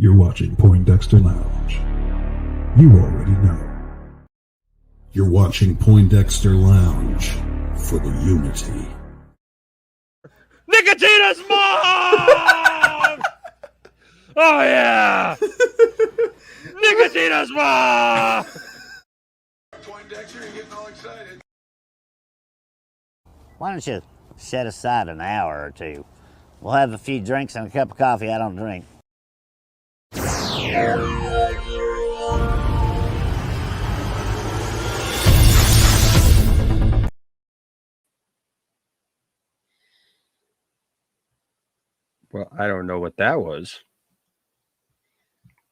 You're watching Poindexter Lounge. You already know. You're watching Poindexter Lounge for the unity. Nicotina's mom! Oh, yeah! Nicotina's mom! Poindexter, you're getting all excited. Why don't you set aside an hour or two? We'll have a few drinks and a cup of coffee. I don't drink. Well, I don't know what that was.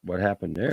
What happened there?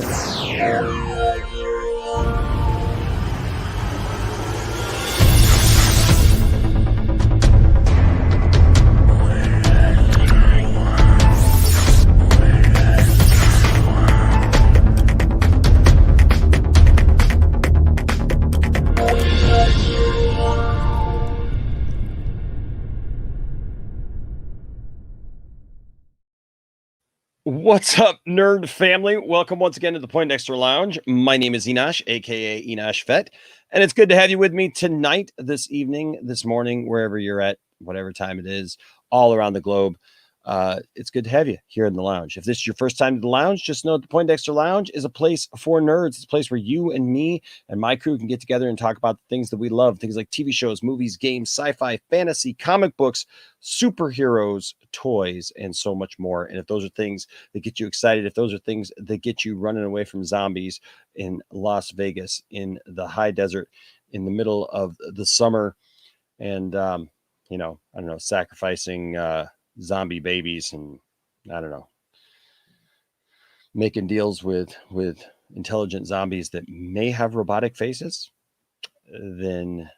What's up, nerd family? Welcome once again to the Poindexter Lounge. My name is Enosh, aka Enosh Fett, and it's good to have you with me tonight, this evening, this morning, wherever you're at, whatever time it is, all around the globe. It's good to have you here in the lounge. If this is your first time to the lounge, just know that the Poindexter Lounge is a place for nerds. It's a place where you and me and my crew can get together and talk about the things that we love, things like TV shows, movies, games, sci-fi, fantasy, comic books, superheroes, toys, and so much more. And if those are things that get you excited, if those are things that get you running away from zombies in Las Vegas, in the high desert, in the middle of the summer, and I don't know, sacrificing zombie babies, and I don't know, making deals with intelligent zombies that may have robotic faces, then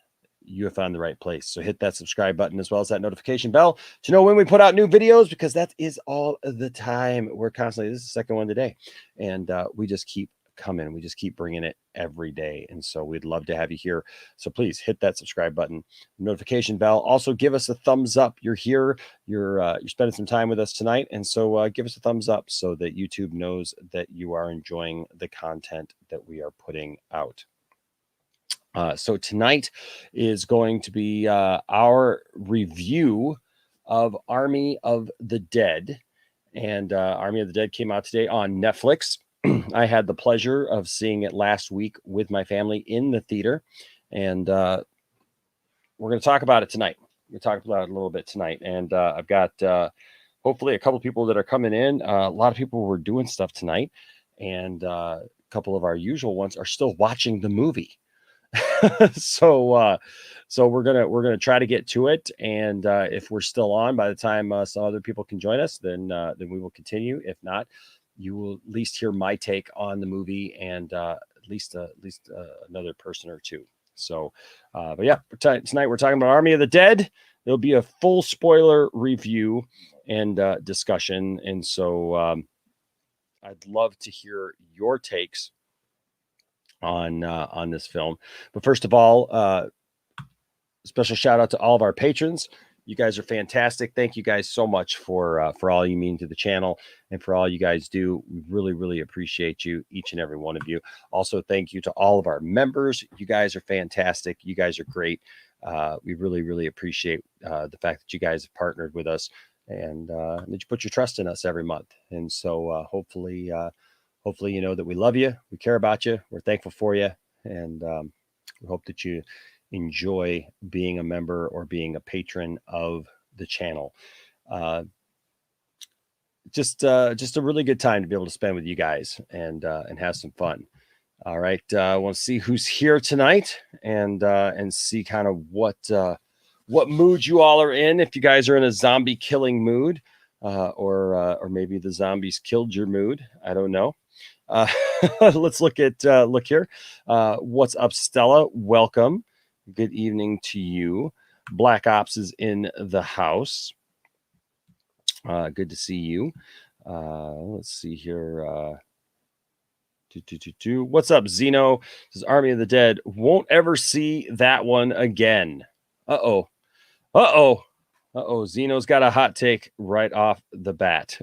you have found the right place. So hit that subscribe button as well as that notification bell to know when we put out new videos, because that is all the time. We're constantly, this is the second one today, and we just keep coming. We just keep bringing it every day. And so we'd love to have you here. So please hit that subscribe button, notification bell. Also give us a thumbs up. You're here, you're spending some time with us tonight. And so give us a thumbs up so that YouTube knows that you are enjoying the content that we are putting out. So tonight is going to be our review of Army of the Dead. And Army of the Dead came out today on Netflix. I had the pleasure of seeing it last week with my family in the theater, and we're going to talk about it tonight. We're going to talk about it a little bit tonight, and I've got hopefully a couple of people that are coming in. A lot of people were doing stuff tonight, and a couple of our usual ones are still watching the movie. So we're gonna try to get to it, and if we're still on by the time some other people can join us, then we will continue. If not, you will at least hear my take on the movie, and at least another person or two. So, but yeah, tonight we're talking about Army of the Dead. There'll be a full spoiler review and discussion, and so I'd love to hear your takes on this film. But first of all, special shout out to all of our patrons. You guys are fantastic. Thank you guys so much for all you mean to the channel and for all you guys do. We really, really appreciate you, each and every one of you. Also, thank you to all of our members. You guys are fantastic. You guys are great. We really, really appreciate the fact that you guys have partnered with us, and that you put your trust in us every month. And so hopefully you know that we love you, we care about you, we're thankful for you, and we hope that you enjoy being a member or being a patron of the channel. Just a really good time to be able to spend with you guys and have some fun. All right, I want to see who's here tonight, and see kind of what mood you all are in. If you guys are in a zombie killing mood, or maybe the zombies killed your mood, I don't know. Let's look here. What's up, Stella? Welcome. Good evening to you. Black Ops is in the house. Good to see you. Let's see here. What's up, Zeno? This is Army of the Dead. Won't ever see that one again. Uh-oh. Zeno's got a hot take right off the bat.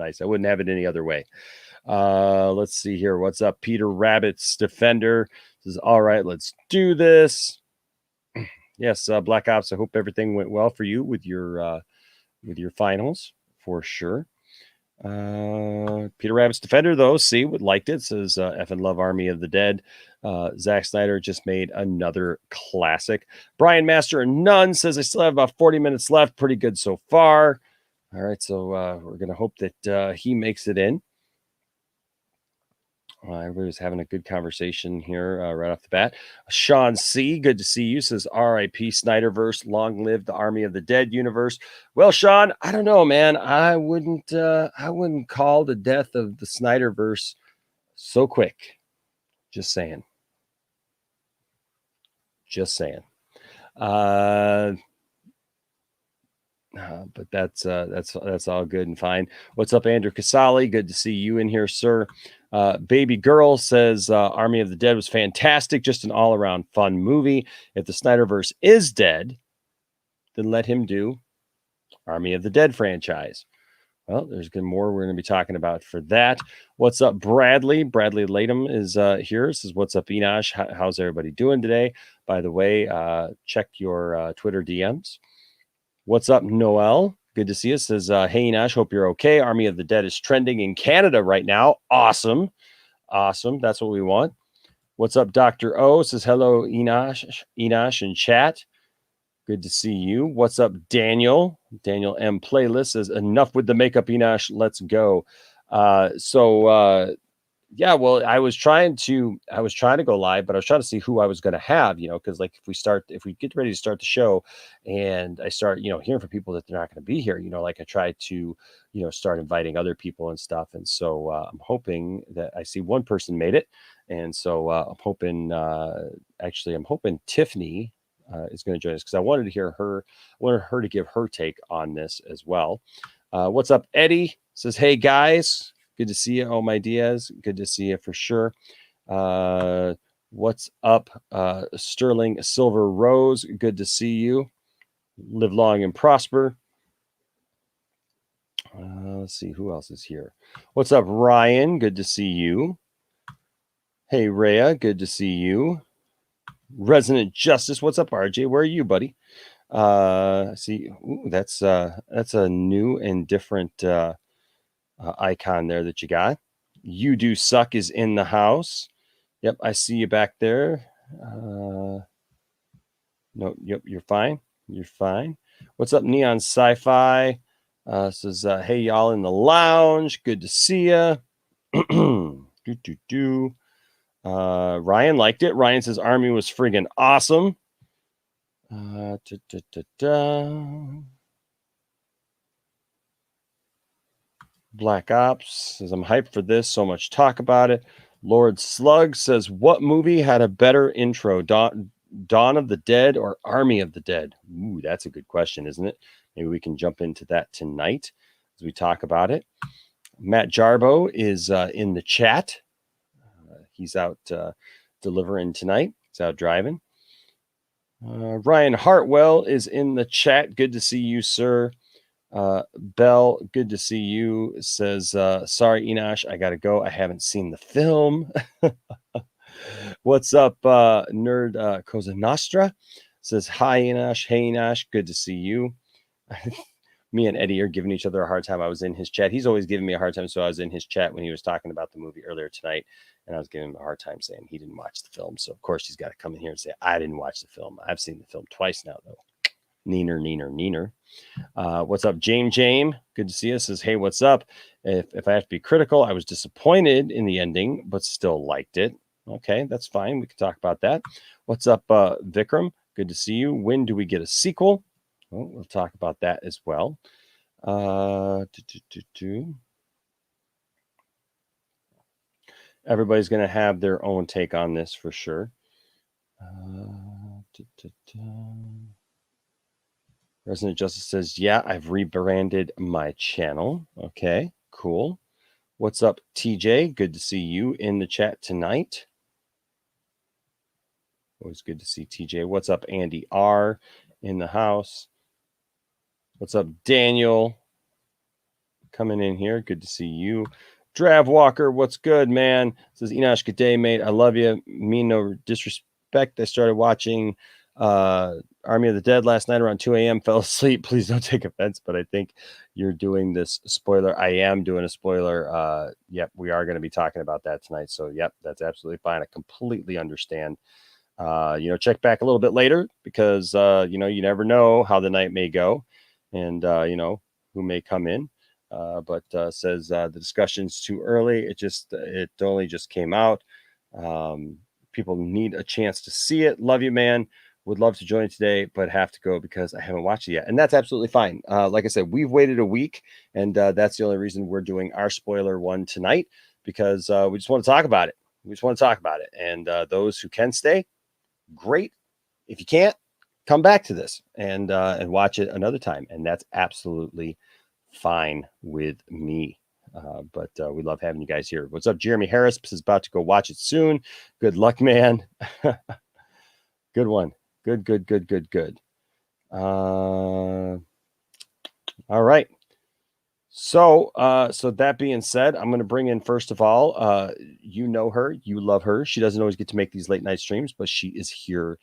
Nice. I wouldn't have it any other way. Let's see here. What's up? Peter Rabbit's Defender says, all right, let's do this. Yes, Black Ops, I hope everything went well for you with your finals for sure. Peter Rabbit's Defender, though, liked it. Says effing love Army of the Dead. Zack Snyder just made another classic. Brian Master and None says, I still have about 40 minutes left. Pretty good so far. All right, so we're going to hope that he makes it in. Everybody's having a good conversation here right off the bat. Sean C., good to see you, says R.I.P. Snyderverse, long live the Army of the Dead universe. Well, Sean, I don't know, man. I wouldn't call the death of the Snyderverse so quick. Just saying. But that's all good and fine. What's up, Andrew Casali? Good to see you in here, sir. Baby Girl says Army of the Dead was fantastic, just an all-around fun movie. If the Snyderverse is dead, then let him do Army of the Dead franchise. Well, there's more we're going to be talking about for that. What's up, Bradley? Bradley Latham is here. Says, what's up, Enosh? How's everybody doing today? By the way, check your Twitter DMs. What's up, Noel? Good to see you. Says, hey, Enosh, hope you're okay. Army of the Dead is trending in Canada right now. Awesome. That's what we want. What's up, Dr. O? Says, hello, Enosh in chat. Good to see you. What's up, Daniel? Daniel M. Playlist says, enough with the makeup, Enosh. Let's go. Yeah, well, I was trying to go live, but I was trying to see who I was going to have, because like if we get ready to start the show and I start, hearing from people that they're not going to be here, like I try to, start inviting other people and stuff. And so I'm hoping that I see one person made it. And so I'm hoping Tiffany is going to join us because I wanted her to give her take on this as well. What's up, Eddie? Says, hey guys. Good to see you. Oh, my Diaz. Good to see you for sure. What's up, Sterling Silver Rose? Good to see you. Live long and prosper. Let's see who else is here. What's up, Ryan? Good to see you. Hey, Rhea. Good to see you. Resident Justice. What's up, RJ? Where are you, buddy? See, that's a new and different icon there that you got. You Do Suck is in the house. Yep, I see you back there. No, yep, you're fine. What's up, Neon Sci-Fi? Says, hey, y'all in the lounge. Good to see ya. Ryan liked it. Ryan says, Army was friggin' awesome. Black Ops says, I'm hyped for this. So much talk about it. Lord Slug says, what movie had a better intro? Dawn of the Dead or Army of the Dead? Ooh, that's a good question, isn't it? Maybe we can jump into that tonight as we talk about it. Matt Jarbo is in the chat. He's out delivering tonight. He's out driving. Ryan Hartwell is in the chat. Good to see you, sir. Bell, good to see you. Says, sorry, Enosh, I gotta go. I haven't seen the film. What's up, nerd Cosa Nostra? Says, hi, Enosh. Hey, Enosh, good to see you. Me and Eddie are giving each other a hard time. I was in his chat. He's always giving me a hard time. So I was in his chat when he was talking about the movie earlier tonight, and I was giving him a hard time saying he didn't watch the film. So of course he's got to come in here and say, I didn't watch the film. I've seen the film twice now, though. Neener. What's up, James? Good to see you. Says, hey, what's up? If I have to be critical, I was disappointed in the ending, but still liked it. Okay, that's fine. We can talk about that. What's up, Vikram? Good to see you. When do we get a sequel? Well, we'll talk about that as well. Everybody's going to have their own take on this for sure. Resident Justice says, yeah, I've rebranded my channel. Okay, cool. What's up, TJ? Good to see you in the chat tonight. Always good to see TJ. What's up, Andy R in the house? What's up, Daniel? coming in here. Good to see you. Drav Walker, what's good, man? Says Enosh, good day, mate. I love you. Mean no disrespect. I started watching Army of the Dead last night around 2 a.m. Fell asleep. Please don't take offense, but I think you're doing this spoiler. I am doing a spoiler. Yep, we are going to be talking about that tonight. So, yep, that's absolutely fine. I completely understand. Check back a little bit later because, you never know how the night may go and, who may come in. But says the discussion's too early. It only just came out. People need a chance to see it. Love you, man. Would love to join today, but have to go because I haven't watched it yet. And that's absolutely fine. Like I said, we've waited a week, and that's the only reason we're doing our spoiler one tonight because we just want to talk about it. And those who can stay, great. If you can't, come back to this and watch it another time. And that's absolutely fine with me. But we love having you guys here. What's up? Jeremy Harris is about to go watch it soon. Good luck, man. Good one. Good. All right. So that being said, I'm going to bring in, first of all, you know her, you love her. She doesn't always get to make these late night streams, but she is here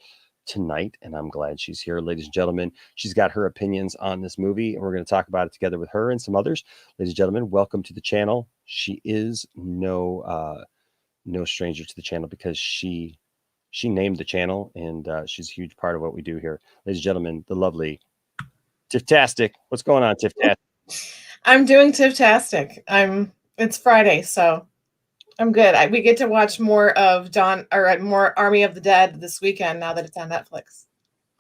tonight, and I'm glad she's here. Ladies and gentlemen, she's got her opinions on this movie, and we're going to talk about it together with her and some others. Ladies and gentlemen, welcome to the channel. She is no stranger to the channel because she named the channel, and she's a huge part of what we do here. Ladies and gentlemen, the lovely Tifftastic. What's going on, Tifftastic? I'm doing Tifftastic. It's Friday, so I'm good. We get to watch more of more Army of the Dead this weekend now that it's on Netflix.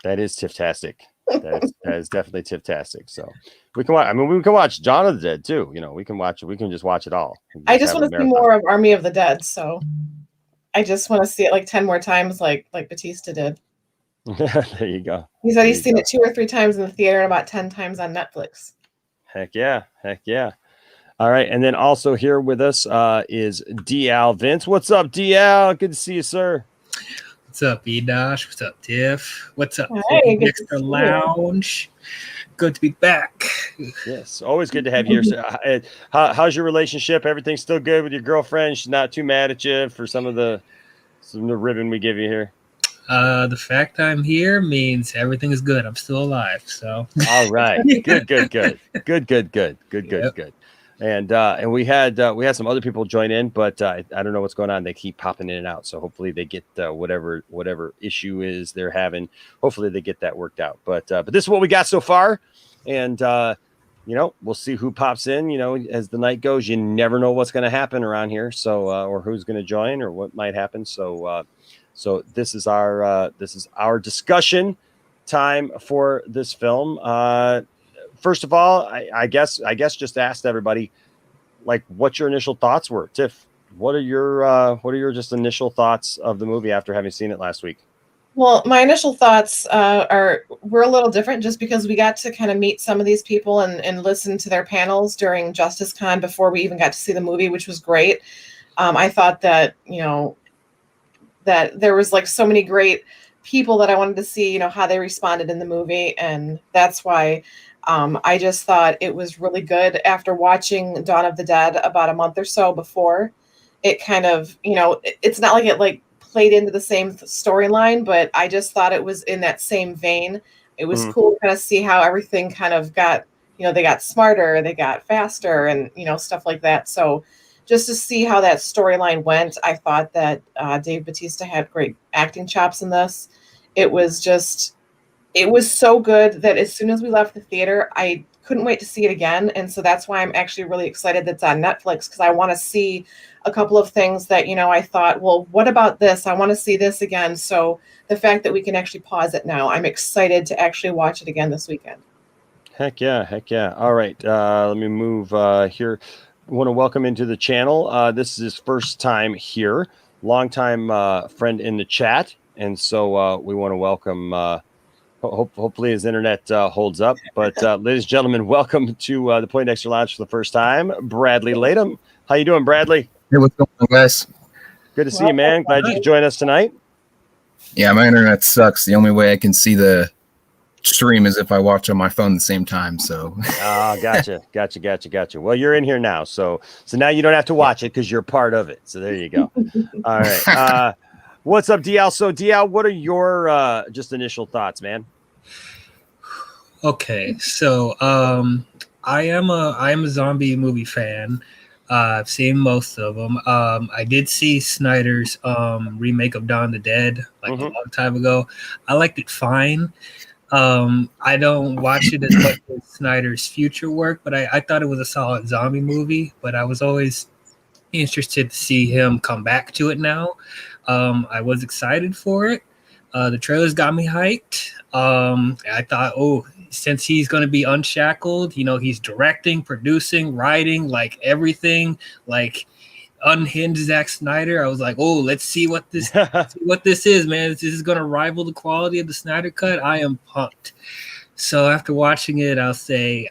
That is Tifftastic. That is definitely Tifftastic. So we can watch. I mean, we can watch Dawn of the Dead too. We can watch it. We can just watch it all. I just want to see more of Army of the Dead. So I just want to see it like 10 more times, like Batista did. There you go. He said he's seen it 2 or 3 times in the theater and about 10 times on Netflix. Heck yeah. All right, and then also here with us is DL Vince. What's up, DL? Good to see you, sir. What's up, Enosh? What's up, Tiff? What's up, Hey, Extra Lounge? Good to be back. Yes, always good to have you here. How's your relationship? Everything still good with your girlfriend? She's not too mad at you for some of the ribbon we give you here? The fact I'm here means everything is good. I'm still alive. So all right, good. And we had some other people join in, but I don't know what's going on. They keep popping in and out. So hopefully they get whatever issue is they're having. Hopefully they get that worked out. But this is what we got so far, and we'll see who pops in. As the night goes, you never know what's going to happen around here. So or who's going to join or what might happen. So this is our discussion time for this film. First of all, I guess just asked everybody, like, what your initial thoughts were. Tiff, what are your just initial thoughts of the movie after having seen it last week? Well, my initial thoughts were a little different just because we got to kind of meet some of these people and listen to their panels during JusticeCon before we even got to see the movie, which was great. I thought that that there was like so many great people that I wanted to see, how they responded in the movie, and that's why. I just thought it was really good after watching Dawn of the Dead about a month or so before. It kind of, it's not like it played into the same storyline, but I just thought it was in that same vein. It was cool to kind of see how everything kind of got, they got smarter, they got faster and, stuff like that. So just to see how that storyline went, I thought that Dave Bautista had great acting chops in this. It was so good that as soon as we left the theater, I couldn't wait to see it again. And so that's why I'm actually really excited that's on Netflix, because I want to see a couple of things that, I thought, well, what about this? I want to see this again. So the fact that we can actually pause it now, I'm excited to actually watch it again this weekend. Heck yeah. All right. Let me move here. I want to welcome into the channel. This is his first time here. Longtime friend in the chat. And so we want to welcome... hopefully his internet holds up. But ladies and gentlemen, welcome to the Poindexter Lounge for the first time. Bradley Latham. How you doing, Bradley? Hey, what's going on, guys? Good to see you, man. Glad you could join us tonight. Yeah, my internet sucks. The only way I can see the stream as if I watch on my phone at the same time. So Gotcha. Well, you're in here now, so now you don't have to watch it because you're part of it. So there you go. All right. What's up, DL? So DL, what are your just initial thoughts, man? Okay, so I am a zombie movie fan. I've seen most of them. I did see Snyder's remake of Dawn of the Dead like a long time ago. I liked it fine. I don't watch it as much as Snyder's future work, but I thought it was a solid zombie movie. But I was always interested to see him come back to it now. I was excited for it. The trailers got me hyped. I thought, since he's going to be unshackled, he's directing, producing, writing, like everything, like unhinged Zack Snyder. I was like, let's see what this is, man. This is going to rival the quality of the Snyder Cut. I am pumped. So after watching it, I'll say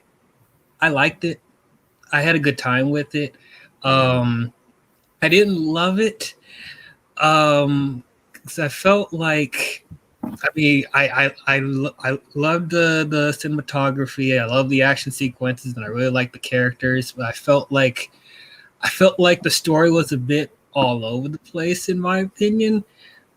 I liked it. I had a good time with it. I didn't love it. Because I felt like, I loved the cinematography. I love the action sequences, and I really like the characters. But I felt like the story was a bit all over the place, in my opinion.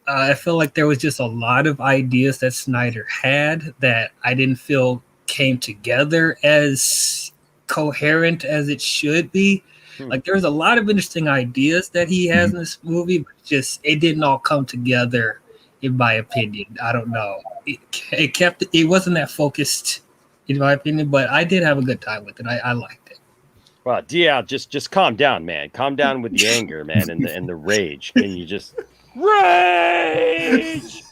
I felt like there was just a lot of ideas that Snyder had that I didn't feel came together as coherent as it should be. Like, there's a lot of interesting ideas that he has in this movie, but just it didn't all come together, in my opinion. I don't know. It wasn't that focused, in my opinion, but I did have a good time with it. I liked it. Well, DL, just calm down, man. Calm down with the anger, man, and the rage. Can you just rage?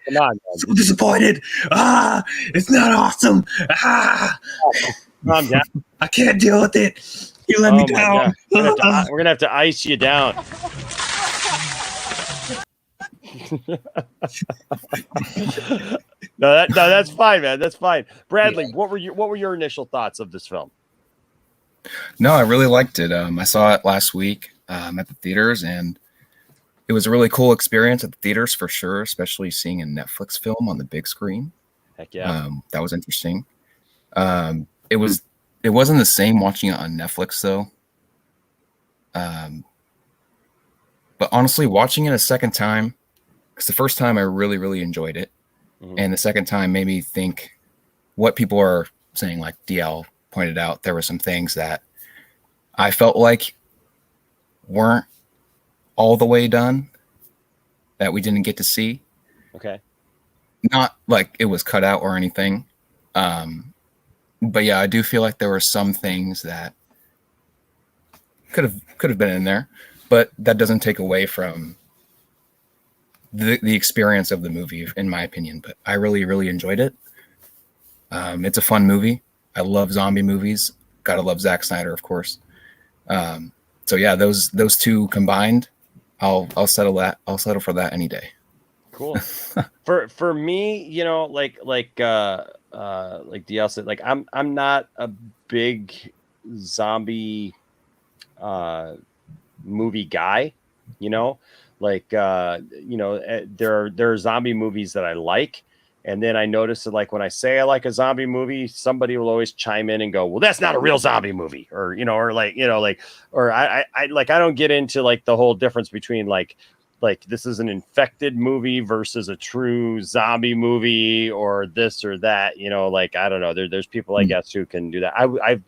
Come on, man. So disappointed. It's not awesome. Calm down. I can't deal with it. You let me down. We're gonna have to ice you down. No, that's fine, man. That's fine. Bradley, what were your initial thoughts of this film? No, I really liked it. I saw it last week at the theaters, and it was a really cool experience at the theaters for sure, especially seeing a Netflix film on the big screen. Heck yeah. That was interesting. It wasn't the same watching it on Netflix though. But honestly, watching it a second time, because the first time I really, really enjoyed it. And the second time made me think what people are saying, like DL pointed out, there were some things that I felt like weren't all the way done that we didn't get to see. Okay. Not like it was cut out or anything. But yeah, I do feel like there were some things that could have been in there, but that doesn't take away from the experience of the movie, in my opinion. But I really, really enjoyed it. It's a fun movie. I love zombie movies. Gotta love Zack Snyder, of course. So yeah, those two combined, I'll settle that. I'll settle for that any day. Cool. For me, like DL said, like I'm not a big zombie movie guy, there are zombie movies that I like, and then I notice that, like, when I say I like a zombie movie, somebody will always chime in and go, well, that's not a real zombie movie, or I don't get into like the whole difference between like this is an infected movie versus a true zombie movie, or this or that, I don't know. There's people, I guess, who can do that. I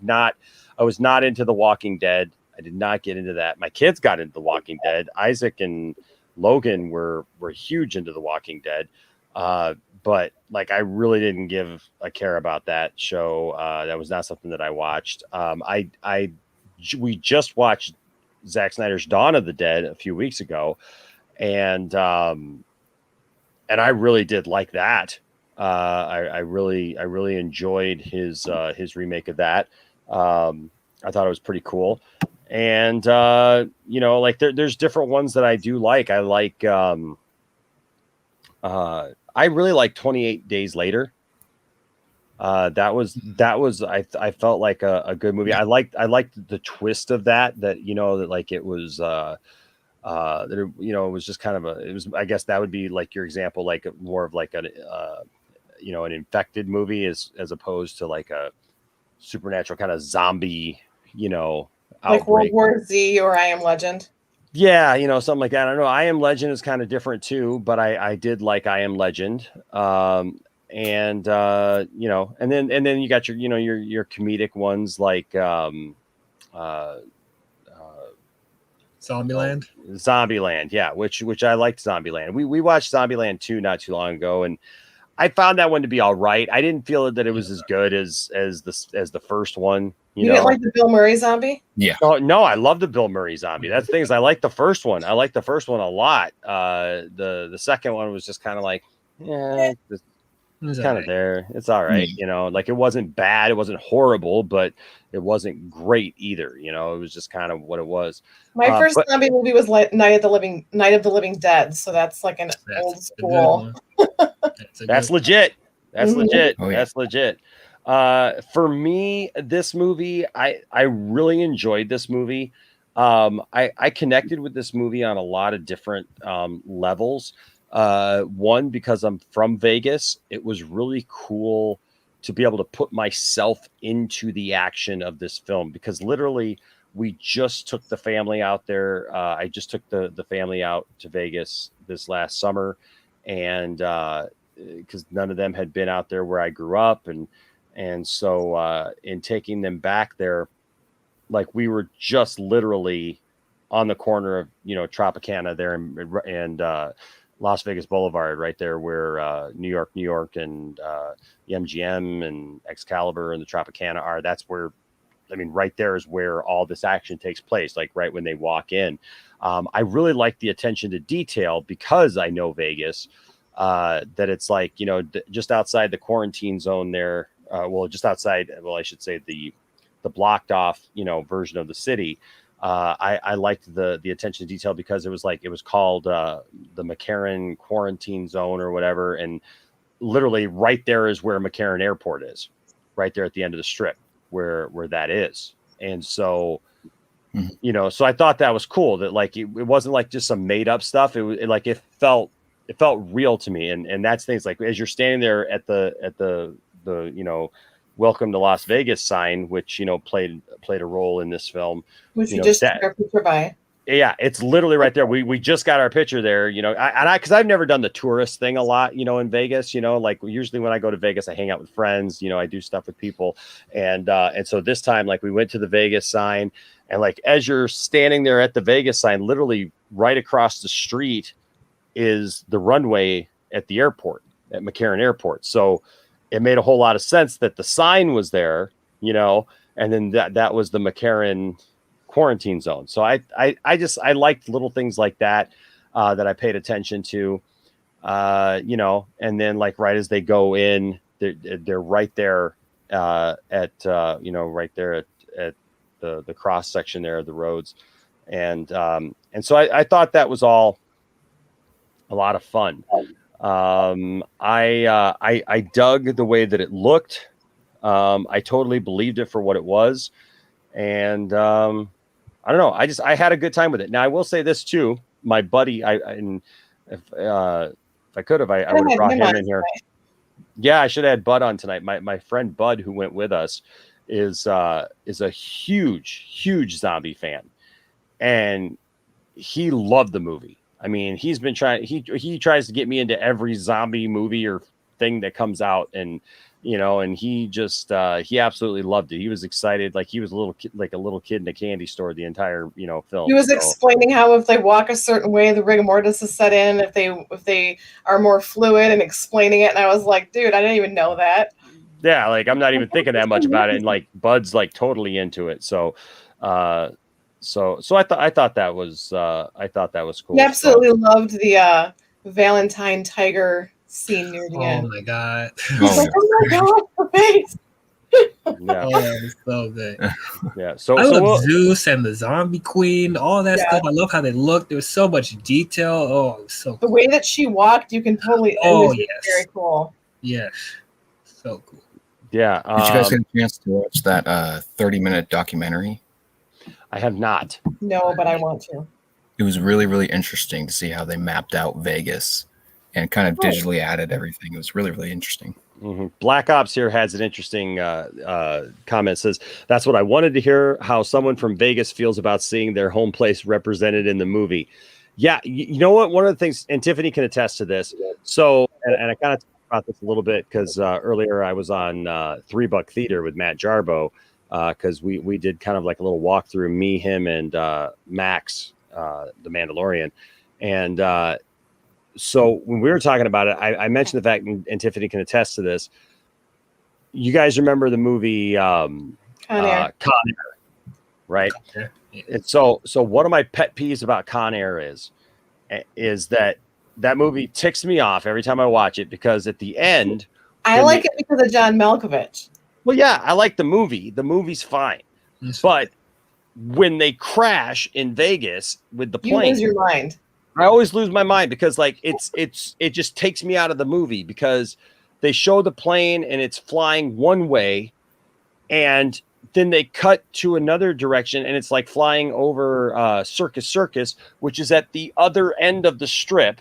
was not into The Walking Dead. I did not get into that. My kids got into The Walking Dead. Isaac and Logan were huge into The Walking Dead. But like, I really didn't give a care about that show. That was not something that I watched. We just watched Zack Snyder's Dawn of the Dead a few weeks ago. And I really did like that. I really enjoyed his remake of that. I thought it was pretty cool. And there's different ones that I do like. I like I really like 28 Days Later. That was I felt like a good movie. I liked the twist of that like it was it was just kind of I guess that would be like your example, like more of like an infected movie as opposed to like a supernatural kind of zombie, like World outbreak. War Z or I Am Legend. Yeah, something like that. I don't know. I Am Legend is kind of different too, but I did like I Am Legend. And then you got your comedic ones like Zombieland. Zombieland, yeah, which I liked Zombieland. We watched Zombieland 2 not too long ago, and I found that one to be all right. I didn't feel that it was as good as the first one. You didn't like the Bill Murray zombie? Yeah. No, I love the Bill Murray zombie. That's the thing is I like the first one. I like the first one a lot. The second one was just kind of like, yeah, it's kind of there. It's all right. Like it wasn't bad. It wasn't horrible, but it wasn't great either. It was just kind of what it was. My first zombie movie was like Night of the Living Dead. So that's like an old school. That's legit. That's legit. Oh, yeah. That's legit. For me, this movie, I really enjoyed this movie. I connected with this movie on a lot of different levels. One, because I'm from Vegas, it was really cool to be able to put myself into the action of this film because literally we just took the family out there. I just took the family out to Vegas this last summer, and because none of them had been out there where I grew up, and so in taking them back there, like we were just literally on the corner of Tropicana there and Las Vegas Boulevard, right there where New York and the MGM and Excalibur and the Tropicana are. That's where, right there is where all this action takes place, like right when they walk in. I really like the attention to detail because I know Vegas, that it's like, just outside the quarantine zone there. Just outside, I should say the blocked off, version of the city. I liked the attention to detail because it was called the McCarran quarantine zone or whatever. And literally right there is where McCarran Airport is, right there at the end of the strip where that is. And so, so I thought that was cool that like, it wasn't like just some made up stuff. It felt real to me. And that's things like, as you're standing there at the welcome to Las Vegas sign, which, played a role in this film. Which you just took our picture by. Yeah, it's literally right there. We just got our picture there, because I've never done the tourist thing a lot, in Vegas, like usually when I go to Vegas, I hang out with friends, I do stuff with people. And so this time, like we went to the Vegas sign and like, as you're standing there at the Vegas sign, literally right across the street is the runway at the airport at McCarran Airport. So it made a whole lot of sense that the sign was there, and then that was the McCarran quarantine zone. So I liked little things like that, that I paid attention to, and then like right as they go in, they're right there right there at the cross section there of the roads. And so I thought that was all a lot of fun. I dug the way that it looked. I totally believed it for what it was. And I don't know. I had a good time with it. Now I will say this too. My buddy, if I could have, I would have brought him in here. Yeah, I should have had Bud on tonight. My friend Bud, who went with us, is a huge zombie fan, and he loved the movie. He's been trying. He tries to get me into every zombie movie or thing that comes out, and and he just he absolutely loved it. He was excited, like he was a little kid in a candy store the entire film. He was explaining how if they walk a certain way, the rigor mortis is set in. If they are more fluid, and explaining it, and I was like, dude, I didn't even know that. Yeah, like I'm not even thinking that much about it, and like Bud's like totally into it. So I thought that was cool. He absolutely loved the Valentine tiger scene near the end. Oh my god! Oh my god, the face. Yeah, oh, that was so good. Yeah, I love Zeus and the zombie queen, all that stuff. I love how they looked. There was so much detail. Oh, it was so the way that she walked, you can totally. Oh yes, very cool. Yes, so cool. Yeah. Did you guys get a chance to watch that 30-minute documentary? I have not. No, but I want to. It was really, really interesting to see how they mapped out Vegas and kind of digitally added everything. It was really, really interesting. Black Ops here has an interesting comment. Says, that's what I wanted to hear, how someone from Vegas feels about seeing their home place represented in the movie. Yeah, you know what? One of the things, and Tiffany can attest to this. So, and I kind of talked about this a little bit because earlier I was on $3 Theater with Matt Jarbo because we did kind of like a little walkthrough, me, him, and Max, the Mandalorian. And so when we were talking about it, I mentioned the fact, and Tiffany can attest to this. You guys remember the movie Con Air, right? Yeah. And so one of my pet peeves about Con Air is that movie ticks me off every time I watch it because at the end, I like it because of John Malkovich. Well, yeah, I like the movie. The movie's fine, but when they crash in Vegas with the plane, you lose your mind. I always lose my mind because like it just takes me out of the movie because they show the plane and it's flying one way and then they cut to another direction and it's like flying over Circus, which is at the other end of the strip.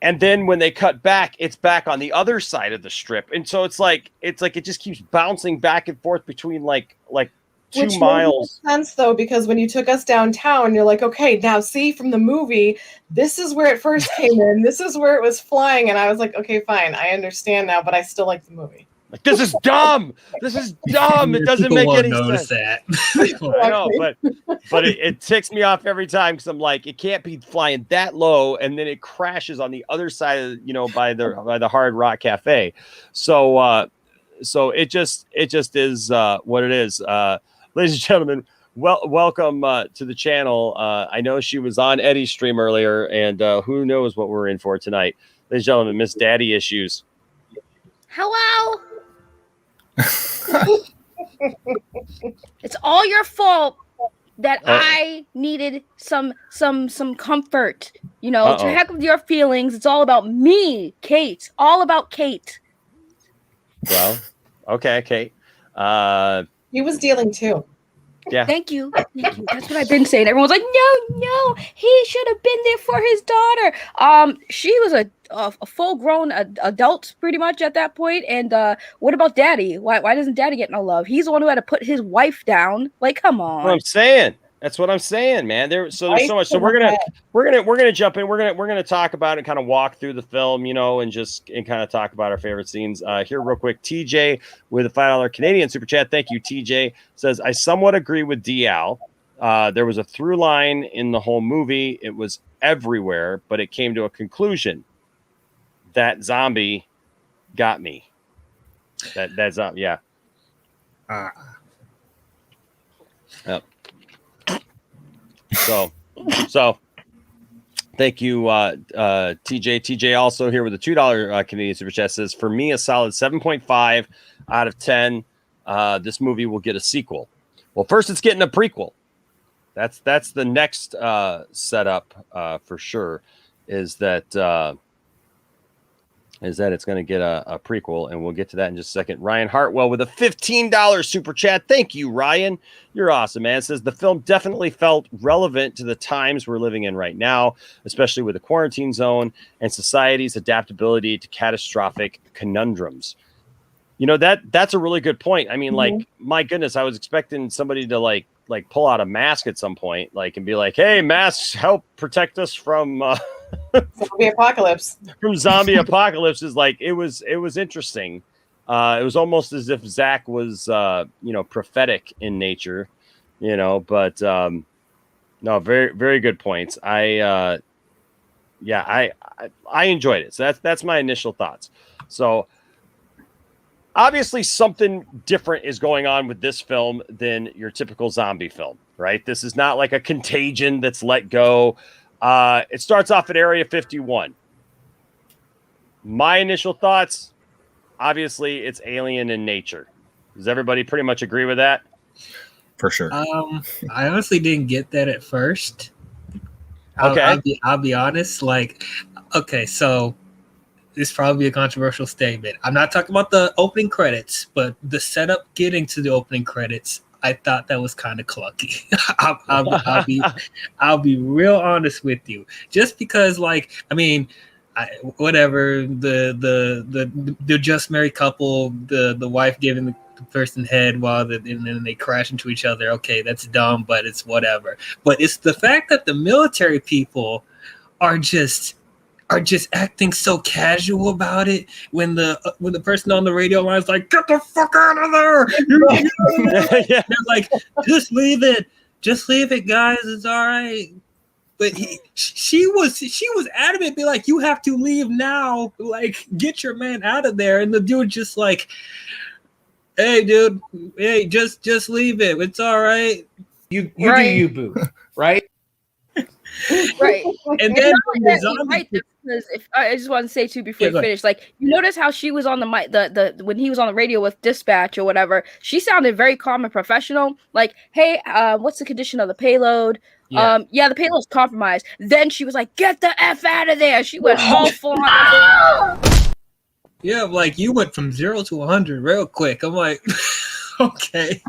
And then when they cut back, it's back on the other side of the strip. And so it's like it just keeps bouncing back and forth between like 2 Which miles. Makes sense though, because when you took us downtown, you're like, okay, now see from the movie, this is where it first came in. This is where it was flying. And I was like, okay, fine. I understand now, but I still like the movie. Like, this is dumb. This is dumb. It doesn't make any sense. That. I know, but it ticks me off every time because I'm like, it can't be flying that low, and then it crashes on the other side of by the Hard Rock Cafe. So it just is what it is. Ladies and gentlemen, welcome to the channel. I know she was on Eddie's stream earlier, and who knows what we're in for tonight. Ladies and gentlemen, Miss Daddy Issues. Hello. It's all your fault that I needed some comfort. To heck with your feelings. It's all about me, Kate. All about Kate. Well, okay, Kate. He was dealing too. Yeah. Thank you. That's what I've been saying. Everyone's like, no, he should have been there for his daughter. She was a full-grown adult pretty much at that point. And what about Daddy? Why doesn't Daddy get no love? He's the one who had to put his wife down. Like, come on. That's what I'm saying, man. There's so much. So we're gonna jump in. We're gonna talk about it, kind of walk through the film, and kind of talk about our favorite scenes. Here, real quick, TJ with a $5 Canadian super chat. Thank you, TJ. Says, I somewhat agree with DL. There was a through line in the whole movie. It was everywhere, but it came to a conclusion. That zombie got me. That's up, yeah. Yep. So thank you, TJ. TJ also here with a $2 Canadian super chat says, for me, a solid 7.5 out of 10. This movie will get a sequel. Well, first it's getting a prequel. That's the next setup for sure. Is that it's going to get a prequel, and we'll get to that in just a second. Ryan Hartwell with a $15 super chat. Thank you, Ryan. You're awesome, man. It says the film definitely felt relevant to the times we're living in right now, especially with the quarantine zone and society's adaptability to catastrophic conundrums. That's a really good point. I mean, like, my goodness, I was expecting somebody to like pull out a mask at some point, and be like, hey, masks help protect us from zombie apocalypse. From zombie apocalypse. Is like, it was interesting. It was almost as if Zack was prophetic in nature, but no, very, very good points. I enjoyed it. So that's my initial thoughts. So obviously something different is going on with this film than your typical zombie film, right? This is not like a Contagion that's let go. It starts off at Area 51. My initial thoughts, obviously, it's alien in nature. Does everybody pretty much agree with that? For sure. I honestly didn't get that at first. Okay. I'll be honest. So this is probably a controversial statement. I'm not talking about the opening credits, but the setup getting to the opening credits, I thought that was kind of clunky. I'll be real honest with you. Just because, whatever, the just married couple, the wife giving the person head and then they crash into each other. Okay, that's dumb, but it's whatever. But it's the fact that the military people are just acting so casual about it when the person on the radio line is like, get the fuck out of there. Yeah. They're like, just leave it, guys, it's all right. But she was adamant, be like, you have to leave now, like, get your man out of there. And the dude just like, hey dude, hey, just leave it, it's all right. You Right. do you, boo, right? Right. And then when the He's zombie right, because if I just want to say too before Yeah, you go ahead. finish, like, you notice how she was on the mic, the when he was on the radio with dispatch or whatever, she sounded very calm and professional. Like, hey, what's the condition of the payload? Yeah. The payload's compromised. Then she was like, get the F out of there. She went all full on. Yeah, like, you went from 0 to 100 real quick. I'm like, okay.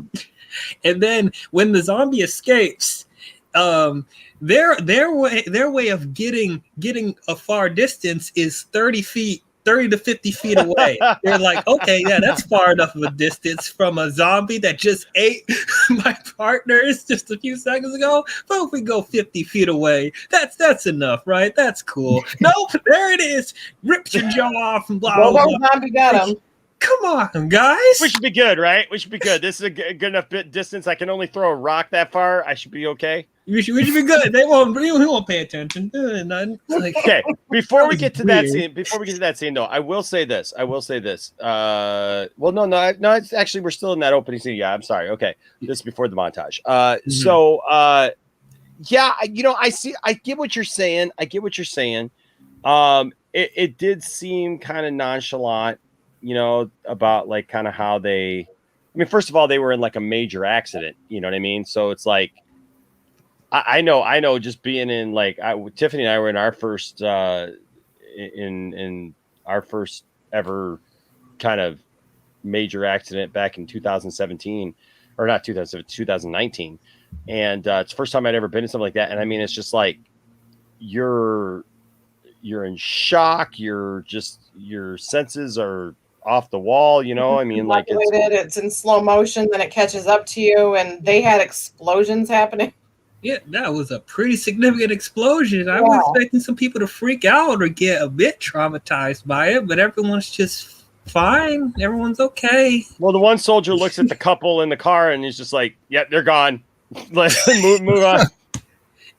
And then when the zombie escapes, their way of getting a far distance is 30 to 50 feet away. They're like, okay, yeah, that's far enough of a distance from a zombie that just ate my partners just a few seconds ago. But if we go 50 feet away, that's enough, right? That's cool. Nope, there it is. Ripped your jaw off and blah, blah, Well, blah. zombie got him. Come on, guys. We should be good, right? We should be good. This is a good enough bit distance. I can only throw a rock that far. I should be okay. We should be good. He won't pay attention. Nothing. Like, Okay. Before we That get to was that scene, though, I will say this. Well, no. It's actually, we're still in that opening scene. Yeah, I'm sorry. Okay, this is before the montage. So, yeah, I get what you're saying. It did seem kind of nonchalant, about like kind of how they. I mean, first of all, they were in like a major accident. You know what I mean? So it's like. I know. Just being in like Tiffany and I were in our first in our first ever kind of major accident back in 2017, or not 2019, and it's the first time I'd ever been in something like that. And I mean, it's just like you're in shock. Your senses are off the wall. I mean, like it's in slow motion, then it catches up to you, and they had explosions happening. yeah, that was a pretty significant explosion. I was expecting some people to freak out or get a bit traumatized by it, but everyone's just fine. Everyone's okay. Well, the one soldier looks at the couple in the car and he's just like, "Yeah, they're gone. Let's move on."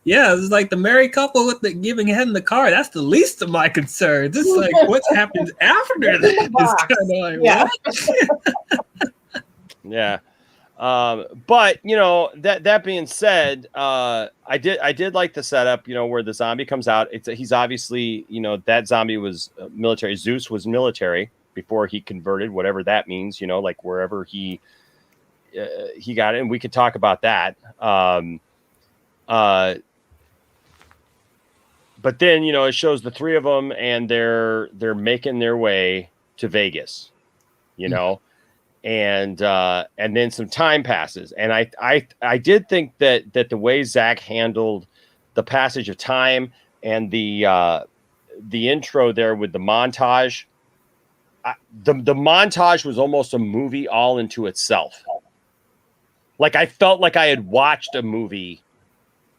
Yeah, it's like the married couple with the giving head in the car. That's the least of my concerns. It's like what happens after that is kind of like, what? Yeah. But that being said, I did like the setup, where the zombie comes out. He's obviously, that zombie was military. Zeus was military before he converted, whatever that means, like wherever he got it. And we could talk about that. But then, it shows the three of them and they're making their way to Vegas, and then some time passes. And I did think that the way Zack handled the passage of time and the intro there with the montage, the montage was almost a movie all into itself. Like I felt like I had watched a movie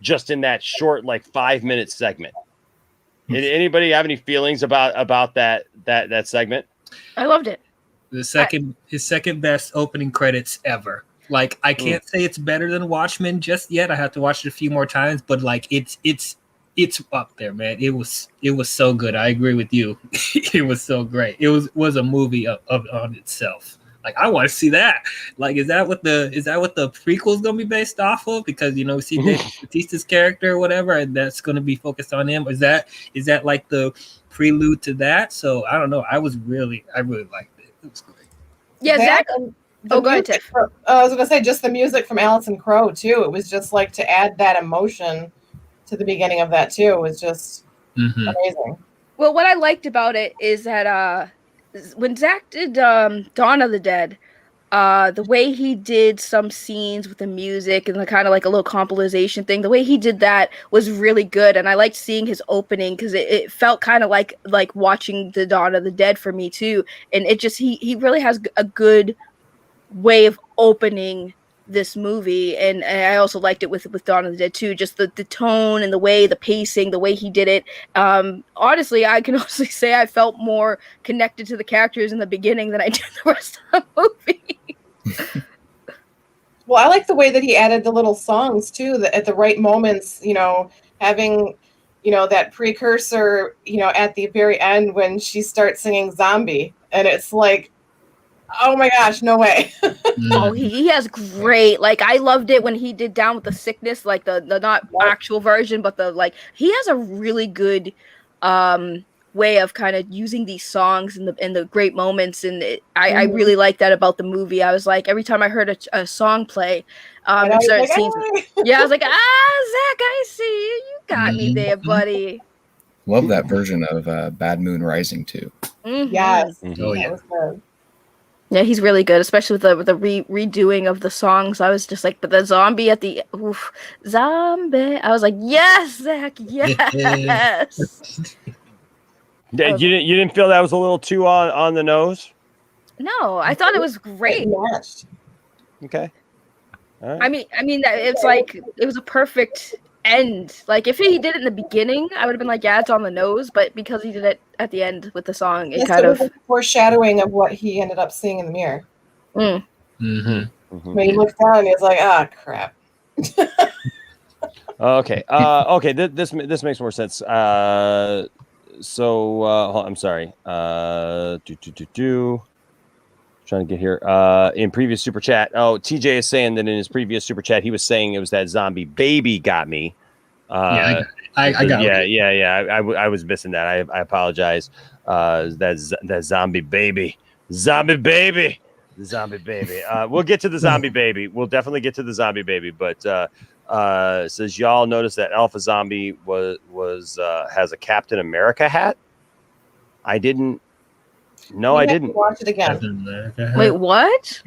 just in that short, like 5-minute segment. Anybody have any feelings about that segment? I loved it. His second best opening credits ever. Like I can't say it's better than Watchmen just yet. I have to watch it a few more times, but like it's up there, man. It was so good. I agree with you. It was so great. It was a movie on itself. Like I want to see that. Like is that what the prequel's gonna be based off of? Because we see Dave Bautista's character or whatever, and that's gonna be focused on him. Is that like the prelude to that? So I don't know. I really liked it. It was great. Yeah, Zack. Go ahead, Tiff. I was gonna say just the music from Alison Crow too. It was just like to add that emotion to the beginning of that too. It was just amazing. Well, what I liked about it is that when Zack did Dawn of the Dead, The way he did some scenes with the music and the kind of like a little compilation thing, the way he did that was really good, and I liked seeing his opening because it felt kind of like watching the Dawn of the Dead for me too, and it just he really has a good way of opening this movie, and I also liked it with Dawn of the Dead too, just the tone and the way, the pacing, the way he did it. Honestly, I can honestly say I felt more connected to the characters in the beginning than I did the rest of the movie. Well, I like the way that he added the little songs too, that at the right moments, having, that precursor, at the very end when she starts singing Zombie, and it's like, oh my gosh, no way. Oh, he has great, like, I loved it when he did Down with the Sickness, like the not actual version, but he has a really good way of kind of using these songs and the great moments, and I really like that about the movie. I was like, every time I heard a song play, and certain scenes, I was like, Zack, I see you. You got me there, buddy. Love that version of Bad Moon Rising too. Yes. Oh yeah. That was good. Yeah, he's really good, especially with the redoing of the songs. I was just like, but the zombie at the zombie. I was like, yes, Zack, yes. You didn't feel that was a little too on the nose? No, I thought it was great. Okay. All right. I mean, it's like it was a perfect end. Like if he did it in the beginning, I would have been like, yeah, it's on the nose. But because he did it at the end with the song, it kind of was a foreshadowing of what he ended up seeing in the mirror. Mm. When he looked down, he was like, "Ah, crap." Okay. Okay. This makes more sense. So I'm sorry. Trying to get here. In previous super chat. Oh, TJ is saying that in his previous super chat, he was saying it was that zombie baby got me. I got it. Yeah. I was missing that. I apologize. That zombie baby. Zombie baby. We'll get to the zombie baby. We'll definitely get to the zombie baby. But says y'all notice that Alpha Zombie was has a Captain America hat. I didn't. No, I didn't. Watch it again. Wait, what?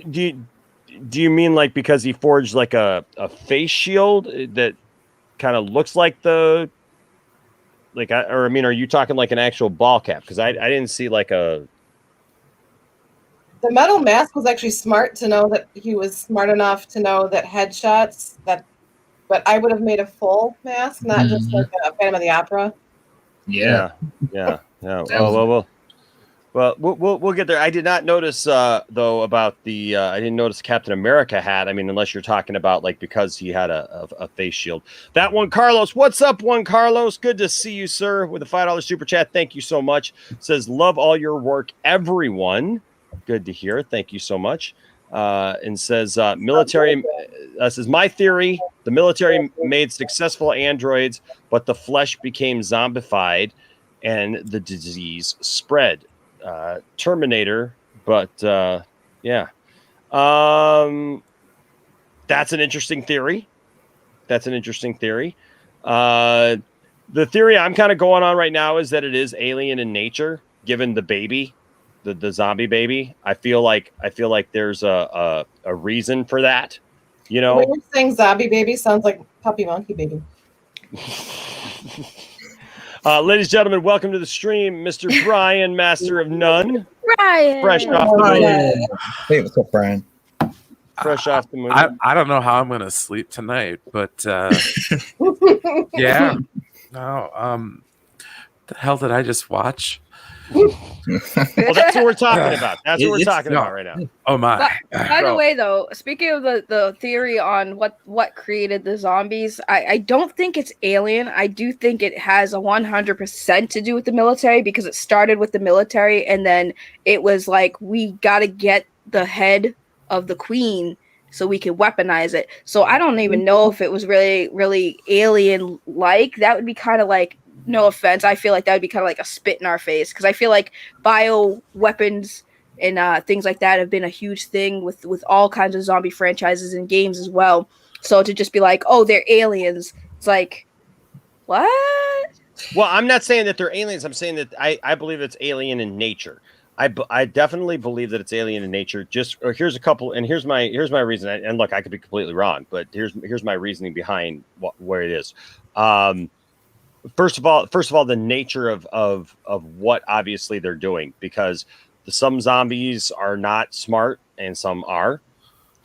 Do you mean like because he forged like a face shield that kind of looks like are you talking like an actual ball cap? Because I didn't see like a. The metal mask was actually smart to know that he was smart enough to know that headshots but I would have made a full mask, not just like a Phantom of the Opera. Yeah. Well, we'll get there. I did not notice though about the I didn't notice Captain America hat. I mean, unless you're talking about like because he had a face shield. That one, Carlos. What's up, one Carlos? Good to see you, sir. With a $5 super chat. Thank you so much. Says love all your work, everyone. Good to hear. Thank you so much. And says military. Says my theory: the military made successful androids, but the flesh became zombified, and the disease spread. Terminator, but yeah. That's an interesting theory. The theory I'm kind of going on right now is that it is alien in nature, given the baby, the zombie baby. I feel like there's a reason for that. You know, when you're saying zombie baby sounds like puppy monkey baby. Ladies and gentlemen, welcome to the stream, Mr. Brian, Master of None. Brian. Fresh off the movie. Hey, what's up, Brian? Fresh off the movie. I don't know how I'm going to sleep tonight, but yeah. No, the hell did I just watch? Well, that's what we're talking about. That's what we're talking about right now. Oh my! By the way, though, speaking of the theory on what created the zombies, I don't think it's alien. I do think it has 100% to do with the military, because it started with the military, and then it was like, we got to get the head of the queen so we can weaponize it. So I don't even know if it was really alien like. That would be kind of like, no offense, I feel like that would be kind of like a spit in our face, because I feel like bio weapons and things like that have been a huge thing with all kinds of zombie franchises and games as well. So to just be like, oh, they're aliens, it's like, what? Well, I'm not saying that they're aliens. I'm saying that I believe it's alien in nature. I definitely believe that it's alien in nature. Here's a couple, and here's my reason. And look, I could be completely wrong, but here's my reasoning behind where it is. First of all, the nature of what obviously they're doing, because some zombies are not smart and some are.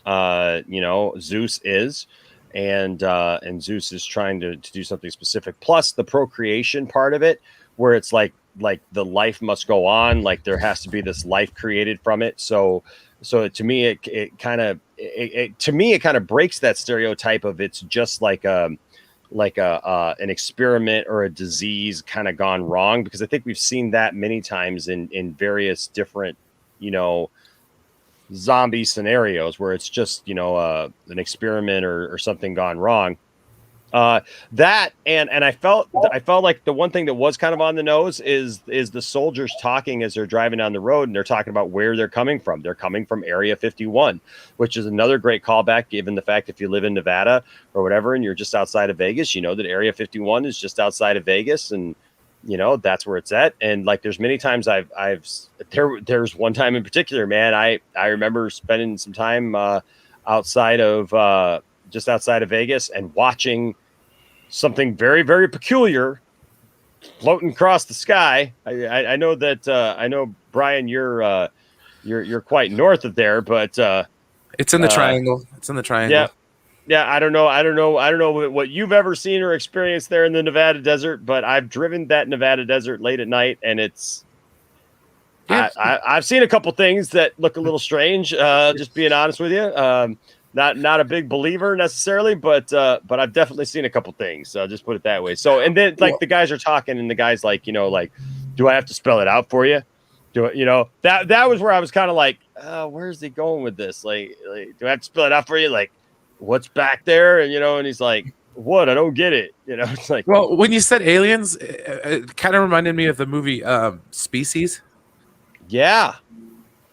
Zeus is, and Zeus is trying to do something specific. Plus the procreation part of it, where it's like the life must go on, like there has to be this life created from it. So to me, it kind of breaks that stereotype of it's just like an experiment or a disease kind of gone wrong, because I think we've seen that many times in various different, zombie scenarios where it's just, an experiment or something gone wrong. That and I felt like the one thing that was kind of on the nose is the soldiers talking as they're driving down the road, and they're talking about where they're coming from. They're coming from Area 51, which is another great callback, given the fact if you live in Nevada or whatever and you're just outside of Vegas, that Area 51 is just outside of Vegas, and that's where it's at. And like there's many times there's one time in particular, man, I remember spending some time outside of just outside of Vegas and watching something very, very peculiar floating across the sky. I know that I know, Brian, you're quite north of there, but it's in the triangle. It's in the triangle. Yeah. I don't know what you've ever seen or experienced there in the Nevada desert, but I've driven that Nevada desert late at night, and it's. Yeah. I've seen a couple things that look a little strange. Just being honest with you. Not a big believer necessarily, but I've definitely seen a couple things. Just put it that way. So, and then the guys are talking, and the guy's like, do I have to spell it out for you? That was where I was kind of like, where's he going with this? Like, do I have to spell it out for you? Like, what's back there? And and he's like, what? I don't get it. It's like, well, when you said aliens, it kind of reminded me of the movie Species. Yeah.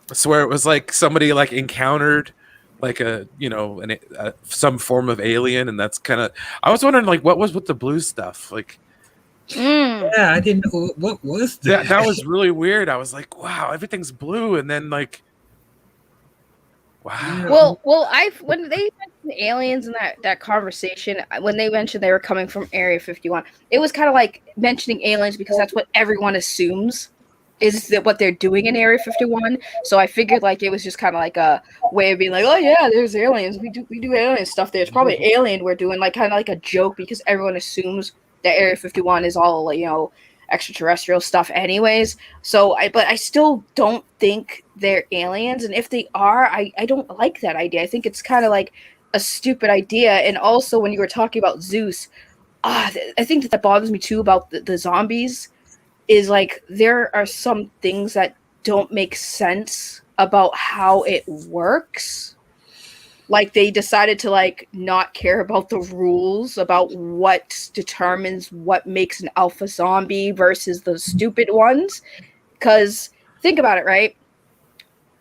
I swear it was like somebody like encountered like some form of alien, and that's kind of, I was wondering like what was with the blue stuff, like yeah, I didn't know what was that. That was really weird. I was like, wow, everything's blue, and then like, wow. Well, when they mentioned aliens in that conversation, when they mentioned they were coming from Area 51, it was kind of like mentioning aliens because that's what everyone assumes is that what they're doing in Area 51. So I figured like it was just kind of like a way of being like, oh yeah, there's aliens. We do alien stuff there. It's probably alien we're doing, like kind of like a joke, because everyone assumes that Area 51 is all extraterrestrial stuff anyways. So but I still don't think they're aliens, and if they are, I don't like that idea. I think it's kind of like a stupid idea. And also when you were talking about Zeus, I think that bothers me too about the zombies. Is like there are some things that don't make sense about how it works. Like they decided to like not care about the rules about what determines what makes an alpha zombie versus the stupid ones. Because think about it, right?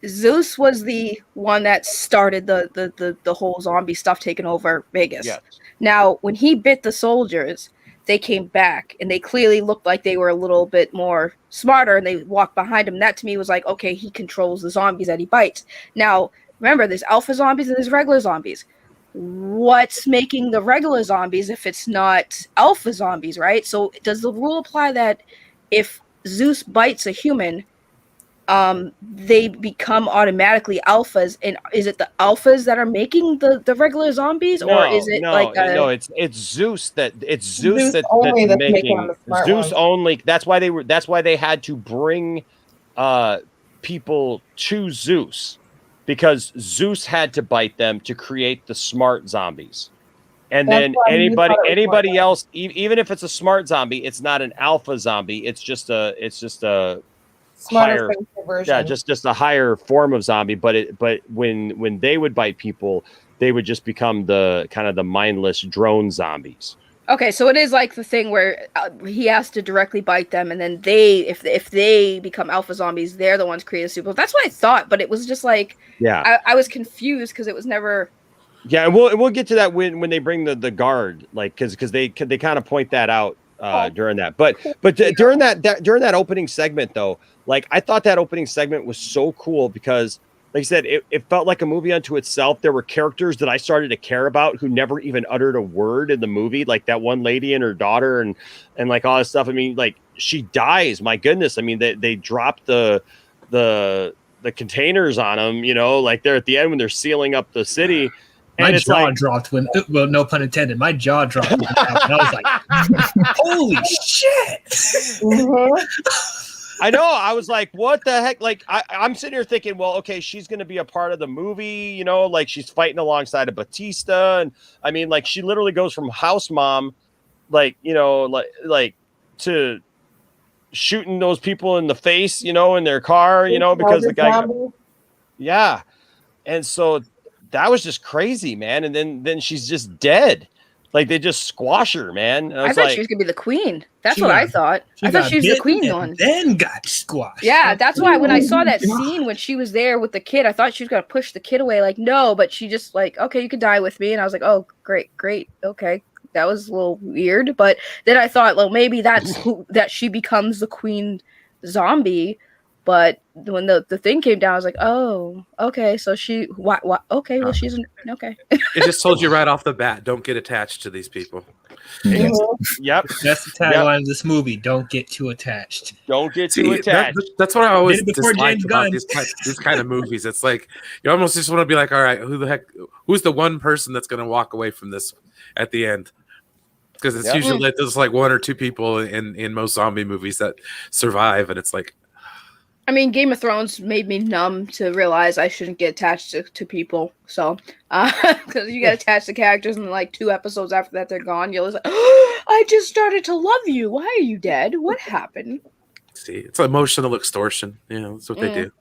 Zeus was the one that started the whole zombie stuff taking over Vegas. Yes. Now, when he bit the soldiers, they came back, and they clearly looked like they were a little bit more smarter, and they walked behind him. That to me was like, okay, he controls the zombies that he bites. Now, remember, there's alpha zombies and there's regular zombies. What's making the regular zombies if it's not alpha zombies, right? So does the rule apply that if Zeus bites a human, they become automatically alphas? And is it the alphas that are making the regular zombies, or is it it's Zeus that's making Zeus only. That's why they had to bring people to Zeus, because Zeus had to bite them to create the smart zombies. And then anybody else, even if it's a smart zombie, it's not an alpha zombie. It's just a higher version. Yeah, just a higher form of zombie. But when they would bite people, they would just become the kind of the mindless drone zombies. Okay, so it is like the thing where he has to directly bite them, and then if they become alpha zombies, they're the ones created super. That's what I thought, but it was just like, I was confused because it was never. Yeah, and we'll get to that when they bring the guard, like because they kind of point that out during that. But during that opening segment though, like I thought that opening segment was so cool because like I said, it felt like a movie unto itself. There were characters that I started to care about who never even uttered a word in the movie, like that one lady and her daughter and like all this stuff. I mean, like she dies. My goodness. I mean, they dropped the containers on them, you know, like they're at the end when they're sealing up the city. My And jaw dropped when, well, no pun intended. My jaw dropped when I was like, holy shit. Mhm. I know. I was like, what the heck? Like, I'm sitting here thinking, well, okay, she's going to be a part of the movie, you know, like she's fighting alongside of Batista. And I mean, like, she literally goes from house mom, like, you know, like to shooting those people in the face, you know, in their car, you know, because the guy, yeah. And so that was just crazy, man. And then she's just dead. Like they just squash her, man. I thought she was gonna be the queen. That's what I thought. I thought she was the queen one. Then got squashed. Yeah, that's why when I saw that scene when she was there with the kid, I thought she was gonna push the kid away. Like no, but she just like, okay, you could die with me, and I was like, oh, great, okay. That was a little weird, but then I thought, well, maybe that's that she becomes the queen zombie. But when the thing came down, I was like, oh, okay, so she, what? Okay, well, she's okay. It just told you right off the bat, don't get attached to these people. Yep. That's the tagline of this movie. Don't get too attached. Don't get too attached. That's what I always Before dislike James about Gunn. these kind of movies. It's like you almost just want to be like, all right, who's the one person that's going to walk away from this at the end? Because it's usually there's like one or two people in most zombie movies that survive, and it's like. I mean, Game of Thrones made me numb to realize I shouldn't get attached to people. So, because you get attached to characters and like 2 episodes after that, they're gone. You're like, oh, I just started to love you. Why are you dead? What happened? See, it's emotional extortion. Yeah, that's what they do.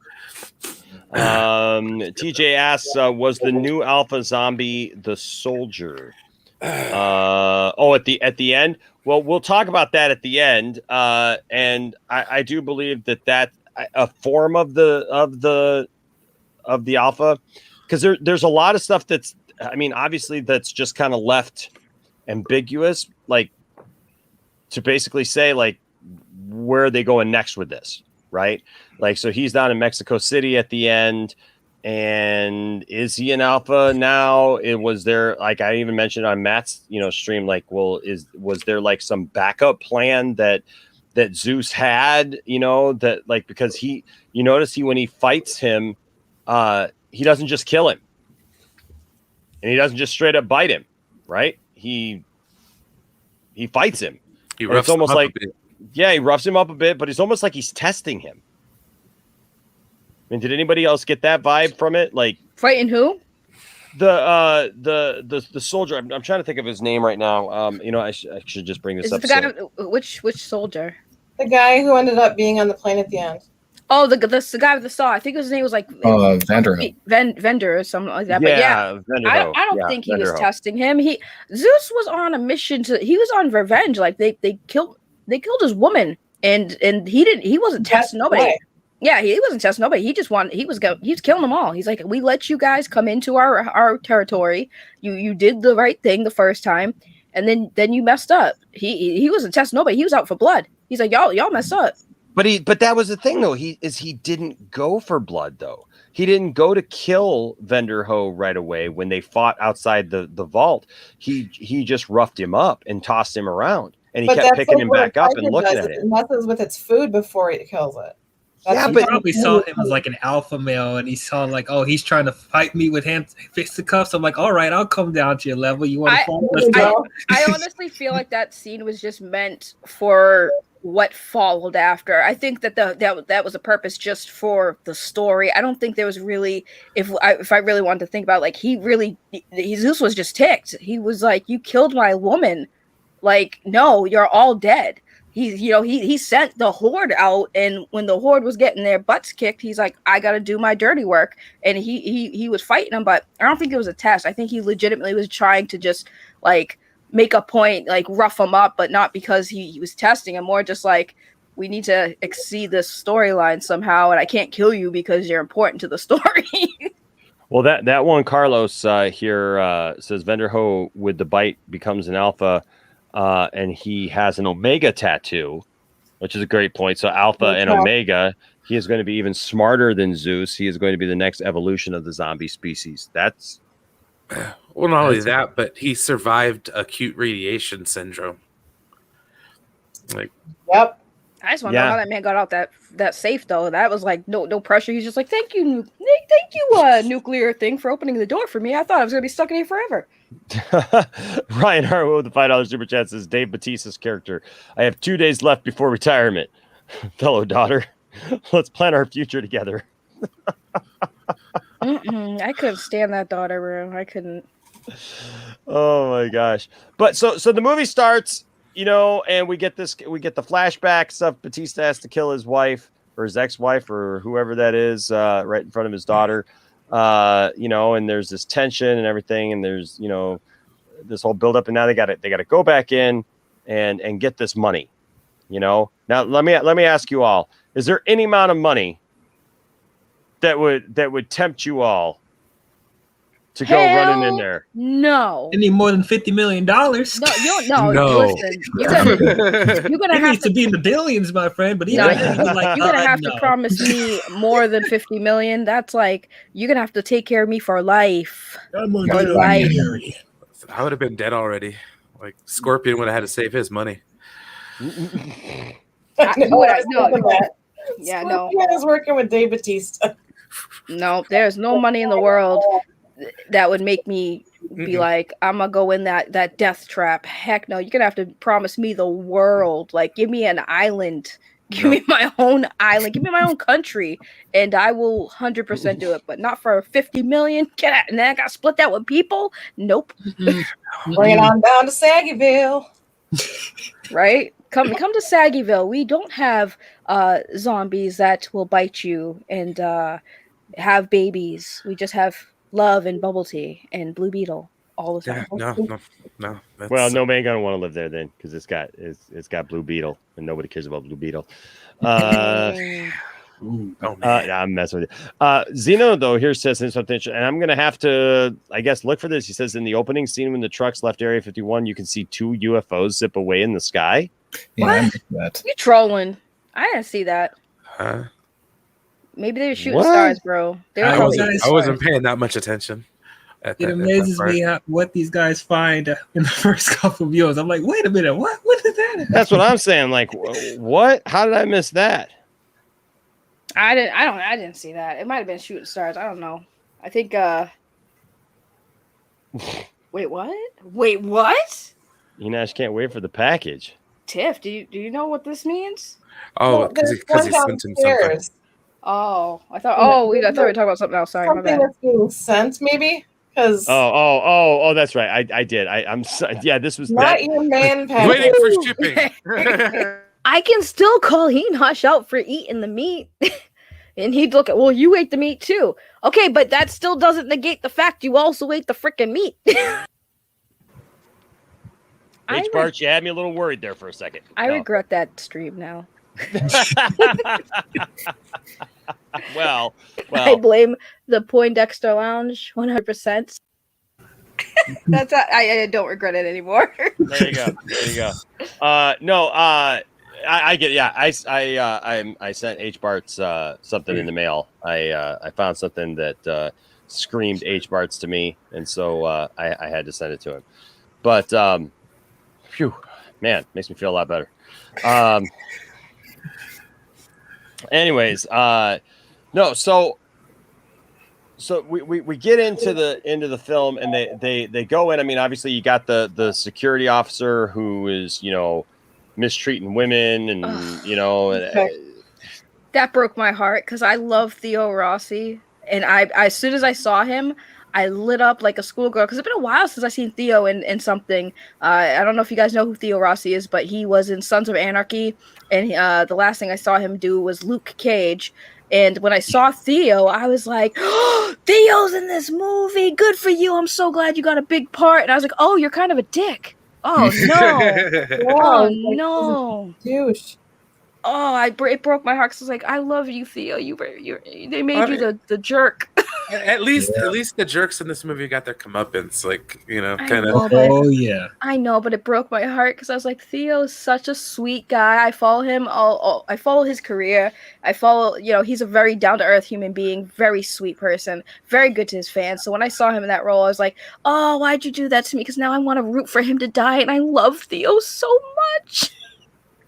TJ asks, was the new alpha zombie the soldier? At the end. Well, we'll talk about that at the end. And I do believe that a form of the alpha, because there's a lot of stuff that's, I mean, obviously that's just kind of left ambiguous, like to basically say like where are they going next with this, right? Like, so he's down in Mexico City at the end, and is he an alpha now? It was there, like I even mentioned on Matt's stream, like, well, was there like some backup plan that Zeus had, that like, because you notice when he fights him, he doesn't just kill him, and he doesn't just straight up bite him, right? He fights him. It's almost like, he roughs him up a bit, but it's almost like he's testing him. I mean, did anybody else get that vibe from it? Like fighting who? The soldier. I'm trying to think of his name right now. I should just bring this up. The guy, which soldier? The guy who ended up being on the plane at the end. Oh, the guy with the saw. I think his name was like Vendor or something like that. Yeah, but yeah, I don't think he was testing him. Zeus was on a mission he was on revenge. Like they killed his woman, and he wasn't testing nobody. Yeah, he wasn't testing nobody. He was killing them all. He's like, we let you guys come into our territory. You did the right thing the first time, and then you messed up. He wasn't testing nobody. He was out for blood. He's like, y'all messed up. But that was the thing though. He didn't go for blood though. He didn't go to kill Vanderho right away when they fought outside the vault. He just roughed him up and tossed him around, and he kept picking him back up and looking at it. It messes with its food before it kills it. But probably saw him as like an alpha male, and he saw like, oh, he's trying to fight me with fisticuffs. I'm like, all right, I'll come down to your level. You want to fall? Let's go. I honestly feel like that scene was just meant for what followed after. I think that that was a purpose just for the story. I don't think there was really, if I really wanted to think about, like, Zeus was just ticked. He was like, you killed my woman. Like, no, you're all dead. He sent the horde out, and when the horde was getting their butts kicked, he's like, I got to do my dirty work. And he was fighting them, but I don't think it was a test. I think he legitimately was trying to just like make a point, like rough him up, but not because he was testing him, more just like, we need to exceed this storyline somehow, and I can't kill you because you're important to the story. Well, that one, Carlos here says Vanderho with the bite becomes an alpha. and he has an Omega tattoo, which is a great point. So Alpha and Okay. Omega, he is going to be even smarter than Zeus. He is going to be the next evolution of the zombie species. That's Well, not only that, but he survived acute radiation syndrome. Like, Yep. I just want to know how that man got out that safe though. That was like no pressure. He's just like, thank you, nuclear thing for opening the door for me. I thought I was gonna be stuck in here forever. Ryan Harwood with the $5 super chat says Dave Bautista's character. I have 2 days left before retirement. Fellow daughter, let's plan our future together. I couldn't stand that daughter, bro. I couldn't. Oh my gosh. But so the movie starts, and we get the flashback stuff. Batista has to kill his wife or his ex-wife or whoever that is, right in front of his daughter. And there's this tension and everything, and there's, this whole buildup, and now they got to go back in and get this money. Now let me ask you all, is there any amount of money that would tempt you all to go running in there? No. Any more than $50 million? No, you don't. No. Listen, you're gonna It have needs to be in the billions, my friend. But No, even then, like, you're gonna have no. to promise me more than 50 million. That's like you're gonna have to take care of me for life. I'm gonna For get life. ordinary. I would have been dead already. Like Scorpion would have had to save his money. Yeah, no. Scorpion is working with Dave Bautista. No, there's no money in the world that would make me be like, I'm gonna go in that death trap. Heck no, you're gonna have to promise me the world. Like, give me an island. Give me my own island. Give me my own country, and I will 100% do it. But not for 50 million. Get out, and then I got to split that with people. Nope. Bring it on down to Saggyville. Right? Come to Saggyville. We don't have zombies that will bite you and have babies. We just have love and bubble tea and Blue Beetle all the time. No. Well, no man gonna want to live there then, because it's got Blue Beetle, and nobody cares about Blue Beetle. I'm messing with you. Zeno though here says something interesting, and I'm gonna have to, I guess, look for this. He says in the opening scene when the trucks left Area 51, you can see 2 UFOs zip away in the sky. Yeah, I What? missed that. You trolling? I didn't see that. Huh? Maybe they were shooting What? stars, bro. They were I probably wasn't, shooting I wasn't stars. paying that much attention. It amazes me what these guys find in the first couple of years. I'm like, wait a minute, what? What is that? That's what I'm saying. Like, what? How did I miss that? I didn't see that. It might have been shooting stars. I don't know. I think Wait, what? I just can't wait for the package. Tiff, do you know what this means? Oh, Well, because there's he one sent him something. downstairs. Oh, I thought we were talking about something else. Sorry, my Something bad. that's being sent, maybe? Because Oh, that's right. I did. I'm this was not that. your man package. Waiting for shipping. I can still call Enosh out for eating the meat. And he'd look at, well, you ate the meat too. Okay, but that still doesn't negate the fact you also ate the freaking meat. Bart, you had me a little worried there for a second. I No. regret that stream now. well, I blame the Poindexter Lounge 100%. That's I don't regret it anymore. there you go. I get. Yeah, I sent H Bart's something in the mail. I found something that screamed H Bart's to me, and so I had to send it to him. But phew, man, makes me feel a lot better. Anyways, no, so we get into the film, and they go in. I mean, obviously you got the security officer who is, mistreating women, and That broke my heart because I love Theo Rossi, and I as soon as I saw him, I lit up like a schoolgirl because it's been a while since I seen Theo in something. I don't know if you guys know who Theo Rossi is, but he was in Sons of Anarchy, and the last thing I saw him do was Luke Cage. And when I saw Theo, I was like, oh, Theo's in this movie. Good for you. I'm so glad you got a big part. And I was like, oh, you're kind of a dick. Oh, no. Oh, no. Douche. it broke my heart. 'Cause I was like, I love you, Theo. They made you the jerk. At least the jerks in this movie got their comeuppance, like, you know, kind of. Oh yeah. I know, but it broke my heart because I was like, Theo is such a sweet guy. I follow him I follow his career. I follow, he's a very down to earth human being, very sweet person, very good to his fans. So when I saw him in that role, I was like, oh, why'd you do that to me? Because now I want to root for him to die, and I love Theo so much.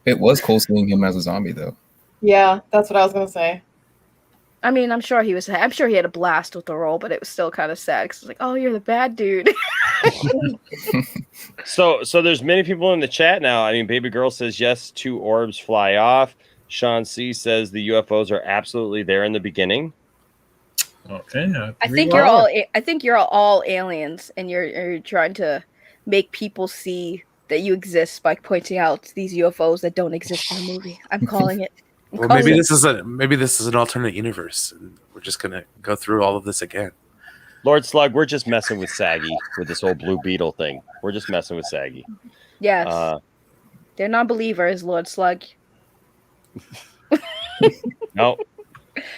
It was cool seeing him as a zombie, though. Yeah, that's what I was gonna say. I mean, I'm sure he had a blast with the role, but it was still kind of sad because it's like, oh, you're the bad dude. So there's many people in the chat now. I mean, Baby Girl says yes, 2 orbs fly off. Sean C says the UFOs are absolutely there in the beginning. Okay. I think you're all aliens, and you're trying to make people see that you exist by pointing out these UFOs that don't exist in the movie. I'm calling it. Well, maybe this is an alternate universe, and we're just gonna go through all of this again. Lord Slug, we're just messing with Saggy with this whole Blue Beetle thing. We're just messing with Saggy. Yes. They're non-believers, Lord Slug. No.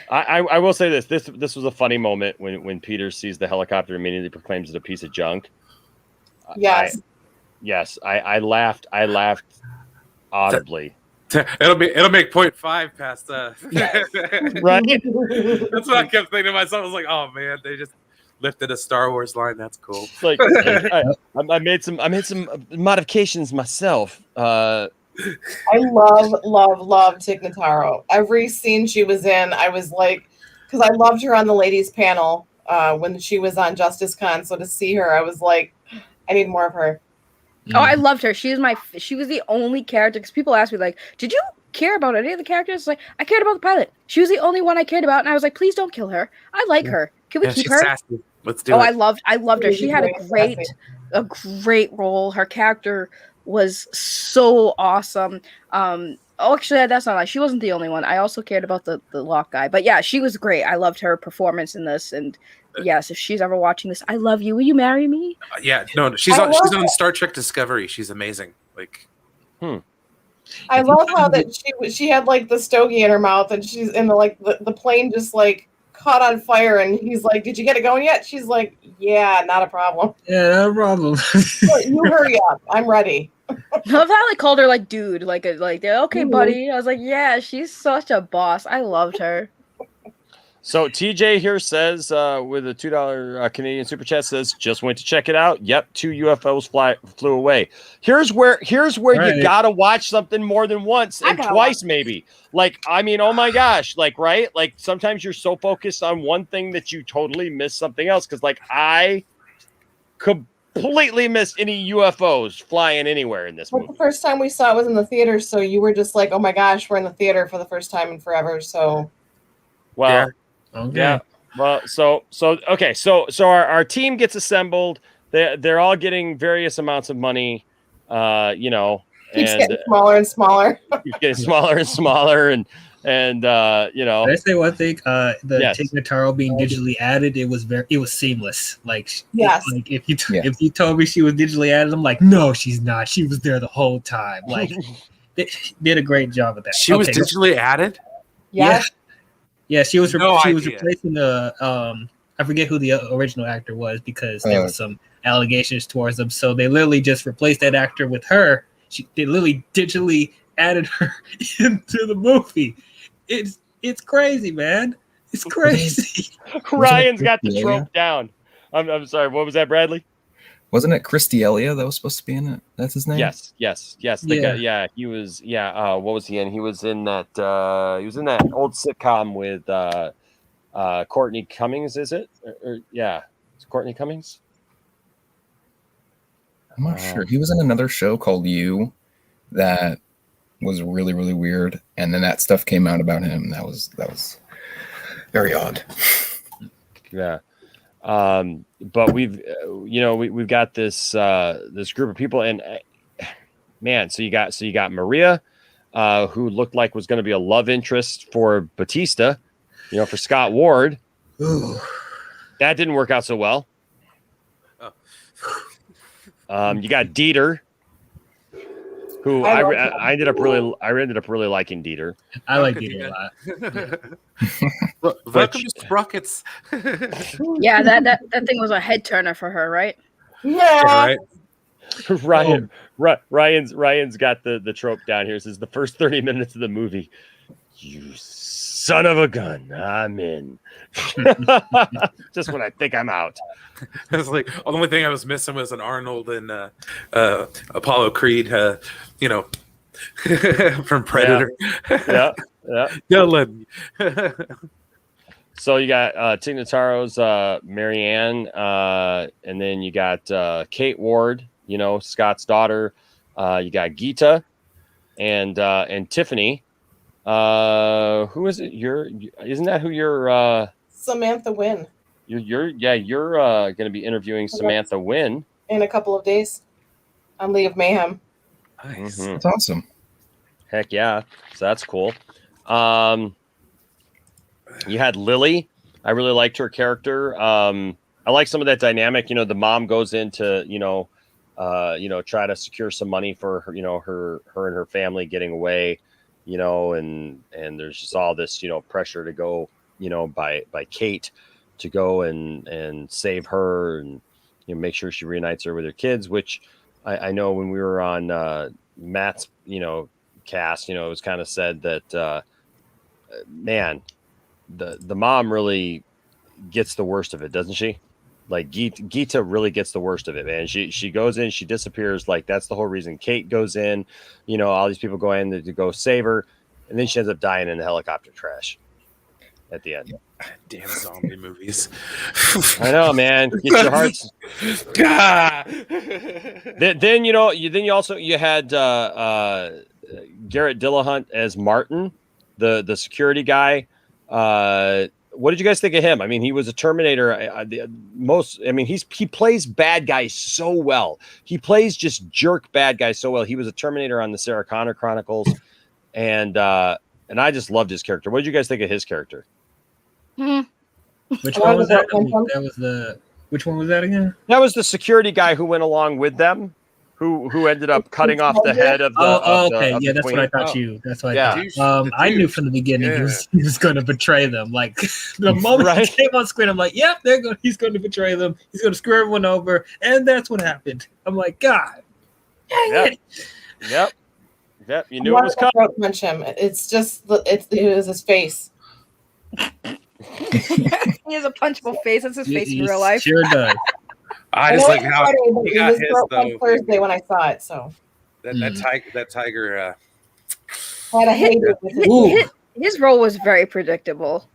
I will say this. This was a funny moment when Peter sees the helicopter and immediately proclaims it a piece of junk. Yes. I laughed audibly. It'll make 0.5 past Right. That's what I kept thinking to myself. I was like, oh man, they just lifted a Star Wars line. That's cool. Like I made some modifications myself. I love Tig Notaro. Every scene she was in, I was like, because I loved her on the ladies panel when she was on Justice Con. So to see her, I was like, I need more of her. Oh, I loved her. She was the only character, because people ask me, like, did you care about any of the characters? Like, I cared about the pilot. She was the only one I cared about, and I was like, please don't kill her. I like her. Can we keep her? Sassy. Let's do it. I loved her. She had a great role. Her character was so awesome. Actually, that's not like she wasn't the only one. I also cared about the lock guy. But yeah, she was great. I loved her performance in this, and yes, if she's ever watching this, I love you. Will you marry me? Yeah, no, she's on Star Trek Discovery. She's amazing. Like, I love how that she had like the stogie in her mouth, and she's in the plane just like caught on fire, and he's like, "Did you get it going yet?" She's like, "Yeah, not a problem." Yeah, not a problem. You hurry up. I'm ready. I love how they called her like dude, like okay, buddy. I was like, yeah, she's such a boss. I loved her. So TJ here says with a $2 Canadian super chat says just went to check it out. Yep, 2 UFOs flew away. Here's where right. You gotta watch something more than once and twice maybe. Like, I mean, oh my gosh, like, right? Like sometimes you're so focused on one thing that you totally miss something else. Because like I completely missed any UFOs flying anywhere in this movie. The first time we saw it was in the theater, so you were just like, oh my gosh, we're in the theater for the first time in forever. So well. Yeah. Okay. Yeah. Well, so okay. So our team gets assembled. They're all getting various amounts of money. Keeps getting smaller and smaller. Keeps getting smaller and smaller, and Can I say one thing? Tig Notaro being digitally added, it was seamless. Like, yes. Like if you told me she was digitally added, I'm like, no, she's not. She was there the whole time. Like, they did a great job with that. She was digitally added. Yes. Yeah, she was replacing the I forget who the original actor was because there was some allegations towards them. So they literally just replaced that actor with her. They literally digitally added her into the movie. It's crazy, man. It's crazy. Ryan's got the trope down. I'm sorry. What was that, Bradley? Wasn't it Christy Elia that was supposed to be in it? That's his name? Yes. Guy, he was. Yeah. What was he in? He was in that. He was in that old sitcom with Courtney Cummings. Is it? Yeah. Is it Courtney Cummings? I'm not sure. He was in another show called You that was really, really weird, and then that stuff came out about him. That was very odd. Yeah. But we've got this group of people, and man, so you got Maria, who looked like was going to be a love interest for Batista, for Scott Ward. Ooh. That didn't work out so well. You got Dieter. Who I love I ended up really liking Dieter. I like Could Dieter a lot. Welcome to Sprockets. Yeah, that thing was a head turner for her, right? Yeah, right. Ryan's got the trope down here. It says the first 30 minutes of the movie, you son of a gun, I'm in. Just when I think I'm out. I was like, the only thing I was missing was an Arnold and Apollo Creed, from Predator. Yeah. Don't let me. So you got Tig Notaro's Marianne, and then you got Kate Ward, Scott's daughter. You got Gita and Tiffany. Who is it? Isn't that who you're Samantha Wynn you're going to be interviewing Samantha Wynn in a couple of days on League of Mayhem. Nice. Mhm. That's awesome. Heck yeah. So that's cool. You had Lily. I really liked her character. I like some of that dynamic. The mom goes in to, try to secure some money for her, her and her family getting away, and there's just all this, pressure to go, by Kate to go and save her and, make sure she reunites her with her kids, which I know when we were on Matt's, cast, it was kind of said that, man, the mom really gets the worst of it, doesn't she? Like Gita really gets the worst of it, man. She goes in, she disappears. Like that's the whole reason Kate goes in. All these people go in to go save her, and then she ends up dying in the helicopter crash at the end. Damn zombie movies. I know, man. Get your hearts. then you had Garrett Dillahunt as Martin, the security guy. What did you guys think of him? I mean, he was a Terminator. He plays bad guys so well. He plays just jerk bad guys so well. He was a Terminator on the Sarah Connor Chronicles, and I just loved his character. What did you guys think of his character? Which one was that? Which one was that again? That was the security guy who went along with them, who ended up cutting off the head of the. Okay, yeah, that's what I thought. That's what I thought. I knew from the beginning he was going to betray them. Like the moment he came on screen, I'm like, yep, he's going to betray them. He's going to screw everyone over, and that's what happened. I'm like, God, dang it. Yep. You knew it was coming. Punch him. It's just it was his face. He has a punchable face. That's his face in real life. Sure does. I just like how he got his though. Thursday when I saw it. So that tiger. Had a hater with his role was very predictable.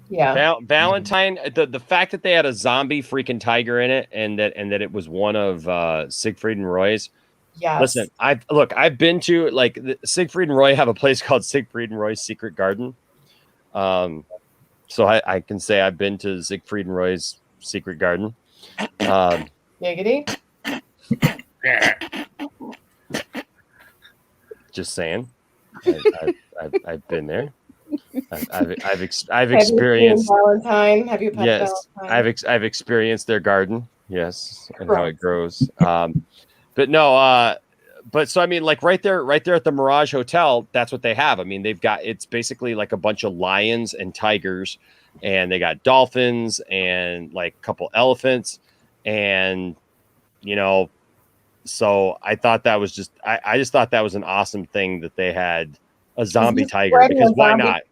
Yeah. Valentine. The fact that they had a zombie freaking tiger in it, and that it was one of Siegfried and Roy's. Yes. Listen, I've been to Siegfried and Roy have a place called Siegfried and Roy's Secret Garden. So I can say I've been to Siegfried and Roy's Secret Garden. Giggity. Just saying, I've been there. I've experienced Valentine. Have you pet Valentine? I've experienced their garden. Yes, and how it grows. But no. But so I mean, like right there at the Mirage Hotel, that's what they have. I mean, it's basically like a bunch of lions and tigers, and they got dolphins and like a couple elephants, and so I thought that was just I just thought that was an awesome thing that they had a zombie tiger, because why not?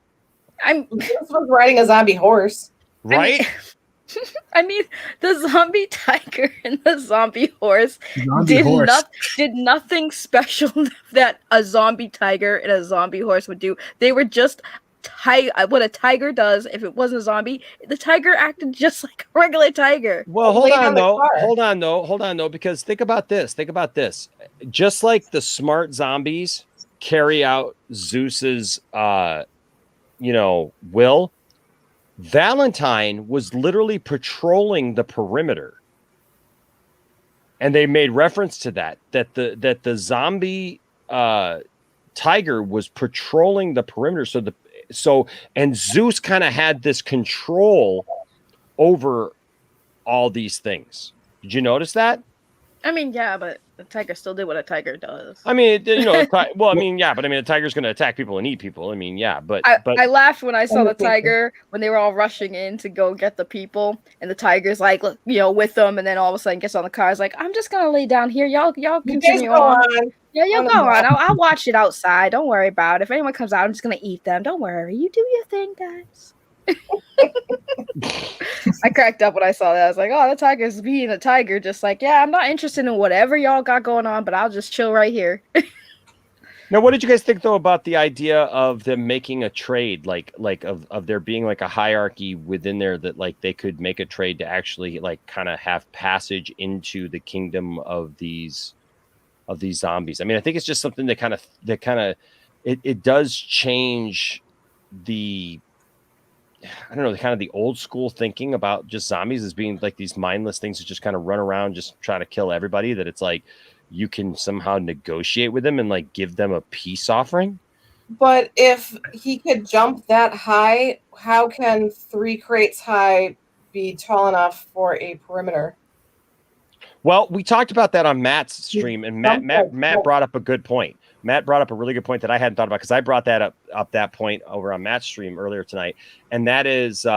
This was riding a zombie horse, right? I mean, the zombie tiger and the zombie horse did nothing special that a zombie tiger and a zombie horse would do. They were just what a tiger does. If it wasn't a zombie, the tiger acted just like a regular tiger. Well, hold on though, because think about this. Just like the smart zombies carry out Zeus's, will. Valentine was literally patrolling the perimeter, and they made reference to that the zombie tiger was patrolling the perimeter. And Zeus kind of had this control over all these things. Did you notice that? I mean, yeah, but The tiger still did what a tiger does. I mean, you know, well, I mean, yeah, but I mean, a tiger's going to attack people and eat people. I mean, yeah, but I laughed when I saw the tiger when they were all rushing in to go get the people, and the tiger's like, you know, with them, and then all of a sudden gets on the car. It's like, I'm just gonna lay down here. Y'all continue on. Yeah, you go on. I'll watch it outside. Don't worry about it. If anyone comes out, I'm just gonna eat them. Don't worry. You do your thing, guys. I cracked up when I saw that. I was like, oh, the tiger's being a tiger, just like, yeah, I'm not interested in whatever y'all got going on, but I'll just chill right here. Now, what did you guys think though about the idea of them making a trade, like of there being like a hierarchy within there that like they could make a trade to actually like kind of have passage into the kingdom of these zombies? I mean, I think it's just something that kind of it does change the, I don't know, the kind of the old school thinking about just zombies as being like these mindless things that just kind of run around just try to kill everybody, that it's like you can somehow negotiate with them and like give them a peace offering. But if he could jump that high, how can 3 crates high be tall enough for a perimeter? Well, we talked about that on Matt's stream, and Matt brought up a good point. Matt brought up a really good point that I hadn't thought about, because I brought that up that point over on Matt's stream earlier tonight, and that is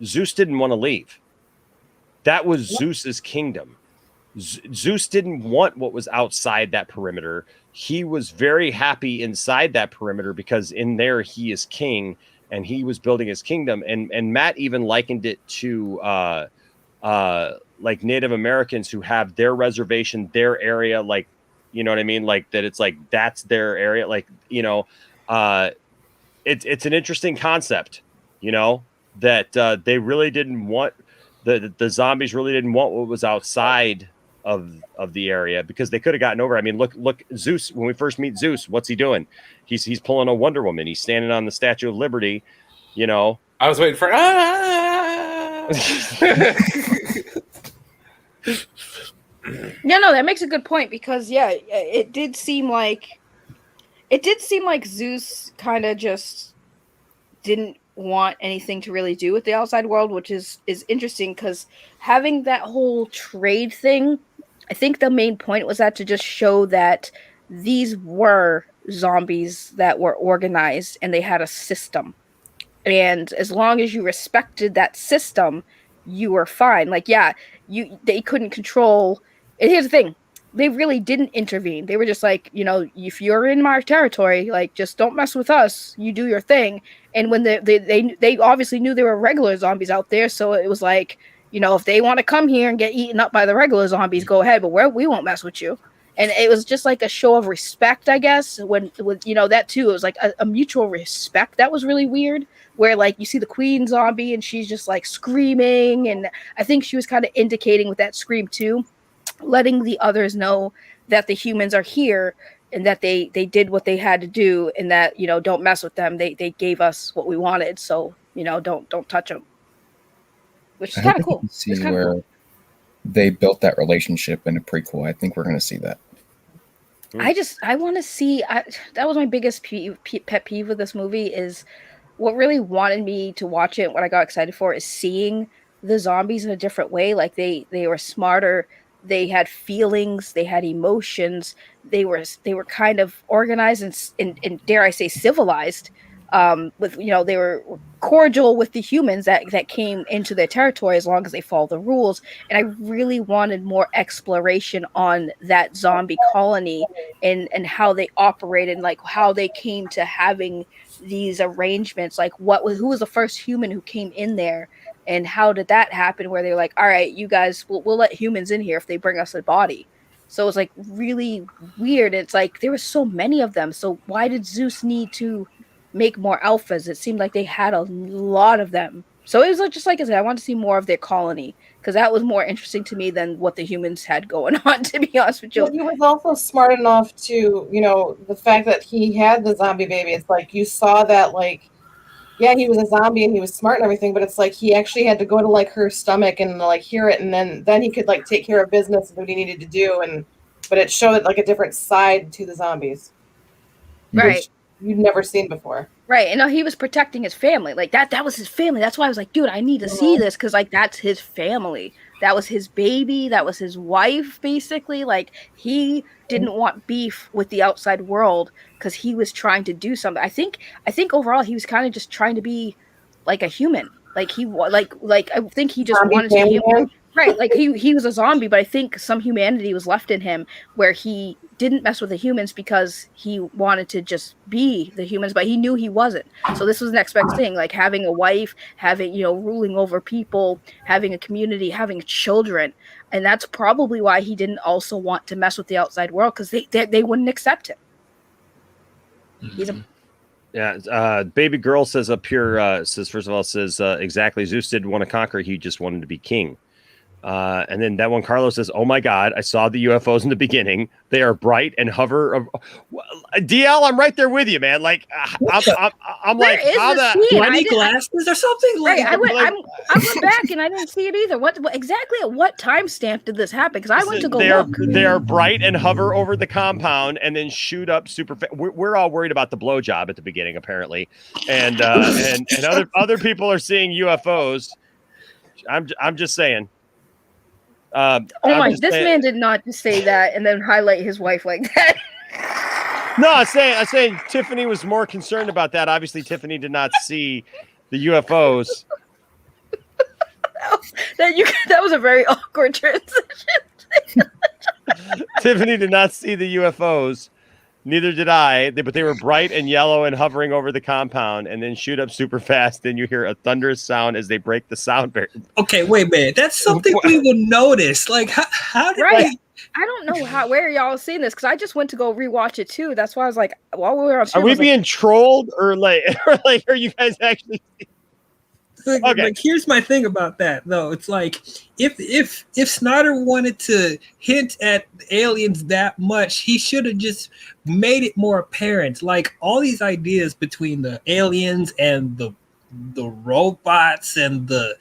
Zeus didn't want to leave. That was Zeus's kingdom. Zeus didn't want what was outside that perimeter. He was very happy inside that perimeter because in there he is king and he was building his kingdom. And Matt even likened it to like Native Americans who have their reservation, their area, like, you know what I mean? Like that it's like that's their area. Like, you know, it's an interesting concept, you know, that they really didn't want the zombies really didn't want what was outside of the area, because they could have gotten over. I mean, look, Zeus, when we first meet Zeus, what's he doing? He's pulling a Wonder Woman. He's standing on the Statue of Liberty, you know. I was waiting for Yeah, no, that makes a good point, because yeah, it did seem like Zeus kind of just didn't want anything to really do with the outside world, which is interesting, because having that whole trade thing, I think the main point was that to just show that these were zombies that were organized and they had a system, and as long as you respected that system, you were fine. Like, yeah, they couldn't control. And here's the thing, they really didn't intervene. They were just like, you know, if you're in my territory, like, just don't mess with us. You do your thing. And when they obviously knew there were regular zombies out there, so it was like, you know, if they want to come here and get eaten up by the regular zombies, go ahead, but we won't mess with you. And it was just like a show of respect, I guess. When you know, that too, it was like a mutual respect that was really weird. Where like you see the queen zombie and she's just like screaming, and I think she was kind of indicating with that scream too, letting the others know that the humans are here and that they did what they had to do, and that, you know, don't mess with them. They gave us what we wanted, so, you know, don't touch them. Which is kind of cool. See where cool. They built that relationship in a prequel. I think we're going to see that. I want to see. That was my biggest pet peeve with this movie. Is what really wanted me to watch it. What I got excited for is seeing the zombies in a different way. Like they were smarter. They had feelings. They had emotions. They were kind of organized and dare I say civilized. With, you know, they were cordial with the humans that came into their territory as long as they follow the rules. And I really wanted more exploration on that zombie colony and how they operated, like how they came to having these arrangements, like who was the first human who came in there, and how did that happen, where they're like, all right, you guys, we'll let humans in here if they bring us a body. So it was like really weird. It's like there were so many of them, so why did Zeus need to make more alphas? It seemed like they had a lot of them. So it was just like I said, I want to see more of their colony, because that was more interesting to me than what the humans had going on, to be honest with you. Well, he was also smart enough to, you know, the fact that he had the zombie baby. It's like you saw that, like, yeah, he was a zombie and he was smart and everything, but it's like he actually had to go to like her stomach and like hear it, and then he could like take care of business and what he needed to do. But it showed like a different side to the zombies. Right. you've never seen before. Right, and he was protecting his family. Like that was his family. That's why I was like, dude, I need to see this because like that's his family. That was his baby. That was his wife, basically. Like he didn't want beef with the outside world because he was trying to do something. I think overall he was kind of just trying to be like a human. Like I think he just Zombie wanted to be family man? right. Like he was a zombie, but I think some humanity was left in him where he didn't mess with the humans because he wanted to just be the humans, but he knew he wasn't. So this was the next best thing, like having a wife, having, ruling over people, having a community, having children. And that's probably why he didn't also want to mess with the outside world because they wouldn't accept him. He's a baby girl says up here, says exactly, Zeus didn't want to conquer, he just wanted to be king. And then that one, Carlos says, "Oh my God, I saw the UFOs in the beginning. They are bright and hover." DL, I'm right there with you, man. Like, I'm like, how the? Do I need glasses or something? Right, I went back and I didn't see it either. What exactly at what timestamp did this happen? Because I went to go look. They are bright and hover over the compound and then shoot super fast. We're all worried about the blowjob at the beginning, apparently, and other people are seeing UFOs. I'm just saying. This man did not just say that and then highlight his wife like that. No, I'm saying Tiffany was more concerned about that. Obviously, Tiffany did not see the UFOs. That was a very awkward transition. Tiffany did not see the UFOs. Neither did I, but they were bright and yellow and hovering over the compound and then shoot up super fast. Then you hear a thunderous sound as they break the sound barrier. Okay, wait a minute. That's something we would notice. Like, how did I don't know where y'all seen this because I just went to go rewatch it too. That's why I was like, while we were on stream, are we being trolled or are you guys actually? Like, here's my thing about that though. It's like if Snyder wanted to hint at aliens that much, he should have just made it more apparent. Like all these ideas between the aliens and the robots and the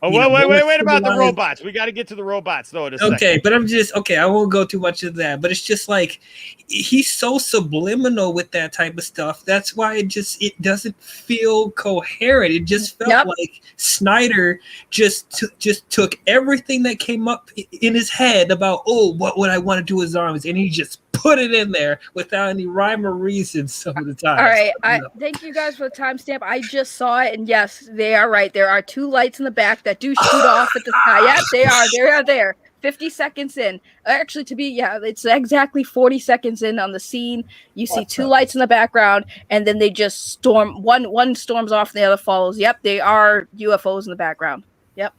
wait about the robots. We got to get to the robots though. Okay, but I won't go too much into that. But it's just like he's so subliminal with that type of stuff. That's why it doesn't feel coherent. It just felt like Snyder just took everything that came up in his head about what would I want to do with zombies, and he just put it in there without any rhyme or reason some of the time. All right, thank you guys for the timestamp. I just saw it, and yes, they are right. There are two lights in the back that do shoot off at the sky. Yep, they are. They are there. 50 seconds in. Actually, it's exactly 40 seconds in on the scene. You see two lights in the background, and then they just storm. One storms off, and the other follows. Yep, they are UFOs in the background. Yep.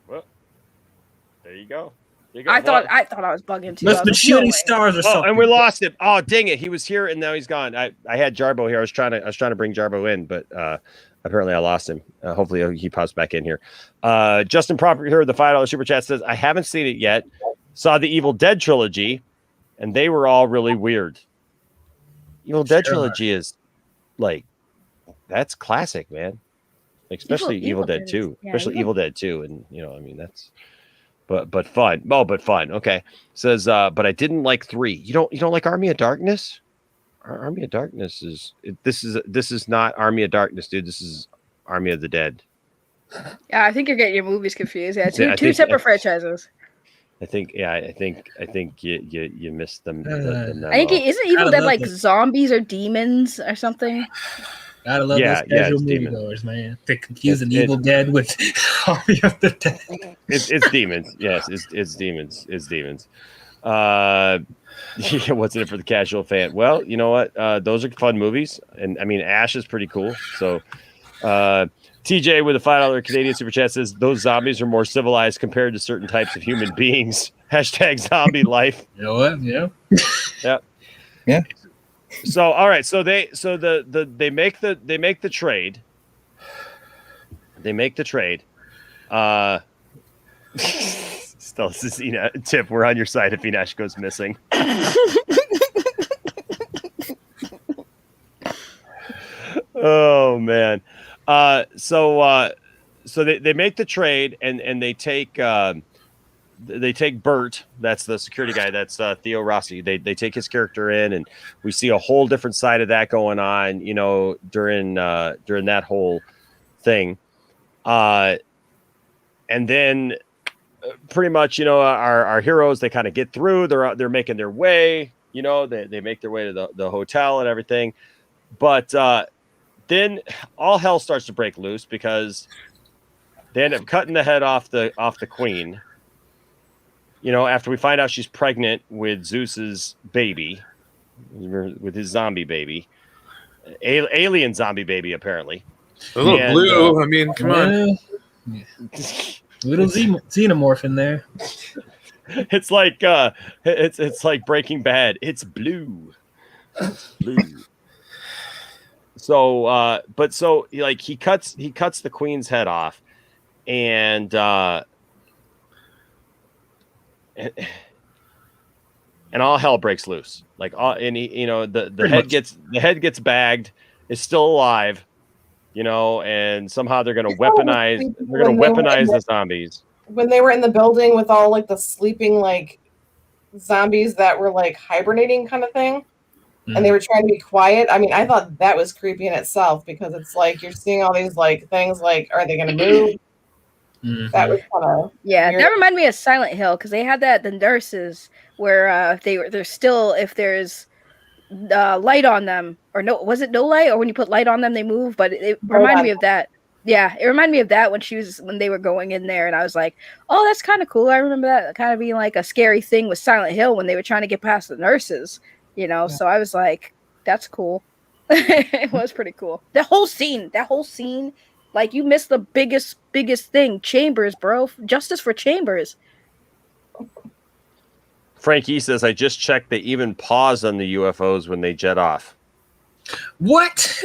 Well, there you go. I thought I was bugging too. Must be shooting stars or something. And we lost him. Oh, dang it! He was here and now he's gone. I had Jarbo here. I was trying to bring Jarbo in, but apparently I lost him. Hopefully he pops back in here. Justin Proper here, the $5 super chat says, "I haven't seen it yet. Saw the Evil Dead trilogy, and they were all really weird." Evil Dead trilogy is like that's classic, man. Especially Evil Dead 2. Especially Evil Dead 2, and that's. But fun. Oh, but fun. Okay. Says, but I didn't like 3. You don't like Army of Darkness? Army of Darkness this is not Army of Darkness, dude. This is Army of the Dead. Yeah, I think you're getting your movies confused. Yeah, two separate franchises. I think you missed them. I think isn't Evil Dead like zombies or demons or something? Gotta love those casual moviegoers, man. They're confusing Evil Dead with Army of the Dead. It's demons. Yes, it's demons. It's demons. What's in it for the casual fan? Well, you know what? Those are fun movies, and I mean Ash is pretty cool. So, TJ with a $5 Canadian super chat says those zombies are more civilized compared to certain types of human beings. #zombie life. You know what? Yeah. Yeah. So all right, so they make the trade. They make the trade. Still, this is Tip. We're on your side if Inash goes missing. Oh man. So they make the trade and they take they take Bert, that's the security guy, that's Theo Rossi. They take his character in, and we see a whole different side of that going on, you know, during that whole thing. And then pretty much, you know, our heroes, they kind of get through, they're making their way, you know, they make their way to the hotel and everything. But then all hell starts to break loose because they end up cutting the head off the queen. You know, after we find out she's pregnant with Zeus's baby, with his zombie baby, alien zombie baby, apparently. A little blue. I mean, come on. Little xenomorph in there. It's like it's like Breaking Bad. It's blue. It's blue. So, but so like he cuts the queen's head off, and all hell breaks loose. Like and he, you know, the head gets bagged. It's still alive, you know, and somehow they're gonna weaponize the zombies. When they were in the building with all like the sleeping like zombies that were like hibernating kind of thing. And they were trying to be quiet. I mean, I thought that was creepy in itself because it's like you're seeing all these like things like, are they going to move? Mm-hmm. That was kind of weird. That reminded me of Silent Hill because they had the nurses where they're still, if there's light on them or no, was it no light, or when you put light on them they move? But it reminded me of that. Yeah, it reminded me of that when they were going in there, and I was like, oh, that's kind of cool. I remember that kind of being like a scary thing with Silent Hill when they were trying to get past the nurses. You know, so I was like, that's cool. It was pretty cool. That whole scene, like you missed the biggest thing. Chambers, bro. Justice for Chambers. Frankie says, I just checked. They even pause on the UFOs when they jet off. What?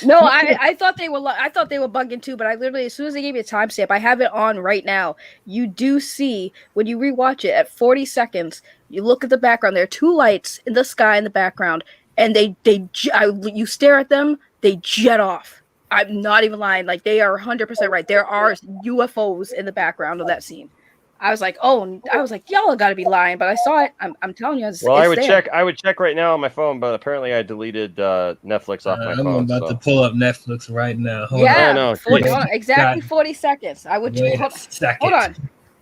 No, I thought they were bugging too, but I literally, as soon as they gave me a timestamp, I have it on right now. You do see when you rewatch it at 40 seconds, you look at the background. There are two lights in the sky in the background, and you stare at them, they jet off. I'm not even lying. Like they are 100% right. There are UFOs in the background of that scene. I was like, y'all got to be lying, but I saw it. I'm telling you. Well, I would check right now on my phone, but apparently I deleted Netflix off my phone. I'm about to pull up Netflix right now. Hold on. 40 seconds. I would. Hold on.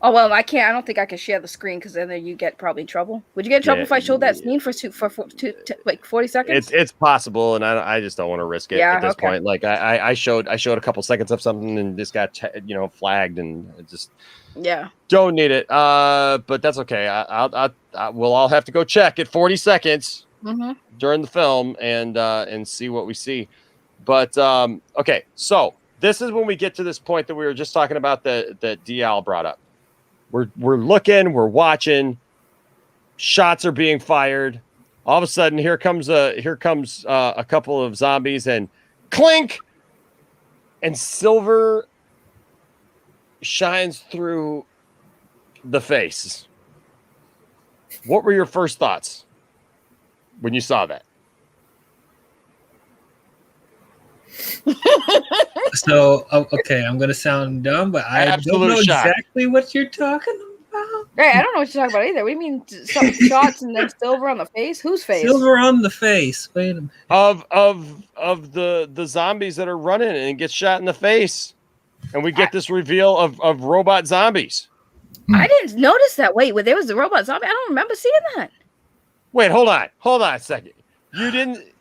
Oh well, I can't. I don't think I can share the screen because then you get probably in trouble. Would you get in trouble if I showed that scene for 40 seconds? It's possible, and I just don't want to risk it at this point. Like I showed a couple seconds of something, and this got flagged, and it just don't need it. But that's okay. We'll all have to go check at 40 seconds during the film and see what we see. But okay, so this is when we get to this point that we were just talking about that DL brought up. We're looking, we're watching. Shots are being fired. All of a sudden, here comes a couple of zombies, and clink, and silver shines through the face. What were your first thoughts when you saw that? So, okay, I'm going to sound dumb, but I don't know exactly what you're talking about. Right, I don't know what you're talking about either. What do you mean some shots and then silver on the face? Whose face? Silver on the face. Wait a minute. Of the zombies that are running and get shot in the face. And we get this reveal of robot zombies. I didn't notice that. Wait, there was the robot zombie. I don't remember seeing that. Wait, hold on a second. You didn't?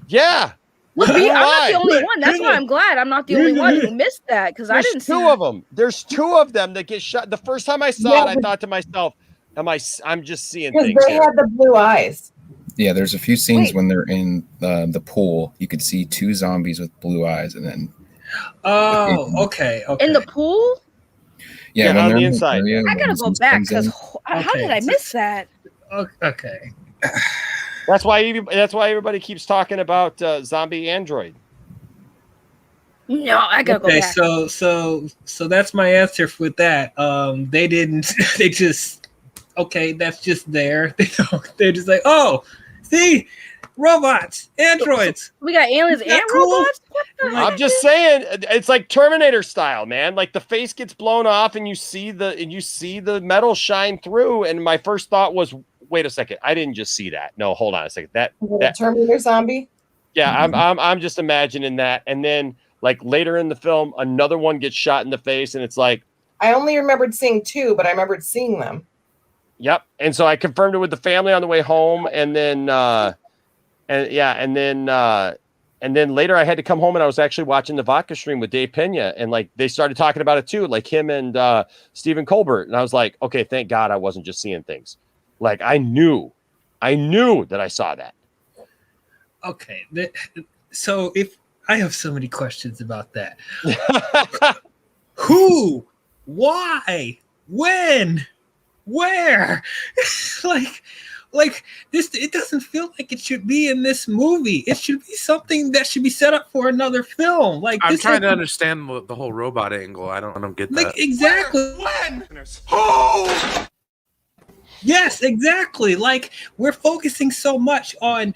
Yeah. I'm not the only one. That's why I'm glad I'm not the only one who missed that because I didn't see two of them. There's two of them that get shot. The first time I saw it, I thought to myself, I'm just seeing things. They had the blue eyes. Yeah, there's a few scenes when they're in the pool. You could see two zombies with blue eyes, and then. Oh, okay. In the pool? Yeah, on the inside. I gotta go back because how did I miss that? Okay. That's why everybody keeps talking about zombie android. No, I gotta go back. So that's my answer with that. They didn't. They just that's just there. They're just like, oh, see, robots, androids. We got aliens Isn't that and cool? robots. What the I'm just saying, it's like Terminator style, man. Like the face gets blown off, and you see the metal shine through. And my first thought was, wait a second, I didn't just see that. No, hold on a second. That Terminator zombie. Yeah, I'm just imagining that. And then like later in the film, another one gets shot in the face, and it's like, I only remembered seeing two, but I remembered seeing them. yep. And so I confirmed it with the family on the way home, and then and then later I had to come home, and I was actually watching the vodka stream with Dave Pena, and like they started talking about it too, like him and Stephen Colbert, and I was like, okay, thank God I wasn't just seeing things. Like I knew that I saw that. Okay, so if I have so many questions about that. Who? Why? When? Where? like this, it doesn't feel like it should be in this movie. It should be something that should be set up for another film. Like I'm trying to understand the whole robot angle. I don't get that. Like exactly. When? Who? Yes, exactly. Like we're focusing so much on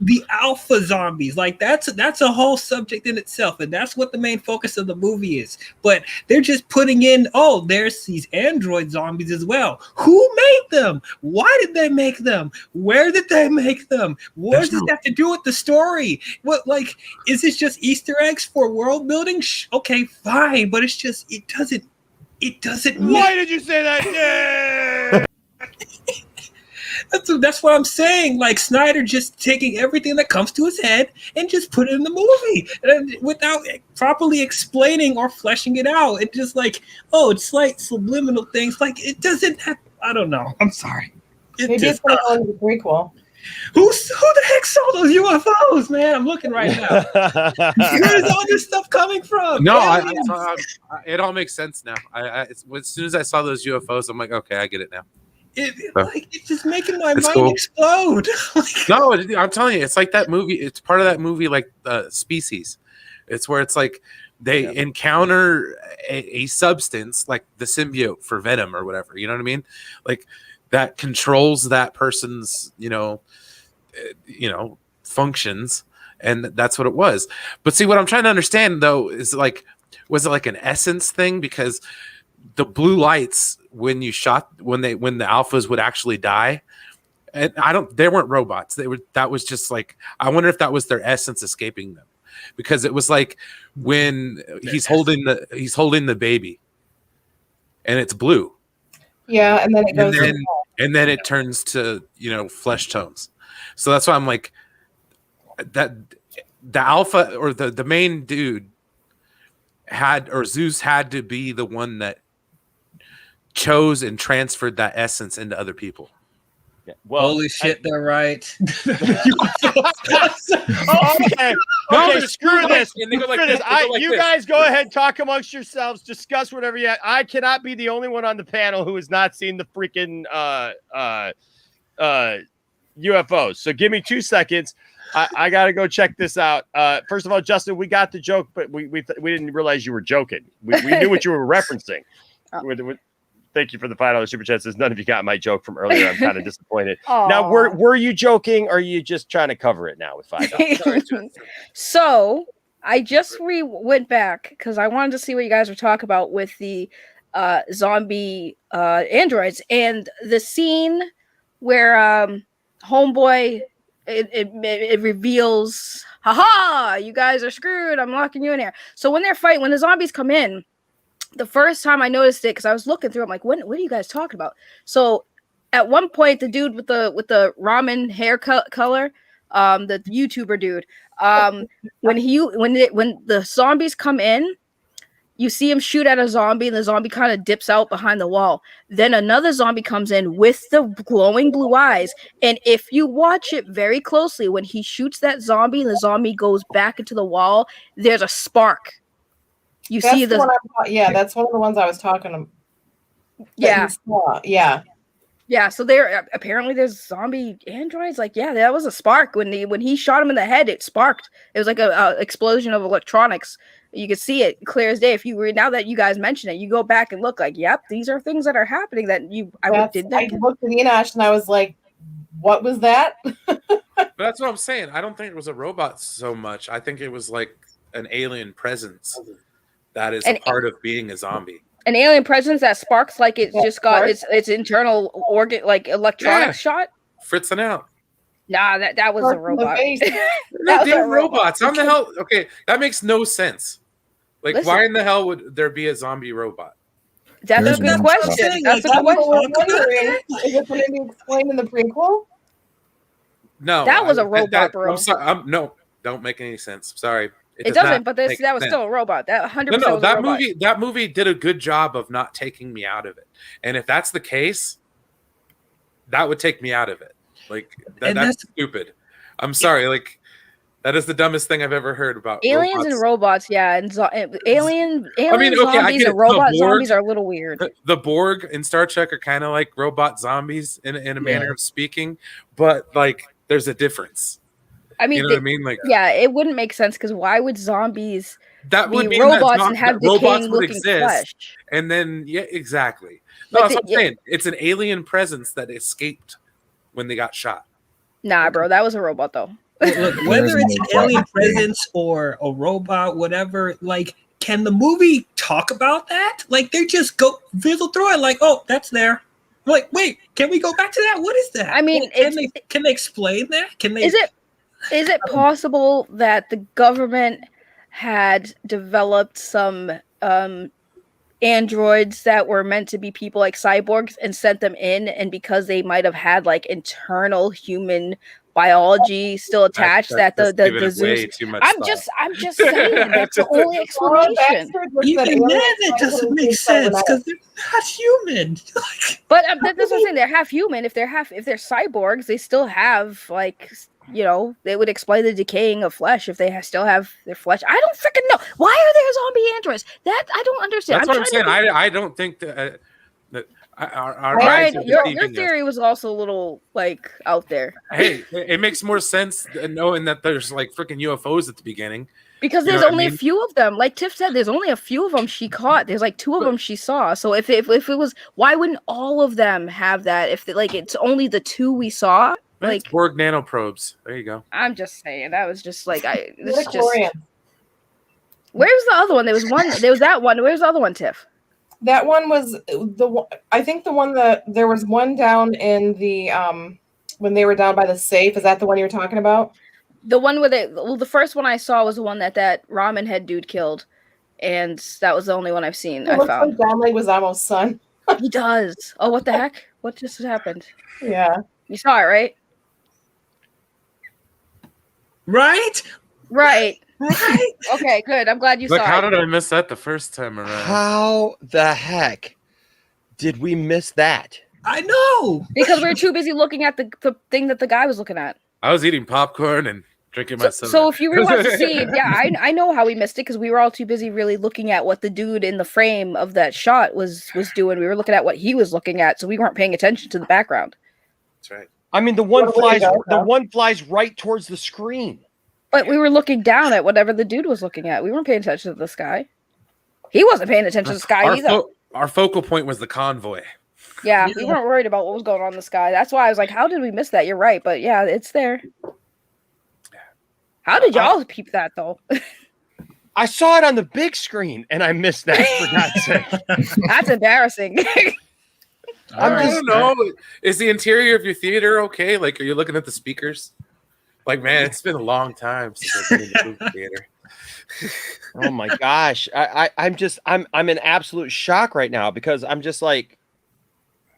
the alpha zombies. Like that's a whole subject in itself, and that's what the main focus of the movie is. But they're just putting in, oh, there's these android zombies as well. Who made them? Why did they make them? Where did they make them? What does this have to do with the story? What, like, is this just Easter eggs for world building? Okay, fine, but it's just it doesn't Why did you say that? Yeah. That's what I'm saying. Like Snyder just taking everything that comes to his head and just put it in the movie without properly explaining or fleshing it out. It's just like, oh, it's like subliminal things. Like it doesn't have, I don't know. I'm sorry. Maybe it's going to go into the prequel. Who the heck saw those UFOs, man? I'm looking right now. Where's all this stuff coming from? No, it all makes sense now. As soon as I saw those UFOs, I'm like, okay, I get it now. It's just making my mind cool. explode. No, I'm telling you, it's like that movie. It's part of that movie, like Species. It's where it's like they encounter a substance, like the symbiote for Venom or whatever. You know what I mean? Like that controls that person's, functions, and that's what it was. But see, what I'm trying to understand though is like, was it like an essence thing? Because the blue lights when the alphas would actually die, and they weren't robots. That was just like, I wonder if that was their essence escaping them, because it was like when he's holding the baby and it's blue. Yeah, and then it goes and then it turns to flesh tones. So that's why I'm like, that the alpha or the main dude Zeus had to be the one that chose and transferred that essence into other people. Yeah. Well, holy shit, they're right. Okay, screw this. You guys go ahead, talk amongst yourselves, discuss whatever you. I cannot be the only one on the panel who has not seen the freaking UFOs. So give me 2 seconds. I gotta go check this out. First of all, Justin, we got the joke, but we didn't realize you were joking. We knew what you were referencing. Thank you for the $5 super chat. Says none of you got my joke from earlier. I'm kind of disappointed. Now, were you joking, or are you just trying to cover it now with $5? So I just went back because I wanted to see what you guys were talking about with the zombie androids, and the scene where homeboy it reveals, haha, you guys are screwed. I'm locking you in here. So when they're fighting, when the zombies come in. The first time I noticed it, because I was looking through, I'm like, what are you guys talking about? So at one point, the dude with the ramen hair color, the YouTuber dude, when the zombies come in, you see him shoot at a zombie, and the zombie kind of dips out behind the wall. Then another zombie comes in with the glowing blue eyes, and if you watch it very closely, when he shoots that zombie and the zombie goes back into the wall, there's a spark. That's one of the ones I was talking about. Yeah. So apparently there's zombie androids. Like, yeah, that was a spark when he shot him in the head. It sparked. It was like a explosion of electronics. You could see it clear as day. Now that you guys mention it, you go back and look. Like, yep, these are things that are happening that I did that. I looked at Enosh and I was like, what was that? But that's what I'm saying. I don't think it was a robot so much. I think it was like an alien presence that is a part of being a zombie. An alien presence that sparks like it's just got its internal organ, like electronics shot. Fritzing out. Nah, that was a robot. No, they're robots. How the hell? Okay, that makes no sense. Like, Listen. why in the hell would there be a zombie robot? That's a good question. That's a good question. Is it going to be explained in the prequel? No, that was a robot, bro. I'm sorry. No, don't make any sense. Sorry. It doesn't, but that was still a robot. That 100% No, was a robot. that movie did a good job of not taking me out of it. And if that's the case, that would take me out of it. Like that's stupid. I'm sorry. Like that is the dumbest thing I've ever heard about aliens robots. and robots. Yeah, and aliens, okay, zombies, and robot zombies are a little weird. The Borg in Star Trek are kind of like robot zombies in a manner of speaking, but like there's a difference. I mean, you know what I mean? Like, yeah, it wouldn't make sense because why would zombies be robots and have decaying looking flesh? And then, yeah, exactly. No, that's what I'm saying. It's an alien presence that escaped when they got shot. Nah, bro, that was a robot though. Look, whether it's an alien presence or a robot, whatever, like, can the movie talk about that? Like, they just go fizzle through it, like, oh, that's there. I'm like, wait, can we go back to that? What is that? I mean, can they explain that? Can they? Is it possible that the government had developed some androids that were meant to be people like cyborgs and sent them in, and because they might have had like internal human biology still attached, that the Zeus. I'm just saying that's the only explanation. Even then, it doesn't make sense because they're not human. But that's what I'm saying. They're half human. If they're cyborgs, they still have like. You know, they would explain the decaying of flesh if they still have their flesh. I don't freaking know. Why are there zombie androids? That I don't understand. That's what I'm saying. I don't think that. Your theory was also a little like out there. Hey, it makes more sense knowing that there's like freaking UFOs at the beginning. Because there's only a few of them. Like Tiff said, there's only a few of them she caught. There's like 2 of them she saw. So if it was, why wouldn't all of them have that? If it's only the 2 we saw. Like Borg nanoprobes. There you go. I'm just saying that was just like Where's the other one? There was that one. Where's the other one, Tiff? That one was I think the one that there was one down in the when they were down by the safe. Is that the one you were talking about? The one where the first one I saw was the one that ramen head dude killed, and that was the only one I've seen. I found. Like Don Leguizamo's son. He does. Oh, what the heck? What just happened? Yeah, you saw it, right? Right. Okay, good. I'm glad you saw it. How did I miss that the first time around? How the heck did we miss that? I know. Because we were too busy looking at the thing that the guy was looking at. I was eating popcorn and drinking my soda. So if you rewatch the scene, yeah, I know how we missed it because we were all too busy really looking at what the dude in the frame of that shot was doing. We were looking at what he was looking at, so we weren't paying attention to the background. That's right. I mean, the one flies right towards the screen. But we were looking down at whatever the dude was looking at. We weren't paying attention to the sky. He wasn't paying attention to the sky either. Our focal point was the convoy. Yeah, we weren't worried about what was going on in the sky. That's why I was like, how did we miss that? You're right. But yeah, it's there. How did y'all peep that, though? I saw it on the big screen, and I missed that, for God's sake. That's embarrassing. I don't know. Is the interior of your theater okay? Like, are you looking at the speakers? Like, man, it's been a long time since I've been in the movie theater. Oh my gosh. I'm in absolute shock right now because I'm just like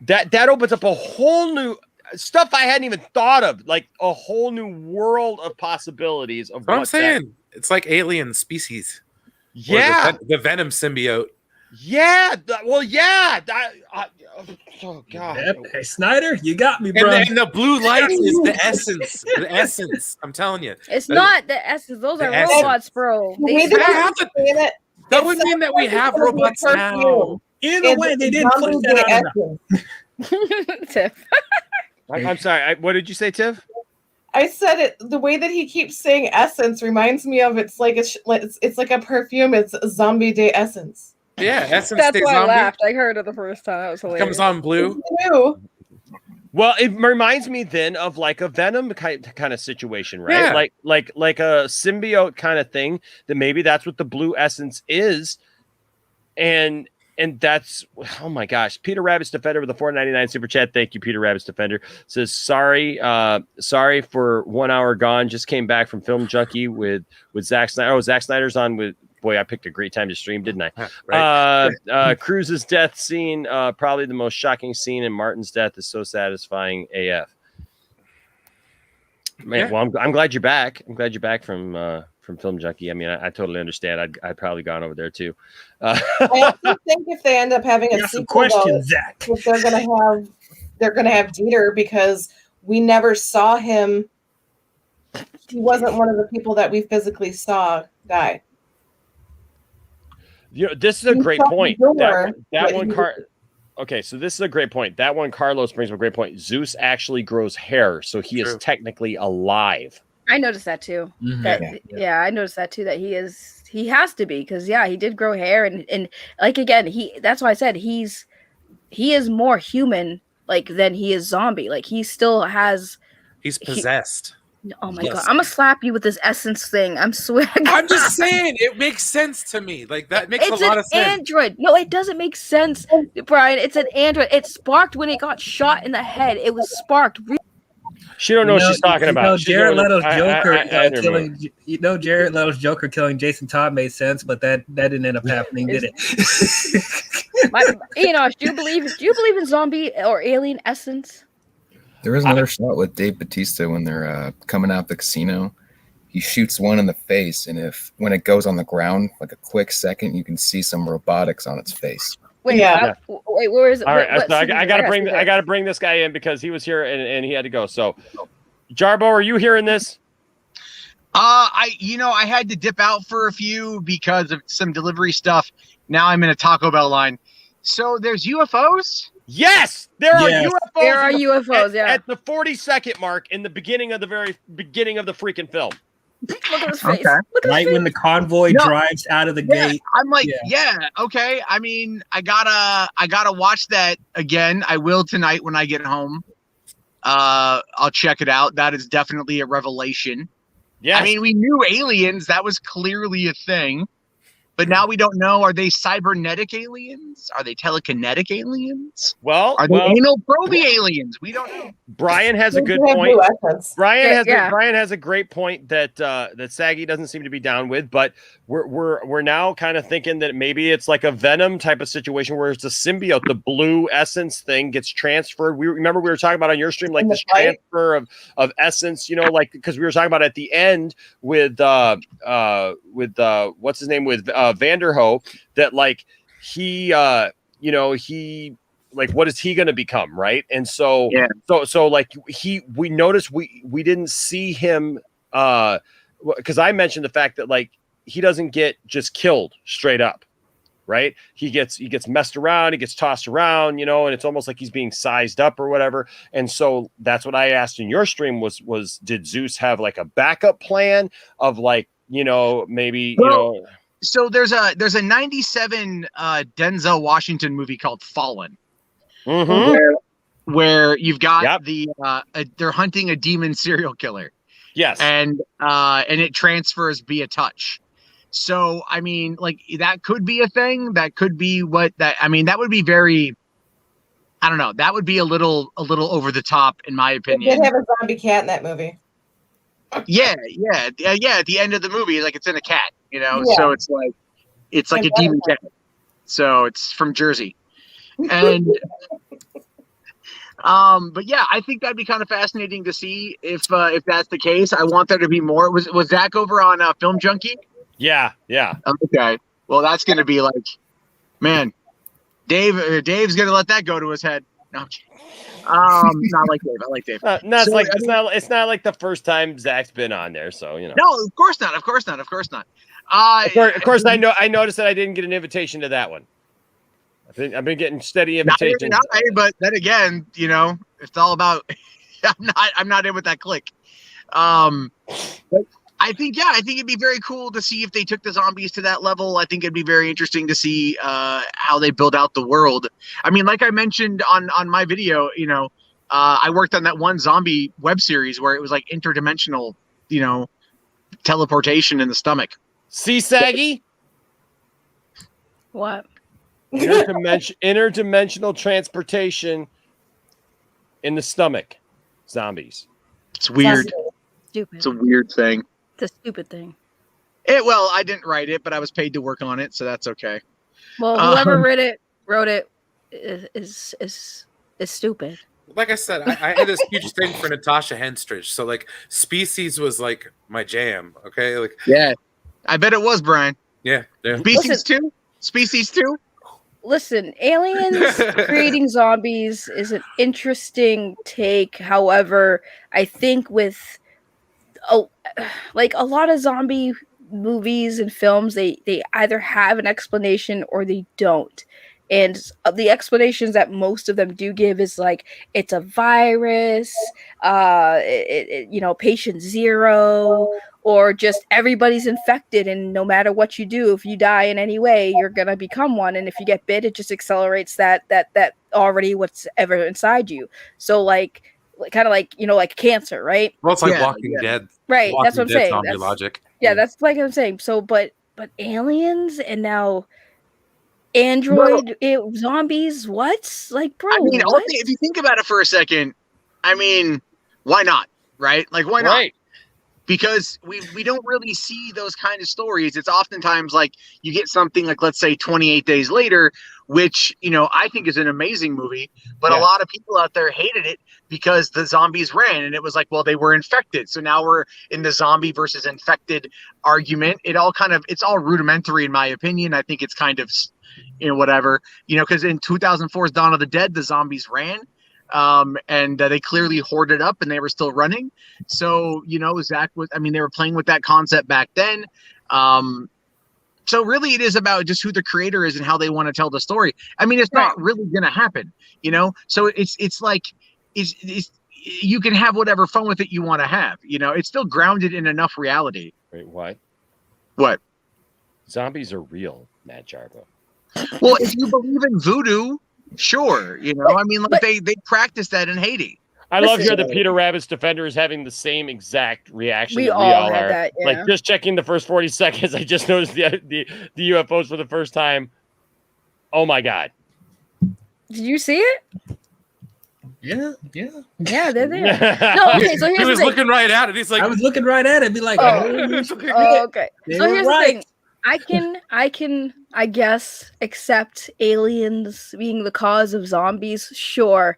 that opens up a whole new stuff I hadn't even thought of, like a whole new world of possibilities of what I'm saying. It's like alien species. Yeah. The Venom symbiote. Yeah. Well, yeah. Oh God. Hey, Snyder, you got me, bro. And the blue light is the essence. The essence. I'm telling you. It's not the essence. Those are robots, bro. That would mean that we have robots now. Either way, they didn't put that out. Tiff. I'm sorry. What did you say, Tiff? I said it. The way that he keeps saying essence reminds me of it's like a perfume. It's a Zombie Day Essence. Yeah, essence. That's why I laughed. I heard it the first time. That was hilarious. Comes on blue. Well, it reminds me then of like a Venom kind of situation, right? Yeah. Like a symbiote kind of thing. That maybe that's what the blue essence is, and that's, oh my gosh. Peter Rabbit's Defender with the $4.99 super chat. Thank you, Peter Rabbit's Defender. Says sorry for 1 hour gone. Just came back from Film Junkie with Zack Snyder. Oh, Zack Snyder's on with. Boy, I picked a great time to stream, didn't I? Right. Cruz's death scene, probably the most shocking scene, and Martin's death is so satisfying AF. Man, Yeah. well, I'm glad you're back. I'm glad you're back from Film Junkie. I mean, I totally understand. I'd probably gone over there too. I also think if they end up having a Got some sequel, questions, Zach. if they're gonna have Dieter, because we never saw him. He wasn't one of the people that we physically saw die. You know, this is a He great shut the point. door, but Okay, so this is a great point. That one, Carlos brings up a great point. Zeus actually grows hair, so he is True. technically alive. I noticed that too. Yeah. I noticed that too. That he has to be, because he did grow hair, and like again, that's why I said he is more human like than he is zombie. Like he still has. He's possessed. Oh my Yes. god! I'm gonna slap you with this essence thing. I'm swearing. I'm just saying, it makes sense to me. Like that makes a lot of sense. Android. No, it doesn't make sense, Brian. It's an android. It sparked when it got shot in the head. It was sparked. She don't know what she's talking about. Jared Leto's Joker I killing. Jared Leto's Joker killing Jason Todd made sense, but that didn't end up happening, did it? Enosh, do you believe in zombie or alien essence? There is another shot with Dave Bautista when they're coming out the casino. He shoots one in the face, and when it goes on the ground, like a quick second, you can see some robotics on its face. Wait, wait, where is it? All right, so I gotta bring. bring this guy in because he was here and he had to go. So, Jarbo, are you hearing this? I had to dip out for a few because of some delivery stuff. Now I'm in a Taco Bell line. So there's UFOs? Yes, there are UFOs. There are UFOs. At the 40-second mark in the beginning of the the freaking film. Look at his face. Okay. Look at Right his face. when the convoy drives out of the gate. I'm like, okay. I mean, I gotta watch that again. I will tonight when I get home. I'll check it out. That is definitely a revelation. Yeah. I mean, we knew aliens. That was clearly a thing. But now we don't know. Are they cybernetic aliens? Are they telekinetic aliens? Well, are they anal proby aliens? We don't know. Brian has a good point. Brian has a great point that Saggy doesn't seem to be down with, but we're now kind of thinking that maybe it's like a Venom type of situation where it's a symbiote. The blue essence thing gets transferred. We were talking about on your stream, like this transfer of essence, like because we were talking about at the end with what's his name, with Vanderho, that like he like what is he going to become, right? And so like we noticed we didn't see him because I mentioned the fact that like he doesn't get just killed straight up, right? He gets messed around, he gets tossed around, and it's almost like he's being sized up or whatever. And so that's what I asked in your stream was did Zeus have like a backup plan of like, maybe So there's a 97 Denzel Washington movie called Fallen. Mm-hmm. Where you've got they're hunting a demon serial killer. Yes. And it transfers via touch. So I mean, like that could be a thing. That could be that would be very, I don't know. That would be a little over the top in my opinion. They did have a zombie cat in that movie. Yeah. At the end of the movie, like it's in a cat, so it's like a demon cat. So it's from Jersey. And but yeah, I think that'd be kind of fascinating to see if that's the case. I want there to be more. Was Zach over on Film Junkie? Yeah. Okay. Well, that's gonna be like, man, Dave's gonna let that go to his head. No, not like Dave. I like Dave. It's not like the first time Zach's been on there, so No, of course not. Of course not. Of course, I noticed that I didn't get an invitation to that one. I've been getting steady invitations. But then again, it's all about. I'm not in with that clique. But I think it'd be very cool to see if they took the zombies to that level. I think it'd be very interesting to see how they build out the world. I mean, like I mentioned on my video, I worked on that one zombie web series where it was like interdimensional, teleportation in the stomach. See, Saggy? What? Interdimensional transportation in the stomach. Zombies. It's weird. Stupid. It's a weird thing. It's a stupid thing. Well, I didn't write it, but I was paid to work on it, so that's okay. Well, whoever wrote it is stupid. Like I said, I had this huge thing for Natasha Henstridge. So like Species was like my jam. Okay. Like yeah. I bet it was, Brian. Yeah. Species 2? Listen, aliens creating zombies is an interesting take. However, I think with like a lot of zombie movies and films, they either have an explanation or they don't. And the explanations that most of them do give is like it's a virus, patient zero, or just everybody's infected, and no matter what you do, if you die in any way, you're gonna become one. And if you get bit, it just accelerates that already what's ever inside you. So like kind of like cancer, right? Well, it's like Walking Dead, right? That's what I'm saying. Zombie logic. Yeah, that's like I'm saying. So, but aliens and now android zombies. What? Like, bro? I mean, what? if you think about it for a second, I mean, why not? Right? Like, why not? Right. Because we don't really see those kind of stories. It's oftentimes like you get something like, let's say 28 Days Later, which, I think is an amazing movie, but a lot of people out there hated it because the zombies ran and it was like, well, they were infected. So now we're in the zombie versus infected argument. It's all rudimentary in my opinion. I think it's kind of, whatever, because in 2004's Dawn of the Dead, the zombies ran. And they clearly hoarded up and they were still running. So, Zack they were playing with that concept back then. So really it is about just who the creator is and how they want to tell the story. I mean, it's not really going to happen, so it's like, you can have whatever fun with it you want to have, it's still grounded in enough reality. Wait, what? What? Zombies are real, Matt Jarbo. Well, if you believe in voodoo, sure, they practice that in Haiti. I love here that Peter Rabbit's Defender is having the same exact reaction we that we all all had are. that, yeah. Like just checking the first 40 seconds, I just noticed the UFOs for the first time. Oh my god! Did you see it? Yeah, they're there. No, okay. So here's he was the thing. looking right at it. He's like, I was looking right at it, be like, okay. So here's the thing. I can, I guess, accept aliens being the cause of zombies. Sure.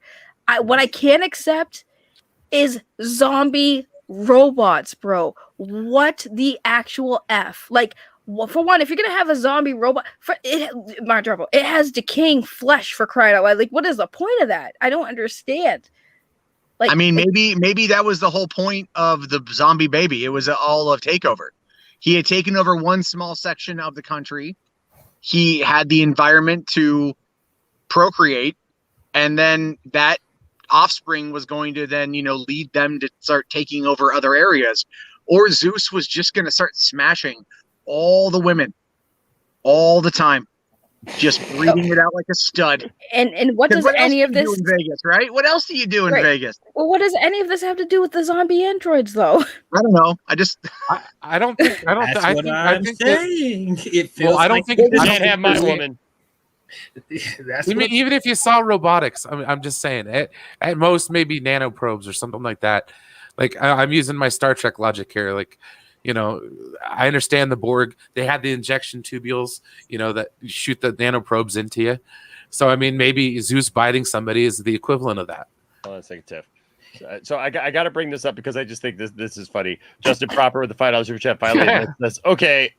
What I can't accept is zombie robots, bro. What the actual F? Like, for one, if you're gonna have a zombie robot, it has decaying flesh, for crying out loud. Like, what is the point of that? I don't understand. Like, I mean, maybe that was the whole point of the zombie baby. It was all of takeover. He had taken over one small section of the country. He had the environment to procreate, and then that offspring was going to then, lead them to start taking over other areas. Or Zeus was just going to start smashing all the women all the time, just breathing it out like a stud. And what does any of this do in Vegas, right? What else do you do in Vegas? Well, what does any of this have to do with the zombie androids, though? I don't know. I don't think. That's what I'm saying. It feels. Well, I don't think you can't have my woman. Even if you saw robotics, I'm just saying, at most maybe nanoprobes or something like that. Like I'm using my Star Trek logic here. Like, I understand the Borg. They had the injection tubules, that shoot the nanoprobes into you. So I mean, maybe Zeus biting somebody is the equivalent of that. Hold on a second, Tiff. So I got to bring this up because I just think this is funny. Justin Proper with the $5 super chat finally admits this. Okay,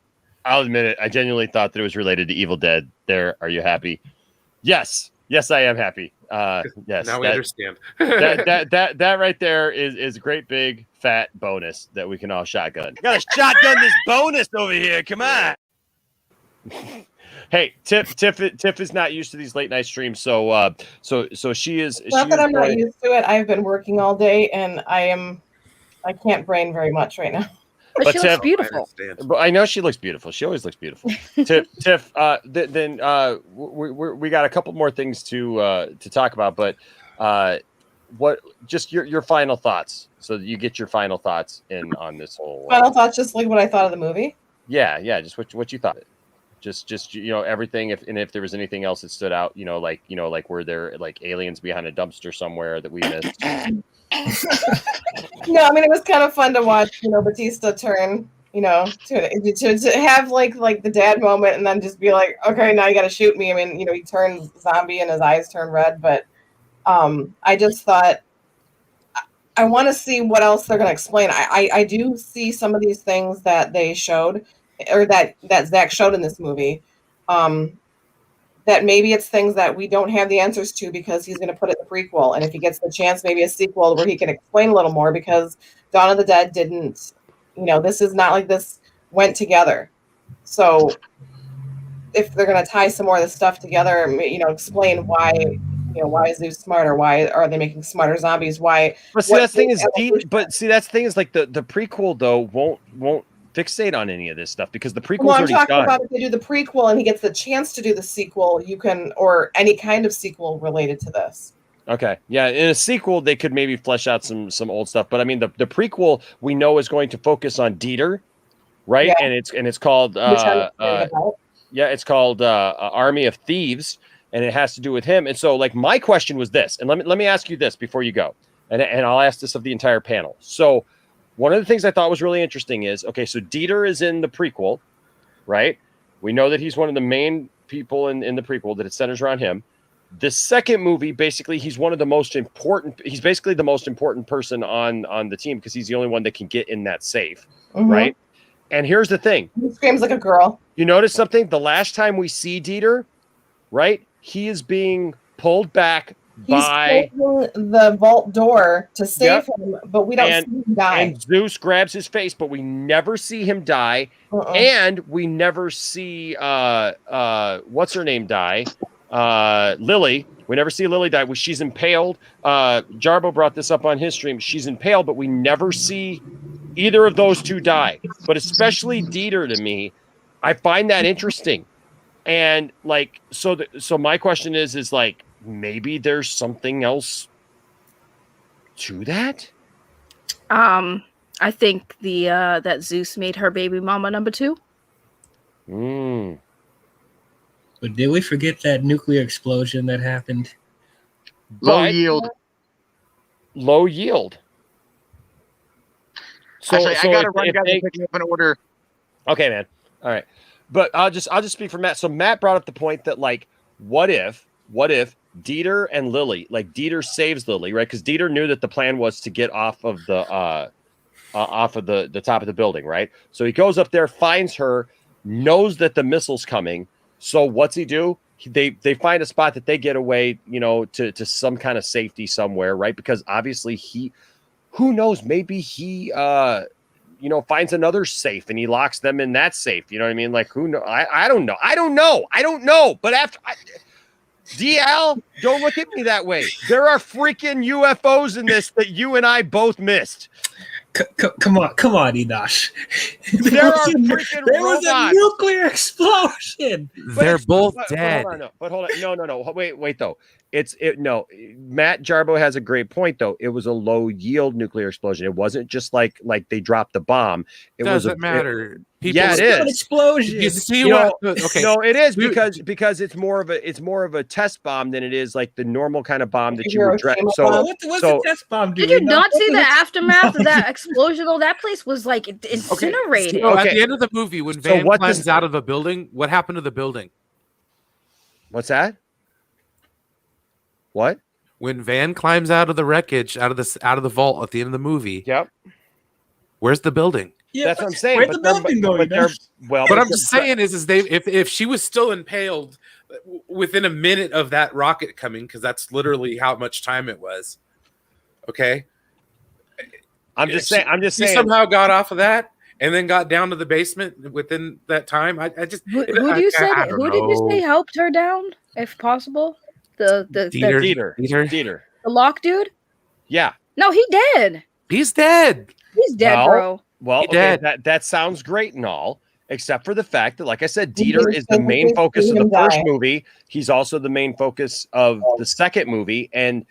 I'll admit it. I genuinely thought that it was related to Evil Dead. There, are you happy? Yes, I am happy. Yes. Now we understand. that right there is a great big fat bonus that we can all shotgun. Got to shotgun this bonus over here. Come on. Hey, Tiff is not used to these late night streams, so she is. Not that I'm not used to it. I've been working all day, and I can't brain very much right now. But she looks beautiful. I know she looks beautiful. She always looks beautiful. Tiff. Then we got a couple more things to talk about, but what just your final thoughts, so that you get your final thoughts in on this whole Final thoughts, just like what I thought of the movie. yeah, just what you thought. Just everything. If there was anything else that stood out, like were there like aliens behind a dumpster somewhere that we missed? No, I mean it was kind of fun to watch. Batista turn. To have like the dad moment, and then just be like, okay, now you got to shoot me. I mean, he turns zombie and his eyes turn red, but I just thought I want to see what else they're going to explain. I do see some of these things that they showed, or that Zack showed in this movie, that maybe it's things that we don't have the answers to because he's going to put it in the prequel. And if he gets the chance, maybe a sequel where he can explain a little more, because Dawn of the Dead didn't, this is not like this went together. So if they're going to tie some more of this stuff together, explain why, why is Zeus smarter? Why are they making smarter zombies? Why? But see, that's the thing is like the prequel though won't fixate on any of this stuff, because the prequel's already done. I'm talking about if they do the prequel and he gets the chance to do the sequel, or any kind of sequel related to this. Okay, yeah, in a sequel they could maybe flesh out some old stuff, but I mean the prequel we know is going to focus on Dieter, right? Yeah. And it's called it's called Army of Thieves, and it has to do with him. And so like my question was this, and let me ask you this before you go, and I'll ask this of the entire panel. So one of the things I thought was really interesting is, okay, so Dieter is in the prequel, right? We know that he's one of the main people in the prequel, that it centers around him. The second movie, basically, he's basically the most important person on the team, because he's the only one that can get in that safe, right? And here's the thing. He screams like a girl. You notice something? The last time we see Dieter, right? He is being pulled back by the vault door to save him, but we don't see him die. And Zeus grabs his face, but we never see him die. And we never see what's her name die? Lily. We never see Lily die. She's impaled. Jarbo brought this up on his stream. She's impaled, but we never see either of those two die. But especially Dieter, to me, I find that interesting. And like, so my question is like, maybe there's something else to that. I think that Zeus made her baby mama number 2. But did we forget that nuclear explosion that happened? Low yield. So, actually, I gotta run, guys, and pick up an order. Okay, man. All right, but I'll just speak for Matt. So Matt brought up the point that like, what if Dieter and Lily, like Dieter saves Lily, right? Because Dieter knew that the plan was to get off of the top of the building, right? So he goes up there, finds her, knows that the missile's coming. So what's he do? They find a spot that they get away, to some kind of safety somewhere, right? Because obviously who knows, maybe he finds another safe and he locks them in that safe. You know what I mean? Like, who know? I don't know. But after DL, don't look at me that way. There are freaking UFOs in this that you and I both missed. Come on, Enosh. There was a nuclear explosion. They're both dead. Hold on. No. Wait though. Matt Jarbo has a great point though. It was a low yield nuclear explosion. It wasn't just like they dropped the bomb. It doesn't matter. It is an explosion. You see okay. No, it is because it's more of a test bomb than it is like the normal kind of bomb that you would dress. So what's the test bomb doing? Did you not see the aftermath of that explosion? Though that place was like incinerated. So at the end of the movie, when Van climbs out of the building, what happened to the building? What's that? What? When Van climbs out of the wreckage, out of the vault at the end of the movie. Yep. Where's the building? Yeah, that's what I'm saying. Where's the building going? What I'm just saying is if she was still impaled within a minute of that rocket coming, because that's literally how much time it was. Okay. I'm just saying. She somehow got off of that and then got down to the basement within that time. Who did you say helped her down, if possible? The Dieter. The lock dude? Yeah. No, he dead. He's dead. He's dead, bro. Well, okay, that sounds great and all, except for the fact that, like I said, Dieter is the main focus of the first movie. He's also the main focus of the second movie. And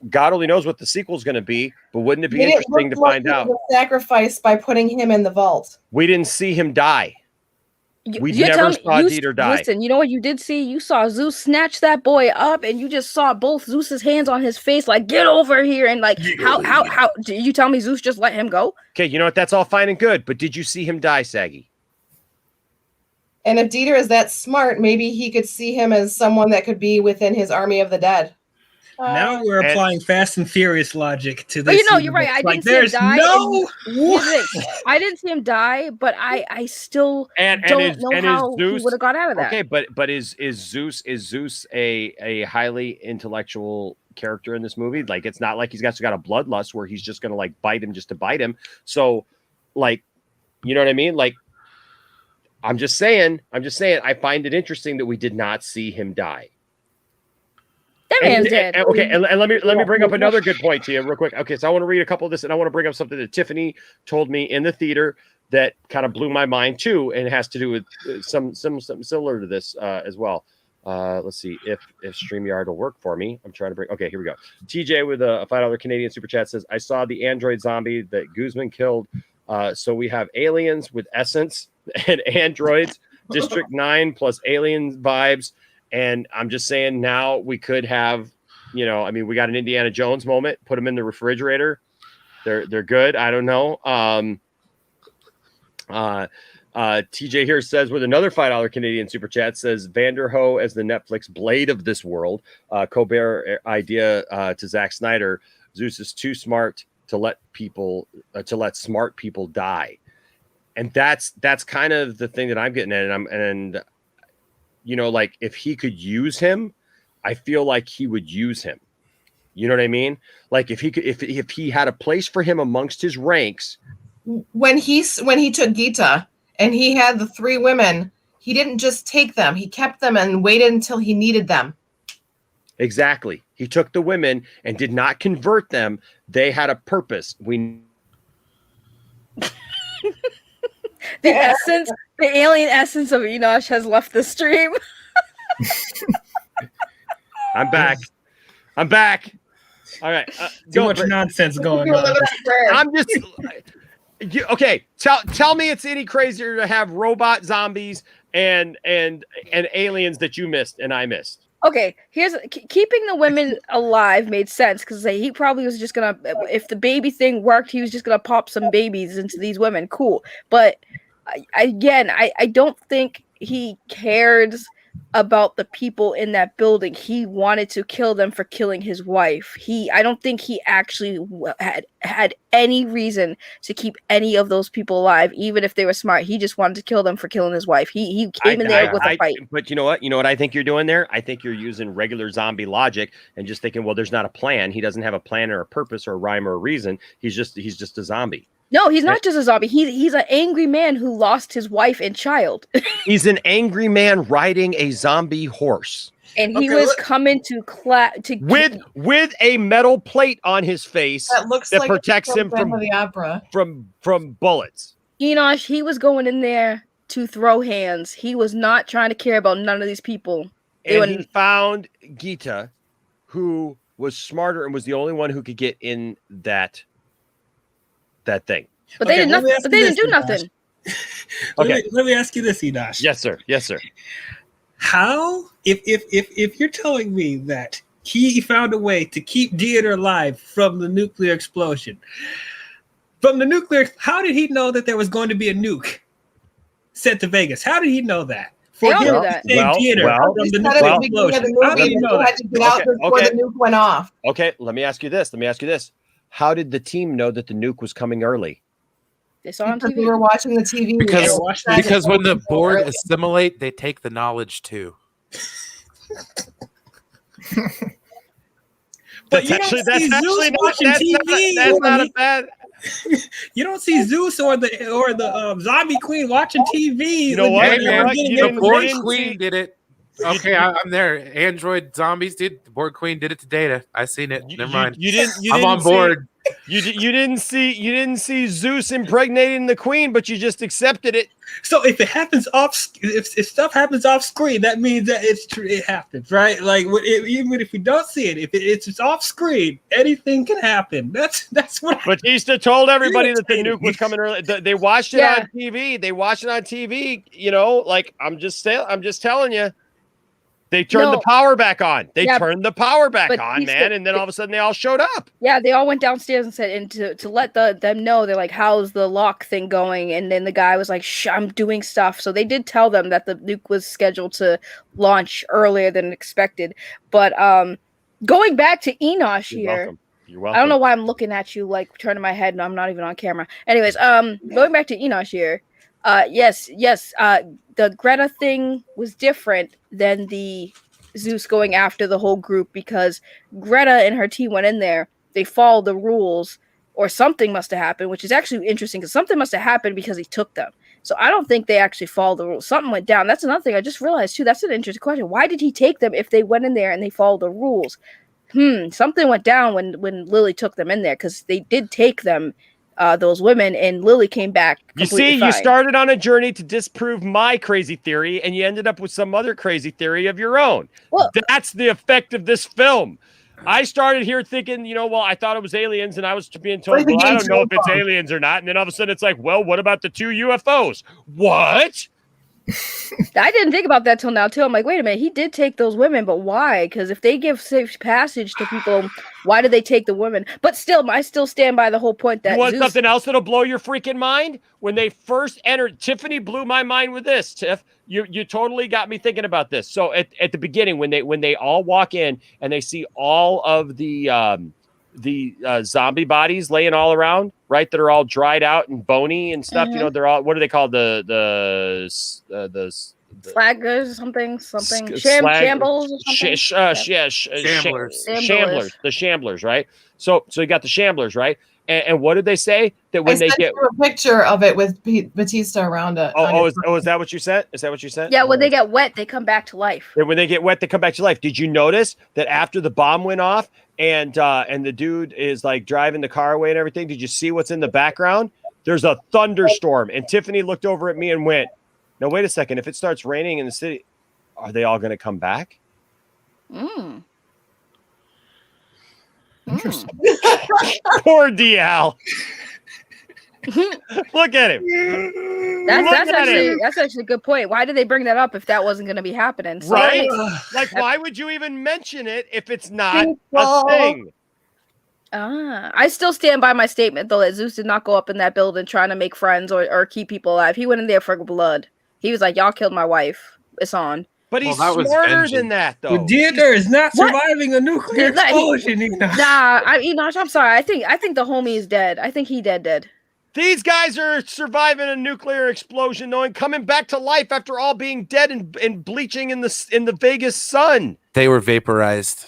God only knows what the sequel's going to be, but wouldn't it be Made it interesting to look like find he out? was sacrificed by putting him in the vault. We didn't see him die. We You're never telling me- saw you- Dieter die. Listen, you know what you did see? You saw Zeus snatch that boy up, and you just saw both Zeus's hands on his face, like "Get over here!" And like, how? Did you tell me Zeus just let him go? Okay, you know what? That's all fine and good, but did you see him die, Saggy? And if Dieter is that smart, maybe he could see him as someone that could be within his army of the dead. Now we're applying Fast and Furious logic to But this. you know, you're right. I didn't see him die. No, I didn't see him die, but I still don't know how he would have got out of that. Okay, but is Zeus a highly intellectual character in this movie? Like, it's not like he's got a bloodlust where he's just gonna like bite him just to bite him. So, like, you know what I mean? Like, I'm just saying. I find it interesting that we did not see him die. That man's dead. Okay, and let me bring up another good point to you real quick. Okay, so I want to read a couple of this, and I want to bring up something that Tiffany told me in the theater that kind of blew my mind too, and it has to do with some similar to this as well. Let's see if StreamYard will work for me. I'm trying to bring. Okay, here we go. TJ with a $5 Canadian super chat says, "I saw the android zombie that Guzman killed. So we have aliens with essence and androids, District 9 plus alien vibes." And I'm just saying now we could have, you know, I mean, we got an Indiana Jones moment, put them in the refrigerator. They're good. I don't know. TJ here says with another $5 Canadian super chat says Vanderho as the Netflix Blade of this world. Colbert idea to Zack Snyder. Zeus is too smart to let smart people die. And that's kind of the thing that I'm getting at. And you know, like if he could use him, I feel like he would use him. You know what I mean? Like if he had a place for him amongst his ranks. When he took Gita and he had the 3 women, he didn't just take them. He kept them and waited until he needed them. Exactly. He took the women and did not convert them. They had a purpose. The alien essence of Enosh has left the stream. I'm back. All right. Too much nonsense going on. I'm just okay. Tell me it's any crazier to have robot zombies and aliens that you missed and I missed. Okay, here's keeping the women alive made sense because he probably was just gonna, if the baby thing worked, he was just gonna pop some babies into these women. Cool, but I don't think he cares about the people in that building. He wanted to kill them for killing his wife. I don't think he actually had any reason to keep any of those people alive, even if they were smart. He just wanted to kill them for killing his wife. He came in there with a fight. But you know what I think you're doing there? I think you're using regular zombie logic and just thinking, well, there's not a plan. He doesn't have a plan or a purpose or a rhyme or a reason. He's just a zombie. No, he's not just a zombie. He's an angry man who lost his wife and child. He's an angry man riding a zombie horse. And he was coming to with a metal plate on his face that protects him from bullets. Enosh, he was going in there to throw hands. He was not trying to care about none of these people. And he found Gita, who was smarter and was the only one who could get in that thing. But they did nothing. But they didn't do nothing. Okay. Let me ask you this, Enosh. Yes, sir. How, if you're telling me that he found a way to keep Dieter alive from the nuclear explosion, how did he know that there was going to be a nuke sent to Vegas? How did he know that? For him to save Dieter from the nuclear explosion. How did he know that? Before the nuke went off. Okay, let me ask you this. How did the team know that the nuke was coming early? They saw on TV. We were watching the TV. Because when the board assimilate, they take the knowledge too. But that's not a bad. You don't see Zeus or the zombie queen watching TV. You know what? The board queen did it. Okay, I'm there. Android zombies did. The board queen did it to Data. I seen it. Never mind. You didn't. I'm on board. You didn't see Zeus impregnating the queen, but you just accepted it. So if it happens if stuff happens off screen, that means that it happens, right? Like even if we don't see it, if it's off screen, anything can happen. That's what. Batista told everybody that the nuke was coming early. They watched it on TV. They watched it on TV. You know, like I'm just telling you. They turned the power back on. They turned the power back on, man, and then all of a sudden they all showed up. Yeah, they all went downstairs and said, and to let them know, they're like, "How's the lock thing going?" And then the guy was like, "Shh, I'm doing stuff." So they did tell them that the nuke was scheduled to launch earlier than expected. But going back to Enosh here. You're welcome. I don't know why I'm looking at you, like turning my head, and I'm not even on camera. Anyways, going back to Enosh here. Yes. The Greta thing was different than the Zeus going after the whole group because Greta and her team went in there. They followed the rules, or something must have happened, which is actually interesting because something must have happened because he took them. So I don't think they actually followed the rules. Something went down. That's another thing I just realized too. That's an interesting question. Why did he take them if they went in there and they followed the rules? Something went down when Lily took them in there because they did take them. Those women, and Lily came back. You see, you started on a journey to disprove my crazy theory, and you ended up with some other crazy theory of your own. Well, that's the effect of this film. I started here thinking, I thought it was aliens, and I was being told, I don't know if it's aliens or not. And then all of a sudden it's like, well, what about the 2 UFOs? What? I didn't think about that till now, too. I'm like, wait a minute, he did take those women, but why? Because if they give safe passage to people, why did they take the women? But still, I still stand by the whole point that you want something else that'll blow your freaking mind? When they first entered, Tiffany blew my mind with this, Tiff. You totally got me thinking about this. So at the beginning, when they all walk in and they see all of the zombie bodies laying all around, right? That are all dried out and bony and stuff. Mm-hmm. They're all, what are they called? The slaggers or something. Shambles or something. Shamblers. The shamblers, right? So you got the shamblers, right? And what did they say? That when they get a picture of it with Batista around it. Is that what you said? Is that what you said? Yeah, when they get wet, they come back to life. And when they get wet, they come back to life. Did you notice that after the bomb went off and the dude is like driving the car away and everything? Did you see what's in the background? There's a thunderstorm. And Tiffany looked over at me and went, "No, wait a second. If it starts raining in the city, are they all going to come back?" Interesting. Poor DL. Look at him. That's actually a good point. Why did they bring that up if that wasn't going to be happening? So right? Like, why would you even mention it if it's not a thing? I still stand by my statement, though, that Zeus did not go up in that building trying to make friends or keep people alive. He went in there for blood. He was like, "Y'all killed my wife. It's on." But he's smarter than that, though. Well, Dieter is not surviving a nuclear explosion. I'm sorry. I think the homie is dead. I think he dead. These guys are surviving a nuclear explosion, coming back to life after all being dead and bleaching in the Vegas sun. They were vaporized.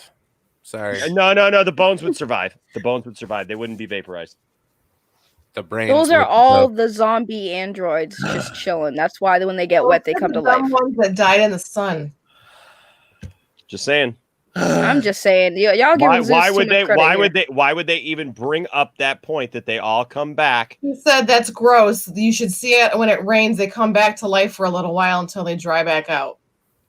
Sorry. No. The bones would survive. The bones would survive. They wouldn't be vaporized. The brains. Those are all the zombie androids just chilling. That's why when they get wet, they come to life. Ones that died in the sun. Just saying. I'm just saying. Y'all give why would they even bring up that point that they all come back? He said that's gross. You should see it when it rains. They come back to life for a little while until they dry back out.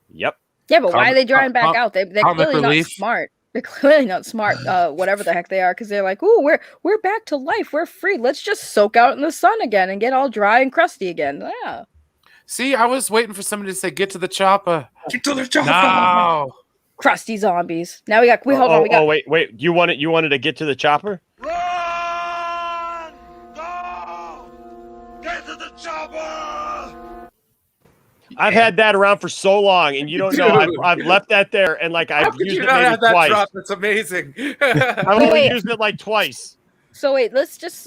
Yep. Yeah, but why are they drying back out? They're clearly not smart. They're clearly not smart, whatever the heck they are, because they're like, "Ooh, we're back to life. We're free. Let's just soak out in the sun again and get all dry and crusty again." Yeah. See, I was waiting for somebody to say, "Get to the chopper." Get to the chopper. No. Crusty zombies. Now we got. Hold on. Wait. You wanted to get to the chopper? Run! Go! Get to the chopper! I've had that around for so long, and you don't know. I've left that there, and like I've used it maybe twice. Drop? That's amazing. I've only used it like twice. So wait, let's just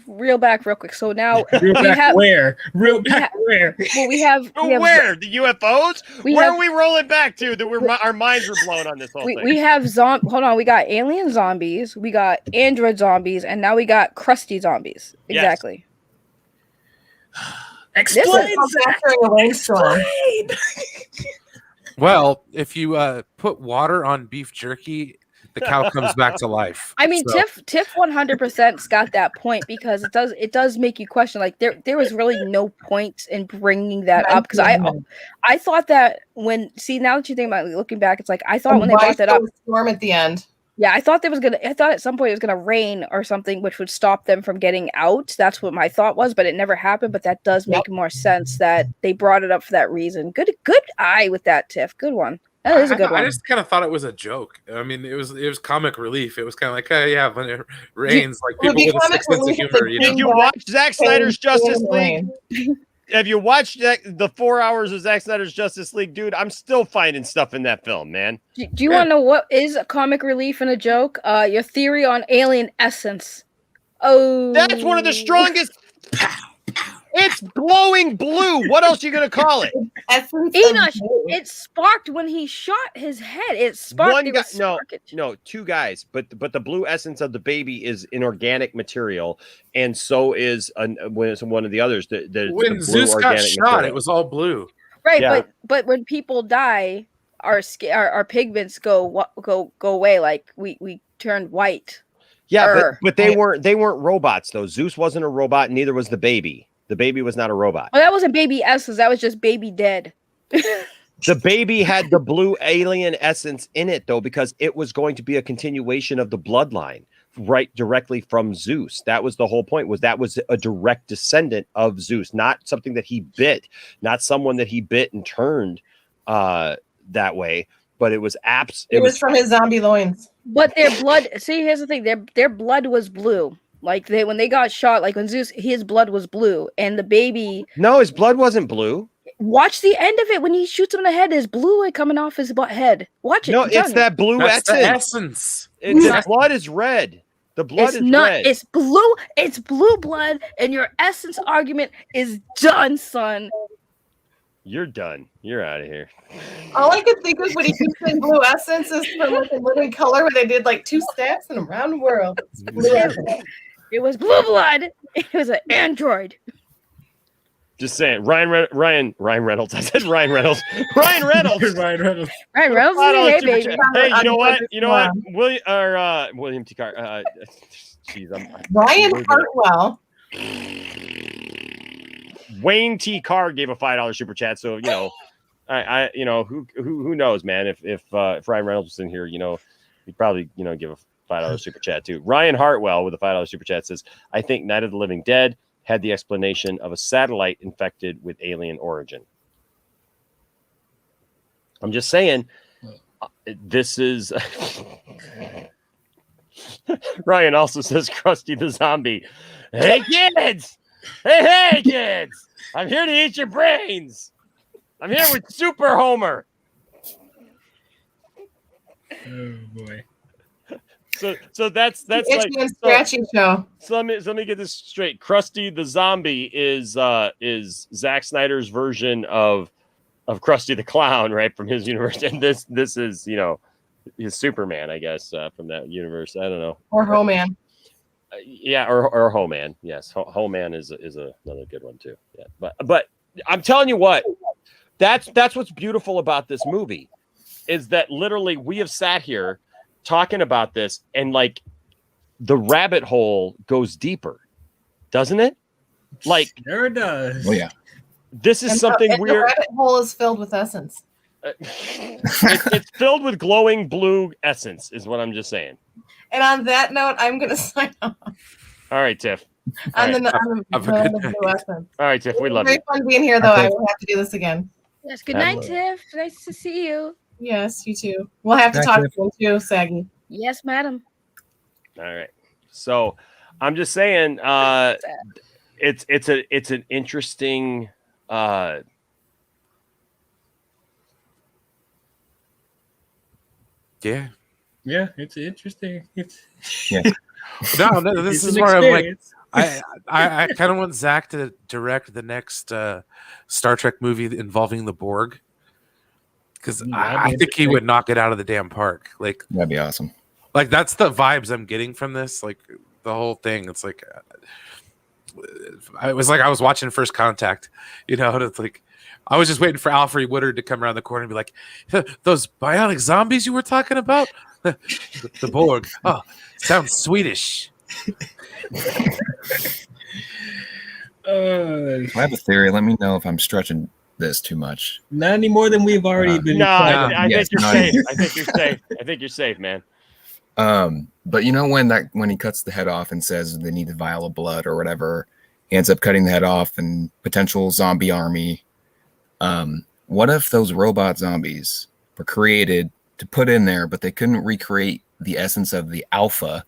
reel back real quick. So now where? Well, we have the UFOs. Where are we rolling back to? That our minds are blown on this whole thing. We have Hold on, we got alien zombies, we got android zombies, and now we got crusty zombies. Exactly. Yes. Explain. Well, if you put water on beef jerky The cow comes back to life. I mean, So, Tiff 100%'s got that point because it does make you question. Like there was really no point in bringing that up because I thought that now that you think about it, looking back, it's like I thought when they brought that up, storm at the end. Yeah, I thought at some point it was gonna rain or something, which would stop them from getting out. That's what my thought was, but it never happened. But that does make more sense that they brought it up for that reason. Good eye with that, Tiff. Good one. That is a good one. I just kind of thought it was a joke. I mean, it was comic relief. It was kind of like, oh yeah, when it rains, like people with a sick sense of humor. Did you watch Zack Snyder's Justice League? Have you watched the 4 hours of Zack Snyder's Justice League, dude? I'm still finding stuff in that film, man. Do you want to know what is a comic relief and a joke? Your theory on alien essence. Oh, that's one of the strongest. It's glowing blue. What else are you gonna call it? Enosh, it sparked when he shot his head. It sparked. No, two guys. But the blue essence of the baby is inorganic material, and so is one of the others. When Zeus got shot, material. It was all blue. Right, yeah. but when people die, our pigments go away. Like we turned white. Yeah, but they weren't robots though. Zeus wasn't a robot, neither was the baby. The baby was not a robot. Well, that wasn't baby essence. That was just baby dead. The baby had the blue alien essence in it, though, because it was going to be a continuation of the bloodline, right, directly from Zeus. That was the whole point. That was a direct descendant of Zeus, not something that he bit, not someone that he bit and turned that way. But it was It was from his zombie loins. But their blood. See, here's the thing: their blood was blue. Like when they got shot, like when Zeus, his blood was blue, and the baby. No, his blood wasn't blue. Watch the end of it when he shoots him in the head. There's blue coming off his head. Watch it. No, it's that blue essence. The blood is red. The blood is red. It's blue. It's blue blood, and your essence argument is done, son. You're done. You're out of here. All I could think of when he keeps saying blue essence is from like a living color where they did like 2 steps and around the world. It was blue blood. It was an android. Just saying, Ryan Reynolds. I said Ryan Reynolds. Ryan Reynolds. Ryan Reynolds. Hey, baby. Hey, you know what? William T. Carr. Ryan Hartwell. Wayne T. Carr gave a $5 super chat. So I who knows, man? If Ryan Reynolds was in here, he'd probably give a $5 super chat too. Ryan Hartwell with a $5 super chat says, I think Night of the Living Dead had the explanation of a satellite infected with alien origin. I'm just saying, this is. Ryan also says, Krusty the Zombie. Hey kids! Hey kids! I'm here to eat your brains. I'm here with Super Homer. Oh boy. So that's like and scratchy show. So let me get this straight. Krusty the Zombie is Zack Snyder's version of Krusty the Clown, right, from his universe, and this is his Superman, I guess, from that universe. I don't know. Or Ho-Man. Yeah, or Ho-Man. Yes, Ho-Man is another good one too. Yeah, but I'm telling you what, that's what's beautiful about this movie, is that literally we have sat here talking about this, and like the rabbit hole goes deeper, doesn't it? Like sure does. Oh yeah. This is something weird. The rabbit hole is filled with essence. It's filled with glowing blue essence, is what I'm just saying. And on that note, I'm gonna sign off. All right, Tiff. On the blue essence. All right, Tiff. We love you. Very fun being here, though. I will have to do this again. Yes. Good night, Tiff. Nice to see you. Yes, you too. We'll have to talk to you too, Saggy. Yes, madam. All right. So I'm just saying, it's an interesting. Yeah, it's interesting. No, this is where I'm like, I kind of want Zack to direct the next Star Trek movie involving the Borg, because I think he would knock it out of the damn park. Like that'd be awesome. Like that's the vibes I'm getting from this. Like the whole thing. It's like it was like I was watching First Contact. And it's like I was just waiting for Alfred Woodard to come around the corner and be like, "Those bionic zombies you were talking about, The Borg. Oh, sounds Swedish. I have a theory. Let me know if I'm stretching this too much. Not any more than we've already been. No, I Yes, think you're not safe. anymore. I think you're safe. I think you're safe, man. But you know when he cuts the head off and says they need a vial of blood or whatever, he ends up cutting the head off and potential zombie army. What if those robot zombies were created to put in there, but they couldn't recreate the essence of the alpha,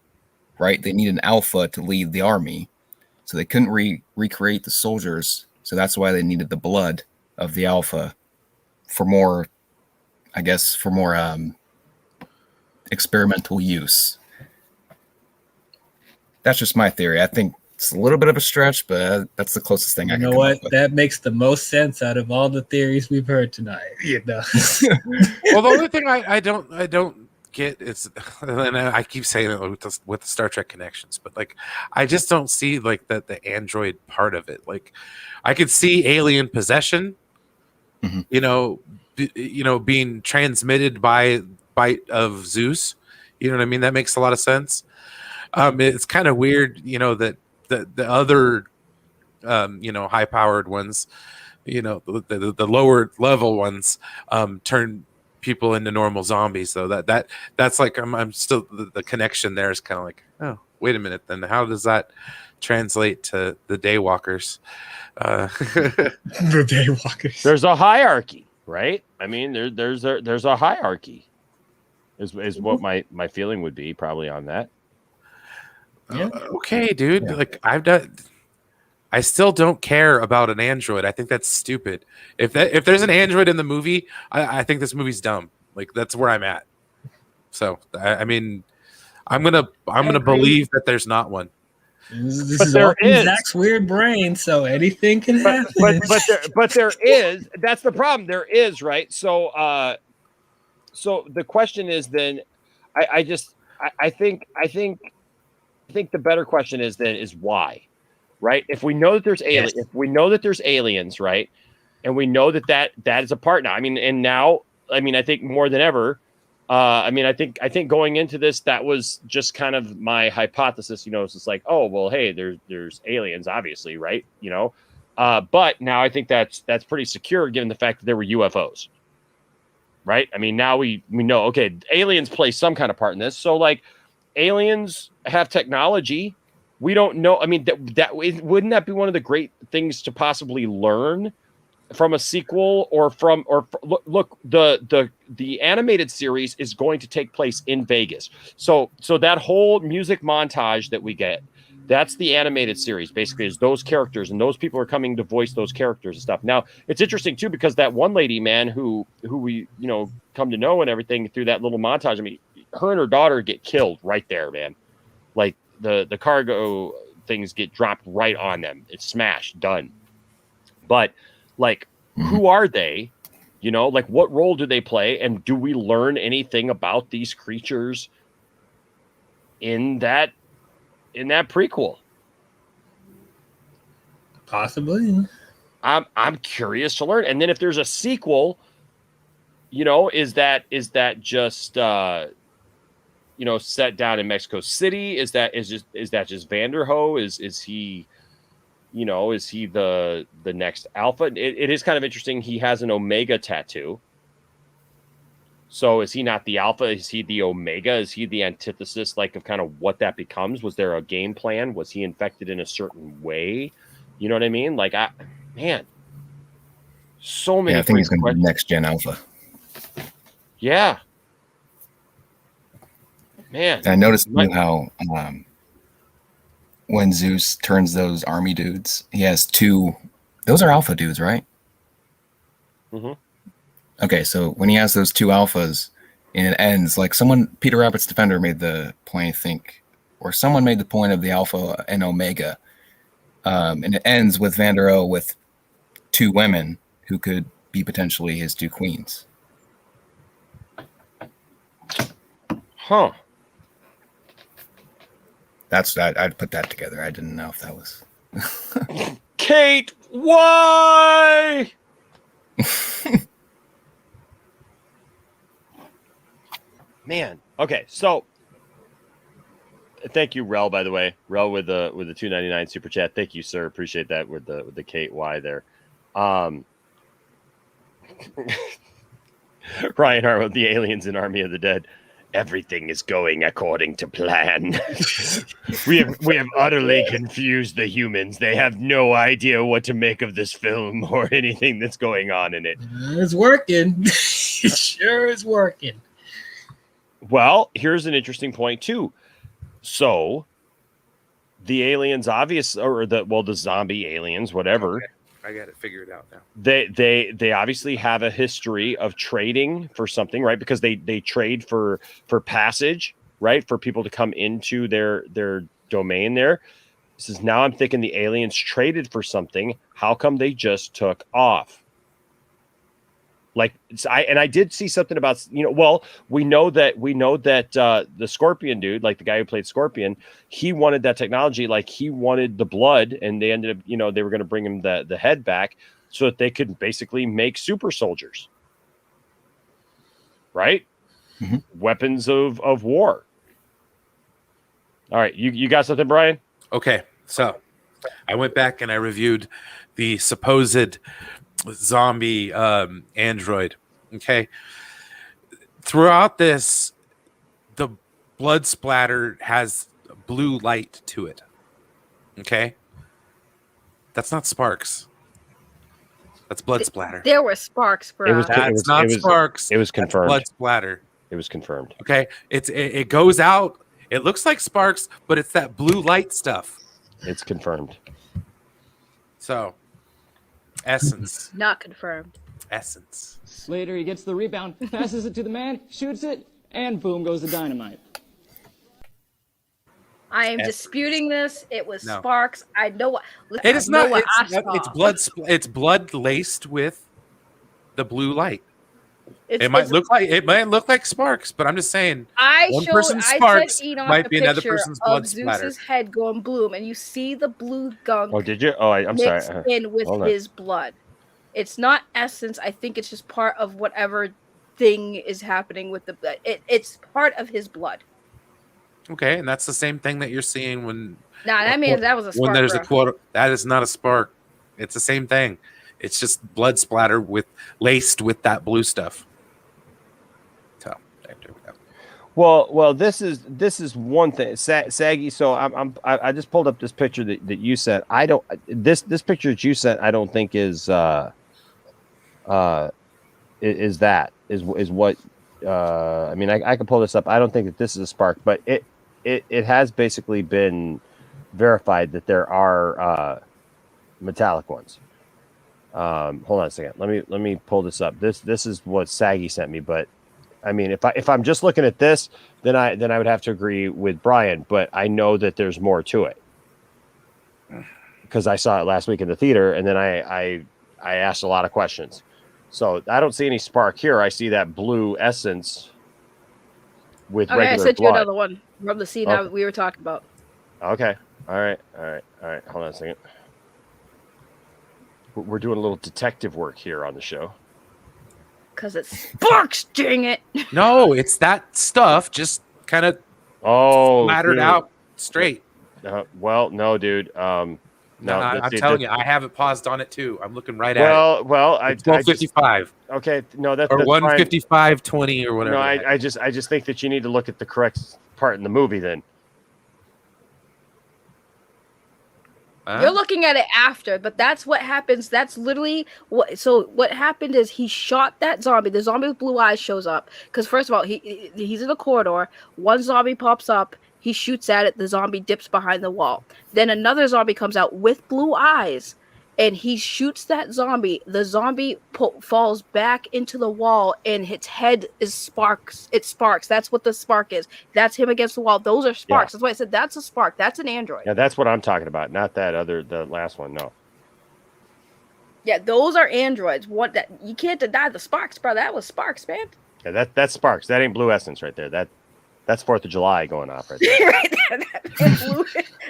right? They need an alpha to lead the army, so they couldn't recreate the soldiers. So that's why they needed the blood of the alpha for more, I guess, for more experimental use. That's just my theory. I think it's a little bit of a stretch, but that's the closest thing I can come up with. That makes the most sense out of all the theories we've heard tonight. You know. Well, the only thing I don't get is, and I keep saying it with the Star Trek connections, but like I just don't see like the android part of it. Like I could see alien possession, you know, being transmitted by bite of Zeus. You know what I mean? That makes a lot of sense. It's kind of weird, you know, that the other high powered ones, you know, the lower level ones turn people into normal zombies. So that's like I'm still the connection there is kind of like, oh, wait a minute, then how does that translate to the Daywalkers? The Daywalkers. There's a hierarchy, right? I mean, there's a hierarchy. Is what my feeling would be probably on that. Yeah. Okay, dude. Yeah. Like I still don't care about an android. I think that's stupid. If there's an android in the movie, I think this movie's dumb. Like that's where I'm at. So I mean, I'm gonna believe that there's not one. This is all in Zach's weird brain, so anything can happen. But there is. That's the problem. There is, right. So so the question is then, I think the better question is then is why, right? If we know that there's if we know that there's aliens, right, and we know that is a part now. I mean, and now, I mean, I think more than ever. I mean, I think going into this, that was just kind of my hypothesis. You know, it's just like, oh well, hey, there's aliens, obviously, right? You know, but now I think that's pretty secure given the fact that there were UFOs. Right. I mean, now we know, okay, aliens play some kind of part in this. So like aliens have technology. We don't know. I mean, wouldn't that be one of the great things to possibly learn from a sequel look, the animated series is going to take place in Vegas. So that whole music montage that we get, that's the animated series, basically, is those characters, and those people are coming to voice those characters and stuff. Now, it's interesting, too, because that one lady, man, who we, you know, come to know and everything through that little montage, I mean, her and her daughter get killed right there, man. Like, the cargo things get dropped right on them. It's smashed, done. But, like, who are they? You know, like, what role do they play? And do we learn anything about these creatures in that prequel? Possibly. I'm curious to learn. And then if there's a sequel, you know, is that just you know, set down in Mexico City? Is that just Vanderho? Is he, you know, is he the next Alpha? It is kind of interesting. He has an Omega tattoo. So is he not the Alpha? Is he the Omega? Is he the antithesis, like, of kind of what that becomes? Was there a game plan? Was he infected in a certain way? You know what I mean? Like, so many. Yeah, I think he's going to be next gen Alpha. Yeah. Man. I noticed how when Zeus turns those army dudes, he has two. Those are Alpha dudes, right? Mm-hmm. Okay, so when he has those two alphas and it ends, like Peter Rabbit's Defender made the point, I think, or someone made the point of the Alpha and Omega. And it ends with Vanderho with two women who could be potentially his two queens. Huh. I'd put that together. I didn't know if that was. Kate, why? Man. Okay, so thank you, Rel, by the way. Rel with the $2.99 super chat. Thank you, sir. Appreciate that with the Kate Y there. Ryan Hart with the aliens in Army of the Dead. Everything is going according to plan. we have utterly confused the humans. They have no idea what to make of this film or anything that's going on in it. It's working. It sure is working. Well, here's an interesting point too. So the aliens, the zombie aliens, whatever. Okay. I got it figured out now. They obviously have a history of trading for something, right? Because they trade for passage, right? For people to come into their domain there. This is now I'm thinking the aliens traded for something. How come they just took off? Like I did see something about, we know that the Scorpion dude, like the guy who played Scorpion, he wanted that technology, like he wanted the blood, and they ended up, they were going to bring him the head back so that they could basically make super soldiers, right? Mm-hmm. Weapons of war. All right, you got something, Brian? Okay, so I went back and I reviewed the supposed zombie android. Okay, throughout this, the blood splatter has blue light to it. Okay, that's not sparks. That's blood splatter. There were sparks, bro. That's not sparks. It was confirmed. Blood splatter. It was confirmed. Okay, it goes out. It looks like sparks, but it's that blue light stuff. It's confirmed. So, essence. Not confirmed. Essence. Later, he gets the rebound, passes it to the man, shoots it, and boom goes the dynamite. I am disputing this. It was No. sparks. I know what. It is not. It's It's blood laced with the blue light. It's, It might look like sparks, but I'm just saying. One person's sparks I sent might be another picture person's of blood Zeus's splatter. head going blue, and you see the blue gunk. Oh, did you? Oh, I'm sorry. Mixed in with Hold on. his blood. It's not essence. I think it's just part of whatever thing is happening with the blood. It's part of his blood. Okay, and that's the same thing that you're seeing when. Nah, that means that was a spark. When there's bro. a quote, that is not a spark. It's the same thing. It's just blood splatter laced with that blue stuff. So, there we go. Well, this is one thing, Saggy. So I just pulled up this picture that you sent. I don't this picture that you sent. I don't think is what I mean. I can pull this up. I don't think that this is a spark, but it has basically been verified that there are metallic ones. Hold on a second. Let me pull this up. This is what Saggy sent me, but. I mean, if I'm just looking at this, then I would have to agree with Brian. But I know that there's more to it because I saw it last week in the theater, and then I asked a lot of questions. So I don't see any spark here. I see that blue essence with regular I sent blood. you another one from the scene that we were talking about. Okay. All right. Hold on a second. We're doing a little detective work here on the show. Because it sparks, dang it. No, it's that stuff just kind of splattered out straight. Well, no, dude. No, I'm telling you, I have it paused on it too. I'm looking right at it. Well, it's 12:55. Okay, no, that's or 1:55:20 or whatever. No, I just think that you need to look at the correct part in the movie then. You're looking at it after, but that's what happens. That's literally what. So what happened is he shot that zombie. The zombie with blue eyes shows up because first of all, he's in a corridor. One zombie pops up. He shoots at it. The zombie dips behind the wall. Then another zombie comes out with blue eyes, and he shoots that zombie. The zombie falls back into the wall, and its head is sparks. It sparks. That's what the spark is. That's him against the wall. Those are sparks. Yeah. That's why I said that's a spark. That's an android. Yeah, that's what I'm talking about. Not the last one. No. Yeah, those are androids. What that you can't deny the sparks, bro. That was sparks, man. Yeah, that's sparks. That ain't blue essence right there. That's 4th of July going off right there. Right there,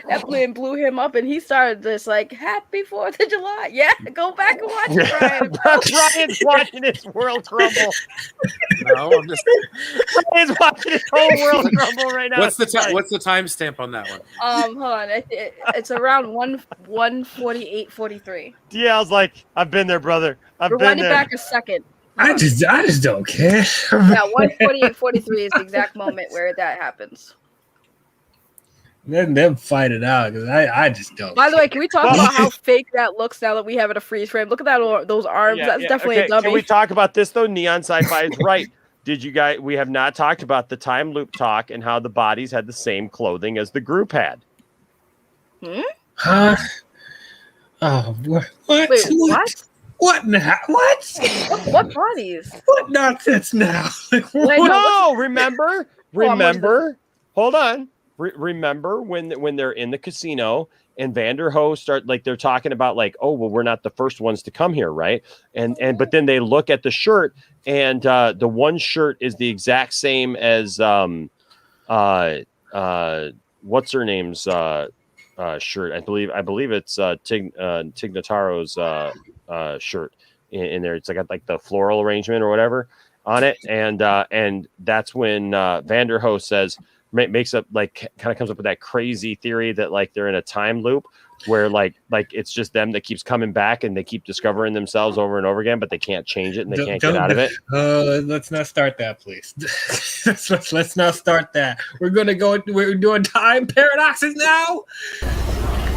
that blew him up, and he started this like Happy 4th of July. Yeah, go back and watch it, Brian. Brian's watching his world crumble. No, I'm just. Brian's watching his whole world crumble right now. What's the timestamp on that one? Hold on, it's around 1:48:43. DL's like, I've been there, brother. I've been Rewind it there. back a second. I just don't care. Yeah, 1:48:43 is the exact moment where that happens. Let them fight it out because I just don't. By the way, can we talk about how fake that looks now that we have it a freeze frame? Look at that, those arms. That's definitely a dummy. Can we talk about this though? Neon Sci-Fi is right. Did you guys? We have not talked about the time loop talk and how the bodies had the same clothing as the group had. Huh? Oh, what? Wait, what? What now? What? What bodies? What nonsense now? No, remember? Hold on. Remember when they're in the casino and Vanderhoof they're talking about like, oh well, we're not the first ones to come here, right? And but then they look at the shirt and the one shirt is the exact same as what's her name's shirt. I believe it's Tig Notaro's shirt in there. It's got like the floral arrangement or whatever on it, and that's when Vanderhoof says makes up like kind of comes up with that crazy theory that like they're in a time loop where like it's just them that keeps coming back and they keep discovering themselves over and over again, but they can't change it and they can't get out of it. Let's not start that, please. let's not start that. We're doing time paradoxes now.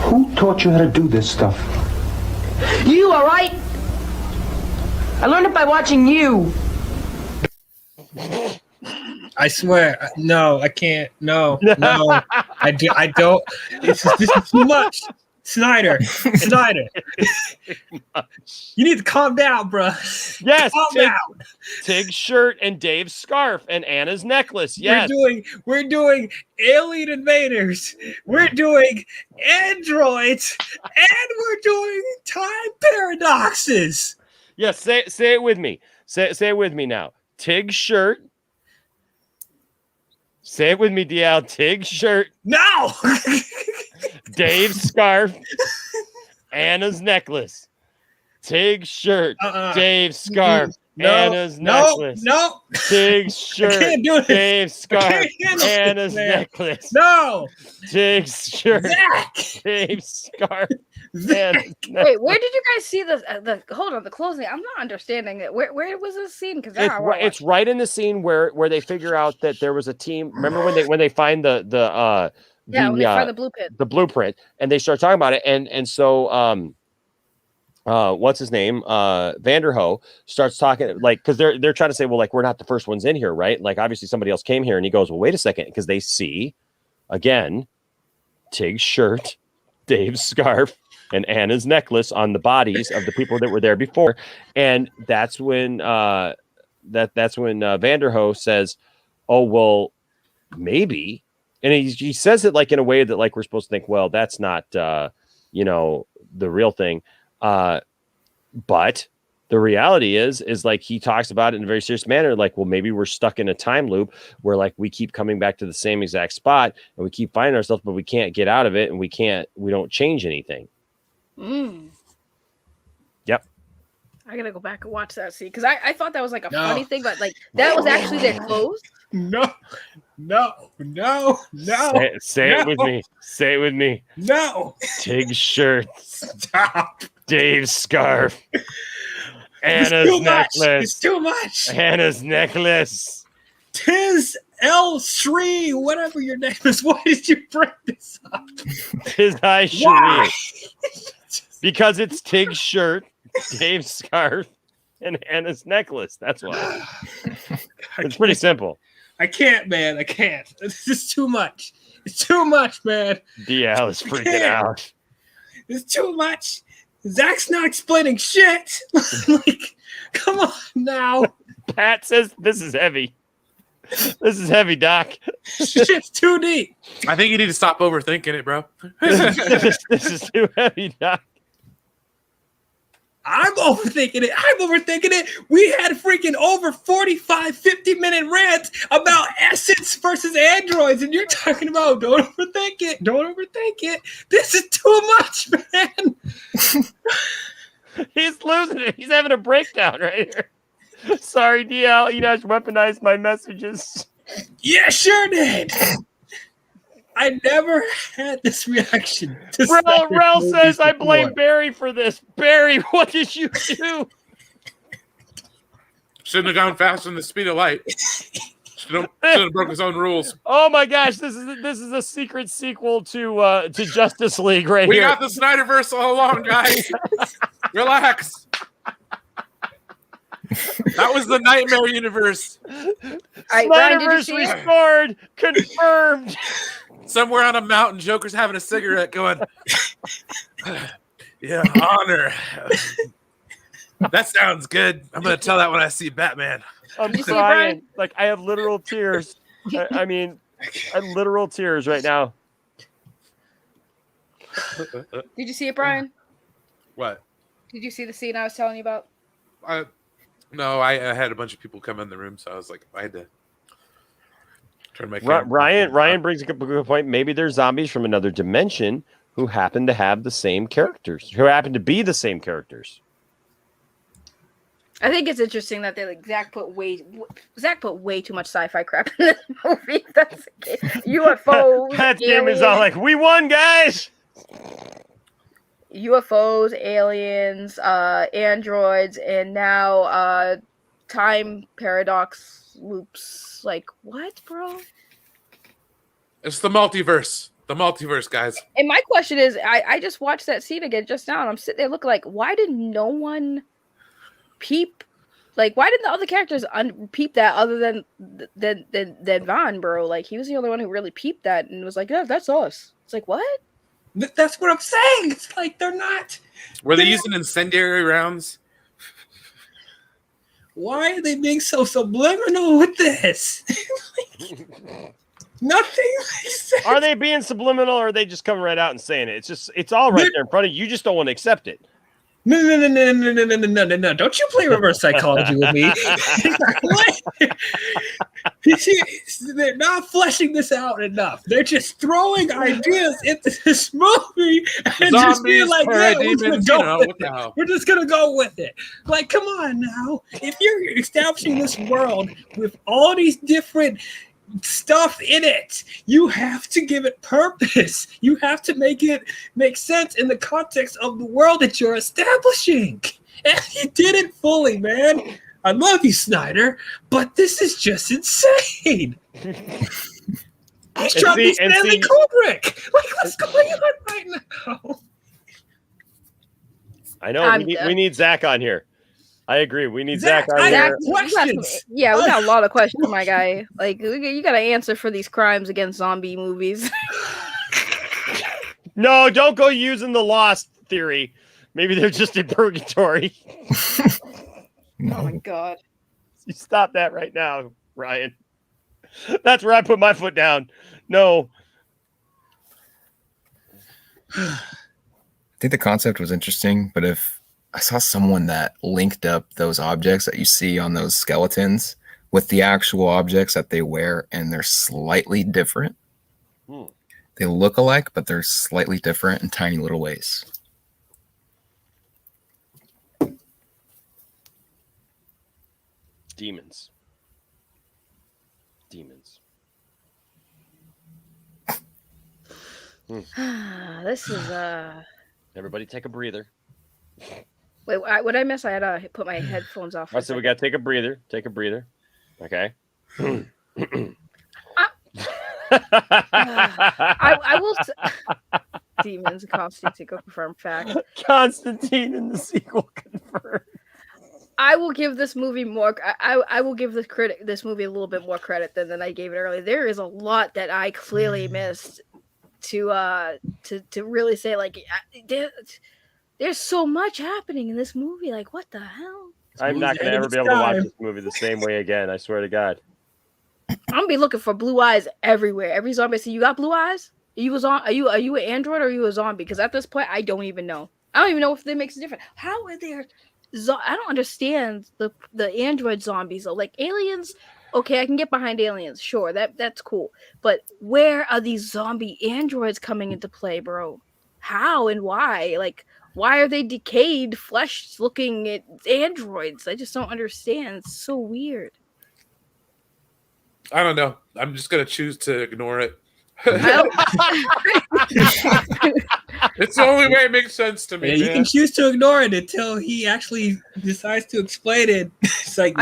Who taught you how to do this stuff? You, all right? I learned it by watching you. I swear, no, I can't. No, I don't. This is too much. Snyder, you need to calm down, bro. Yes, calm down. Tig's shirt and Dave's scarf and Anna's necklace. Yes, we're doing alien invaders. We're doing androids, and we're doing time paradoxes. Yes, say it with me. Say it with me now. Tig's shirt. Say it with me, DL. Tig's shirt. No. Dave's scarf. Anna's necklace. Tig's shirt. Dave's scarf. Anna's necklace. No. Tig's shirt. Dave's scarf. Anna's necklace. No. Tig's shirt. Zack. Dave's scarf. Wait, where did you guys see the hold on, the closing? I'm not understanding it. Where was this scene? Because it's right in the scene where they figure out that there was a team. Remember when they find when they find the blueprint, and they start talking about it, and so what's his name? Vanderhoof starts talking like because they're trying to say, well, like we're not the first ones in here, right? Like obviously somebody else came here, and he goes, well, wait a second, because they see again Tig's shirt, Dave's scarf, and Anna's necklace on the bodies of the people that were there before, and that's when that's when Vanderhoof says, "Oh well, maybe," and he says it like in a way that like we're supposed to think, well, that's not the real thing, but the reality is like he talks about it in a very serious manner, like, well, maybe we're stuck in a time loop where like we keep coming back to the same exact spot and we keep finding ourselves, but we can't get out of it, and we don't change anything. Yep. I gotta go back and watch that scene because I thought that was like a funny thing, but like that was actually their clothes. No. Say it with me. Say it with me. No. Tig's shirt. Stop. Dave's scarf. Anna's necklace. It's too much. Anna's necklace. Tis L. Shree, whatever your name is. Why did you bring this up? Tis I Shree. Because it's Tig's shirt, Dave's scarf, and Anna's necklace. That's why. It's pretty simple. I can't, man. I can't. This is too much. It's too much, man. DL is freaking out. It's too much. Zack's not explaining shit. Like, come on now. Pat says this is heavy. This is heavy, Doc. Shit's too deep. I think you need to stop overthinking it, bro. This is too heavy, Doc. I'm overthinking it. We had freaking over 45, 50-minute rants about Essence versus androids, and you're talking about don't overthink it. Don't overthink it. This is too much, man. He's losing it. He's having a breakdown right here. Sorry, DL. You guys weaponized my messages. Yeah, sure did. I never had this reaction. Rel says I blame Barry for this. Barry, what did you do? Shouldn't have gone faster than the speed of light. Should have broke his own rules. Oh my gosh, this is a secret sequel to Justice League right here. We here. got the Snyder'S all along, guys. Relax. That was the Nightmare universe. Snyder'S restored, confirmed. Somewhere on a mountain, Joker's having a cigarette going, yeah, honor. That sounds good. I'm going to tell that when I see Batman. I'm crying. Like, I have literal tears. I mean, I have literal tears right now. Did you see it, Brian? What? Did you see the scene I was telling you about? No, I had a bunch of people come in the room, so I was like, I had to turn my camera. Ryan brings up a good point. Maybe there's zombies from another dimension who happen to have the same characters, who happen to be the same characters. I think it's interesting that Zack put way too much sci-fi crap in this movie. That's UFOs. That game is all like, we won, guys. UFOs, aliens, androids, and now time paradox loops. Like, what, bro? It's the multiverse. The multiverse, guys. And my question is, I just watched that scene again just now, and I'm sitting there looking like, why did no one peep? Like, why didn't the other characters peep that other than Vaughn, bro? Like, he was the only one who really peeped that and was like, yeah, that's us. It's like, what? That's what I'm saying. It's like they're not. Were they using incendiary rounds? Why are they being so subliminal with this? Nothing. Are they being subliminal, or are they just coming right out and saying it? It's all right there in front of you. You just don't want to accept it. No. Don't you play reverse psychology with me. They're not fleshing this out enough. They're just throwing ideas into this movie and just being like, yeah, we're just going to go with it. Like, come on now. If you're establishing this world with all these different stuff in it, you have to give it purpose. You have to make it make sense in the context of the world that you're establishing. And you did it fully, man. I love you, Snyder, but this is just insane. He's trying to be Stanley Kubrick. Like, what's going on right now? I know. We need Zack on here. I agree. We need Zack on here. Questions. We got a lot of questions, my guy. Like, you got to answer for these crimes against zombie movies. No, don't go using the Lost theory. Maybe they're just in purgatory. No. Oh my God. You stop that right now, Ryan. That's where I put my foot down. No. I think the concept was interesting, but if I saw someone that linked up those objects that you see on those skeletons with the actual objects that they wear, and they're slightly different. They look alike, but they're slightly different in tiny little ways. Demons. This is Everybody take a breather. Wait, what did I miss? I had to put my headphones off. So we got to take a breather. Take a breather. Okay. I will. Demons, Constantine confirmed fact. Constantine in the sequel confirmed. I will give this movie more. I will give this movie a little bit more credit than I gave it earlier. There is a lot that I clearly missed to really say, like, there's so much happening in this movie. Like, what the hell? I'm not going to ever be able to watch this movie the same way again. I swear to God. I'm gonna be looking for blue eyes everywhere. Every zombie I see, you got blue eyes? Are you an android or are you a zombie? Because at this point, I don't even know. I don't even know if that makes a difference. How are there? I don't understand the android zombies though. Like aliens, okay, I can get behind aliens. Sure, that's cool. But where are these zombie androids coming into play, bro? How and why? Like, why are they decayed, flesh-looking androids? I just don't understand. It's so weird. I don't know. I'm just gonna choose to ignore it. It's the only way it makes sense to me. Yeah, you can choose to ignore it until he actually decides to explain it. It's like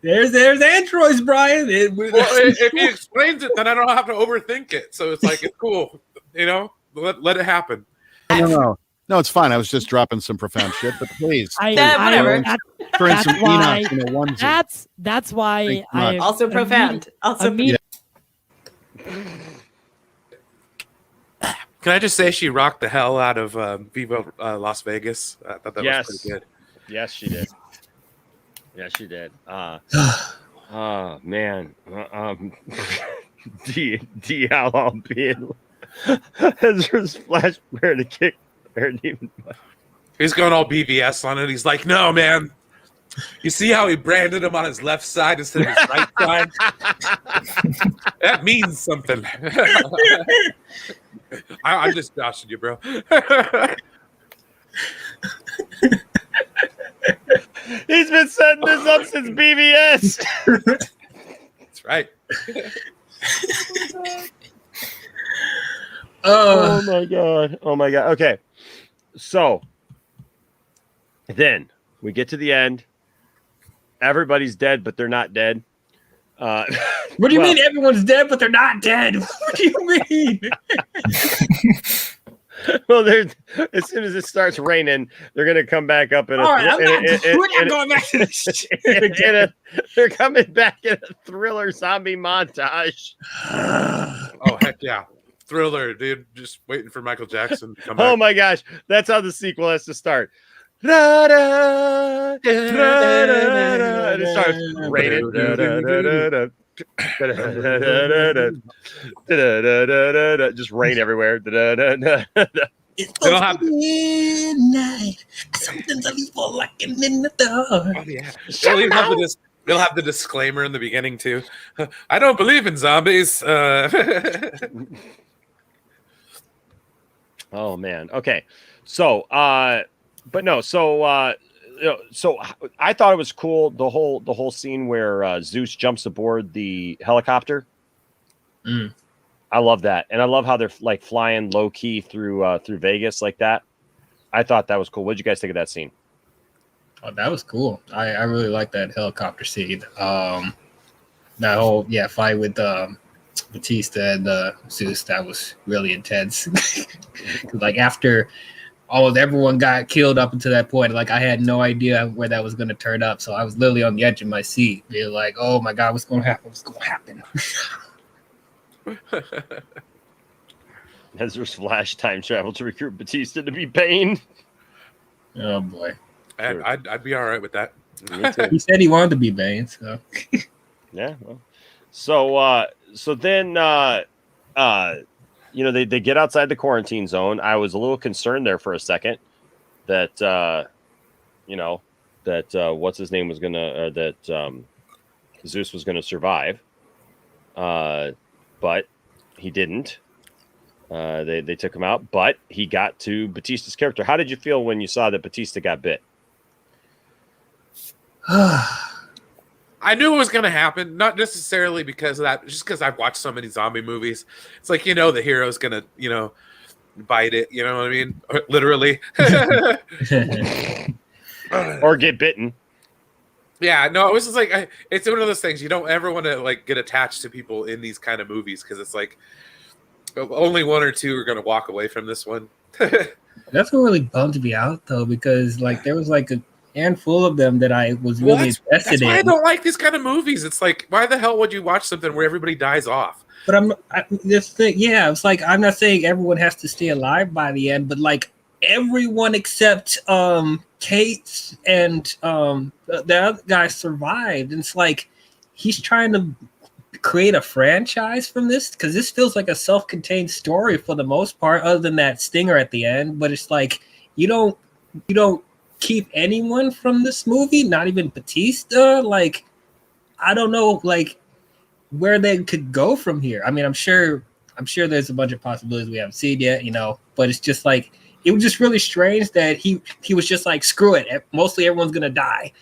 there's androids, Brian. If he explains it, then I don't have to overthink it. So it's like it's cool, Let it happen. No, it's fine. I was just dropping some profound shit, but please, whatever. Turn some Enoch in a onesie. That's why I also profound. Can I just say she rocked the hell out of Viva Las Vegas? I thought that was pretty good. Yes, she did. Yes, she did. Man. DL being Ezra's flash bear to kick. He's going all BVS on it. He's like, no, man. You see how he branded him on his left side instead of his right side? That means something. I'm just joshing you, bro. He's been setting this up since BVS. That's right. Oh my god. Okay. So then we get to the end. Everybody's dead, but they're not dead. What do you mean everyone's dead, but they're not dead? What do you mean? Well, as soon as it starts raining, they're going to come back up in a. All right, we're not going back to this shit. They're coming back in a thriller zombie montage. Oh heck yeah, thriller, dude! Just waiting for Michael Jackson to come back. Oh my gosh, that's how the sequel has to start. And it starts raining. Just rain everywhere. It's supposed to be midnight. Something's evil like a midnight dog. Oh yeah, they'll have the disclaimer in the beginning too. I don't believe in zombies. Oh man. Okay. So but no, so I thought it was cool the whole scene where Zeus jumps aboard the helicopter. I love that, and I love how they're like flying low key through Vegas like that. I thought that was cool. What did you guys think of that scene? Oh, that was cool. I really like that helicopter scene. That whole fight with Batista and Zeus, that was really intense. Like after almost everyone got killed up until that point, like I had no idea where that was going to turn up, so I was literally on the edge of my seat, being like, "Oh my god, what's going to happen? What's going to happen?" Ezra's flash time travel to recruit Batista to be Bane. Oh boy, I'd be all right with that. He said he wanted to be Bane, so yeah. Well. So then they get outside the quarantine zone. I was a little concerned there for a second that what's his name was gonna Zeus was gonna survive, but he didn't. They took him out, but he got to Batista's character. How did you feel when you saw that Batista got bit? I knew it was going to happen, not necessarily because of that, just because I've watched so many zombie movies. It's like, the hero's going to, bite it, you know what I mean? Literally. Or get bitten. Yeah, no, it was just like, it's one of those things. You don't ever want to, like, get attached to people in these kind of movies because it's like, only one or two are going to walk away from this one. That's what really bummed me out, though, because, like, there was, like, a handful of them that I was really invested in. Why I don't like these kind of movies. It's like, why the hell would you watch something where everybody dies off? But it's like, I'm not saying everyone has to stay alive by the end, but like everyone except Kate and the other guy survived. And it's like he's trying to create a franchise from this, because this feels like a self-contained story for the most part, other than that stinger at the end. But it's like you don't keep anyone from this movie, not even Batista. Like, I don't know like where they could go from here. I mean, I'm sure there's a bunch of possibilities we haven't seen yet, you know, but it's just like it was just really strange that he was just like, screw it. Mostly everyone's gonna die.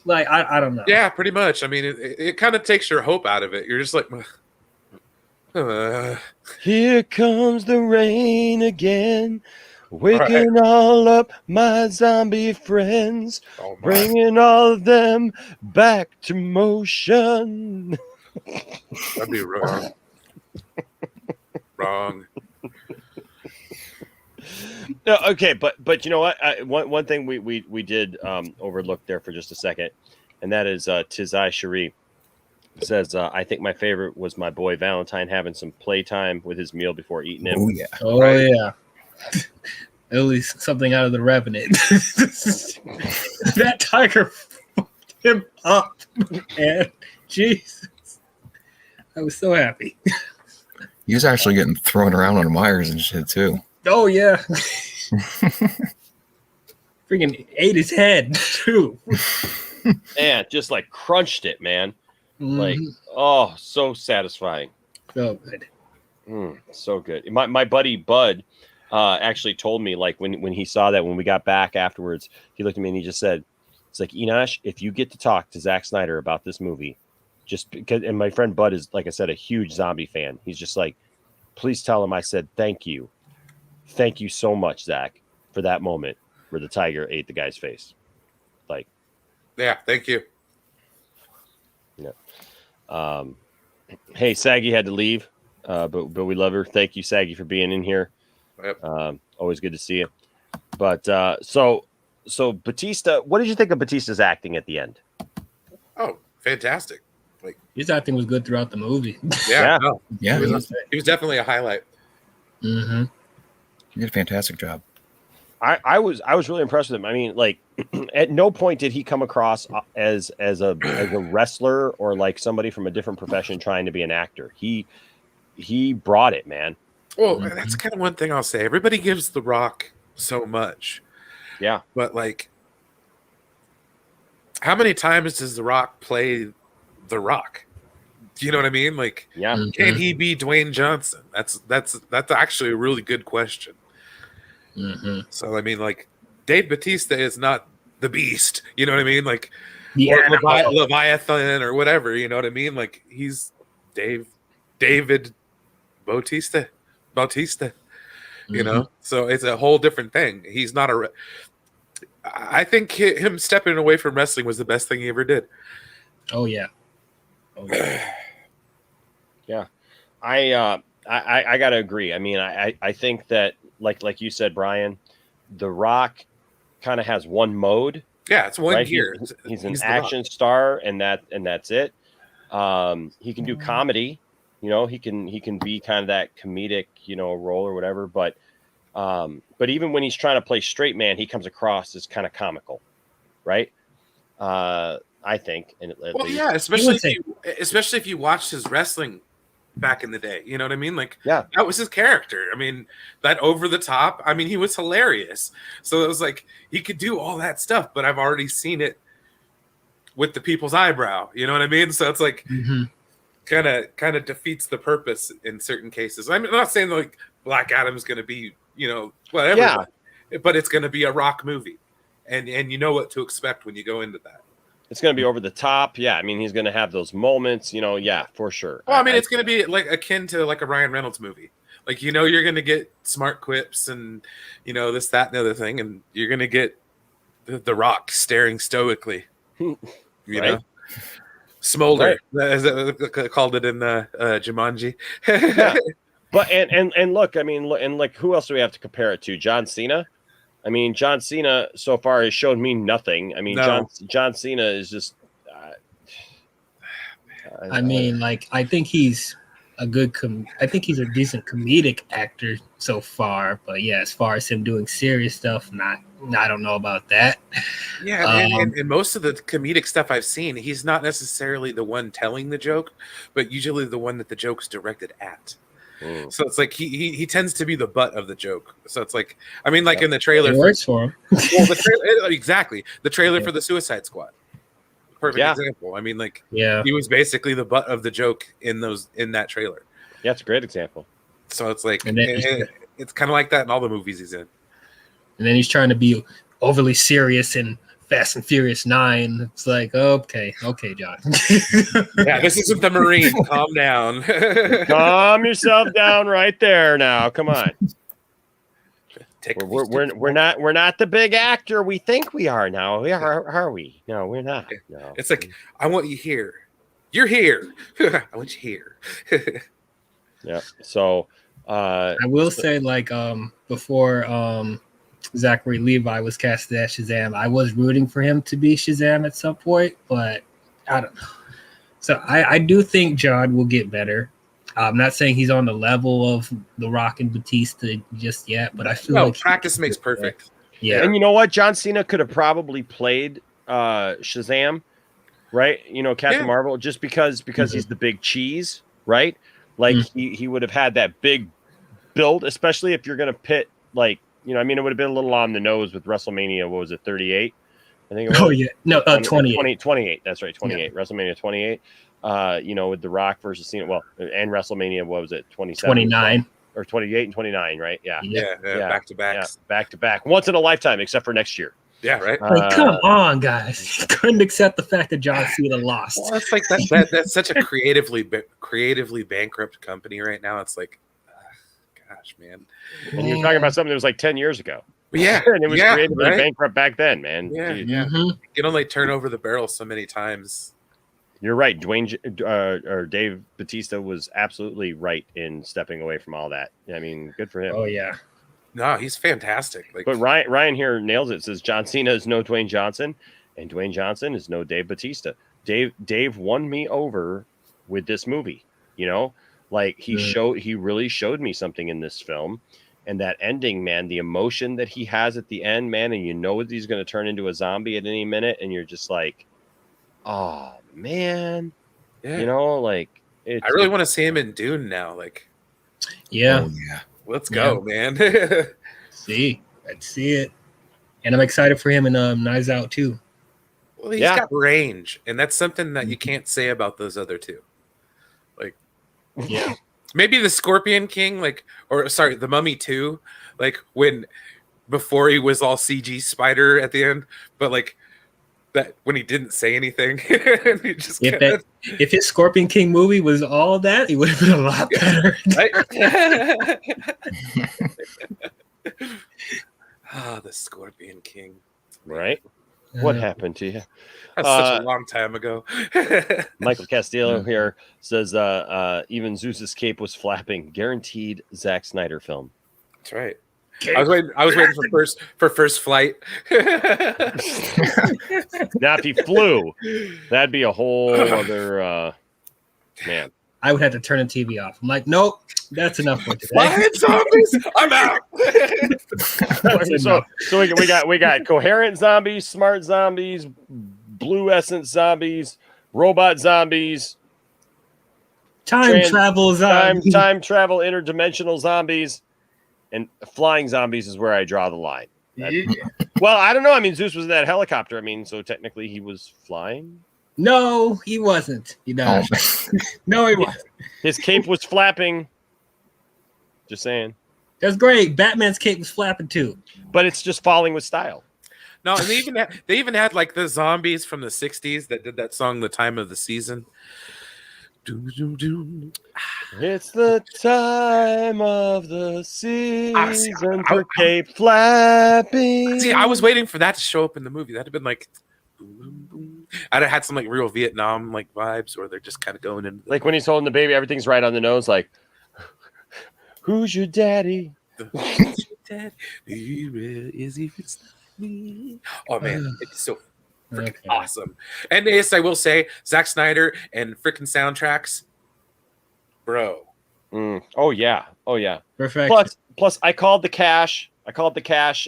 Like I don't know. Yeah, pretty much. I mean, it kind of takes your hope out of it. You're just like, here comes the rain again, waking all up my zombie friends, bringing all of them back to motion. That'd be wrong. Wrong. No, okay, but you know what? One thing we did overlook there for just a second, and that is Tizai Cherie says, I think my favorite was my boy Valentine having some playtime with his meal before eating him. Oh yeah. Oh yeah. At least something out of the Revenant. That tiger fucked him up, man. Jesus. I was so happy. He was actually getting thrown around on wires and shit too. Oh yeah. Freaking ate his head too. Man, just like crunched it, man. Mm-hmm. Like, oh, so satisfying. So good. So good. My buddy Bud actually told me, like, when he saw that, when we got back afterwards, he looked at me and he just said, it's like, Enosh, if you get to talk to Zack Snyder about this movie, just because, and my friend Bud is, like I said, a huge zombie fan. He's just like, please tell him I said thank you. Thank you so much, Zack, for that moment where the tiger ate the guy's face. Like, yeah, thank you. Yeah. Hey, Saggy had to leave, but we love her. Thank you, Saggy, for being in here. Yep. Always good to see you. But so Batista, what did you think of Batista's acting at the end? Oh, fantastic! Like his acting was good throughout the movie. Yeah, Yeah, he was definitely a highlight. Mm-hmm. He did a fantastic job. I was really impressed with him. I mean, like, at no point did he come across as a wrestler or like somebody from a different profession trying to be an actor. He brought it, man. Well, that's kind of one thing I'll say. Everybody gives The Rock so much. Yeah. But like, how many times does The Rock play The Rock? Do you know what I mean? Like, yeah. Can he be Dwayne Johnson? That's actually a really good question. Mm-hmm. So I mean, like, Dave Bautista is not the Beast. You know what I mean? Like, yeah, or Leviathan or whatever. You know what I mean? Like, he's David Bautista. You know, so it's a whole different thing. He's not a. I think him stepping away from wrestling was the best thing he ever did. Oh yeah. Oh yeah. Yeah, I gotta agree. I mean, I think that like you said, Brian, The Rock kind of has one mode. Yeah, it's one right? gear. He's an action star, and that's it. He can do comedy. You know, he can be kind of that comedic, you know, role or whatever. But even when he's trying to play straight man, he comes across as kind of comical, right? I think. And yeah, especially if you watched his wrestling back in the day, you know what I mean? Like, yeah, that was his character. I mean, that over the top. I mean, he was hilarious. So it was like he could do all that stuff, but I've already seen it with the people's eyebrow. You know what I mean? So it's like kind of defeats the purpose in certain cases. I'm not saying like Black Adam's going to be, you know, whatever, but it's going to be a Rock movie, and you know what to expect when you go into that. It's going to be over the top. Yeah. I mean, he's going to have those moments, you know. Yeah, for sure. Well, I mean, it's going to be like akin to like a Ryan Reynolds movie. Like, you know, you're going to get smart quips and, you know, this, that, and the other thing. And you're going to get the Rock staring stoically, you know, smolder, as they called it in Jumanji. Yeah. But, and look, I mean, and like, who else do we have to compare it to? John Cena? I mean, John Cena so far has shown me nothing. I mean, no. John Cena is just. I mean, like, I think he's a good. I think he's a decent comedic actor so far. But yeah, as far as him doing serious stuff, I don't know about that. Yeah, and most of the comedic stuff I've seen, he's not necessarily the one telling the joke, but usually the one that the joke's directed at. So it's like he tends to be the butt of the joke. So it's like, I mean, like in the trailer, it works for him. Well, exactly. The trailer for the Suicide Squad. perfect example. I mean, like, Yeah, he was basically the butt of the joke in that trailer. Yeah, it's a great example. So it's like And then it's kind of like that in all the movies he's in. and then he's trying to be overly serious in Fast and Furious 9. It's like, okay, John. Yeah, this isn't the Marine. Calm down. Calm yourself down right there now. Come on. We're not the big actor we think we are now. We are we? No, we're not. No. It's like, I want you here. You're here. I want you here. Yeah. So I will say, like, before Zachary Levi was casted as Shazam, I was rooting for him to be Shazam at some point, but I don't know. So I do think John will get better. I'm not saying he's on the level of The Rock and Batista just yet, but I feel like practice makes perfect. Yeah. And you know what? John Cena could have probably played Shazam, right? You know, Captain Marvel, just because he's the big cheese, right? Like he would have had that big build, especially if you're going to pit, like, you know, I mean, it would have been a little on the nose with WrestleMania. What was it, 38? I think it was. Oh, yeah. No, 28. 28. That's right, 28. Yeah. WrestleMania 28. You know, with The Rock versus Cena. Well, and WrestleMania, what was it, 27? 29. Or 28 and 29, right? Yeah. Back to back. Yeah, back to back. Once in a lifetime, except for next year. Yeah, right. Like, come on, guys! You couldn't accept the fact that John Cena lost. Well, it's like that's such a creatively bankrupt company right now. It's like, gosh, man. And you're talking about something that was like 10 years ago. Yeah, and it was creatively bankrupt back then, man. Yeah, Dude. yeah. You can only turn over the barrel so many times. You're right. Or Dave Bautista was absolutely right in stepping away from all that. I mean, good for him. Oh yeah. No, he's fantastic. Like, but Ryan here nails it. Says John Cena is no Dwayne Johnson, and Dwayne Johnson is no Dave Bautista. Dave won me over with this movie. You know, like he really showed me something in this film, and that ending, man, the emotion that he has at the end, man, and you know he's going to turn into a zombie at any minute, and you're just like, oh man, you know, like I really want to see him in Dune now. Like, yeah. Let's go, man. Let's see it. And I'm excited for him in Knives Out too. Well, he's got range, and that's something that you can't say about those other two. Like, maybe the Scorpion King, like, or sorry, the Mummy 2, like before he was all CG spider at the end, but like that when he didn't say anything, and he just if his Scorpion King movie was all that, it would have been a lot better. The Scorpion King. Right? What happened to you? That's such a long time ago. Michael Castillo here says even Zeus's cape was flapping. Guaranteed Zack Snyder film. That's right. I was waiting for first flight. Now, if he flew, that'd be a whole other man. I would have to turn the TV off. I'm like, nope, that's enough for today. Flying zombies, I'm out. So we got coherent zombies, smart zombies, blue essence zombies, robot zombies, time travel zombies, time travel interdimensional zombies. And flying zombies is where I draw the line. Well, I don't know. I mean, Zeus was in that helicopter. I mean, so technically he was flying. No, he wasn't. No, he wasn't. His cape was flapping. Just saying. That's great. Batman's cape was flapping too. But it's just falling with style. No, and they even had like the zombies from the 60s that did that song, The Time of the Season. Doom, doom, doom. It's the time of the season for cape flapping. See, I was waiting for that to show up in the movie. That'd have been like, boom, boom, boom. I'd have had some like real Vietnam like vibes, where they're just kind of going in. Like when he's holding the baby, everything's right on the nose. Like, who's your daddy? Who's your daddy? Is he me? Oh man, it's so freaking awesome. And yes, I will say, Zack Snyder and freaking soundtracks, bro. Oh yeah. Perfect. Plus, I called the cash.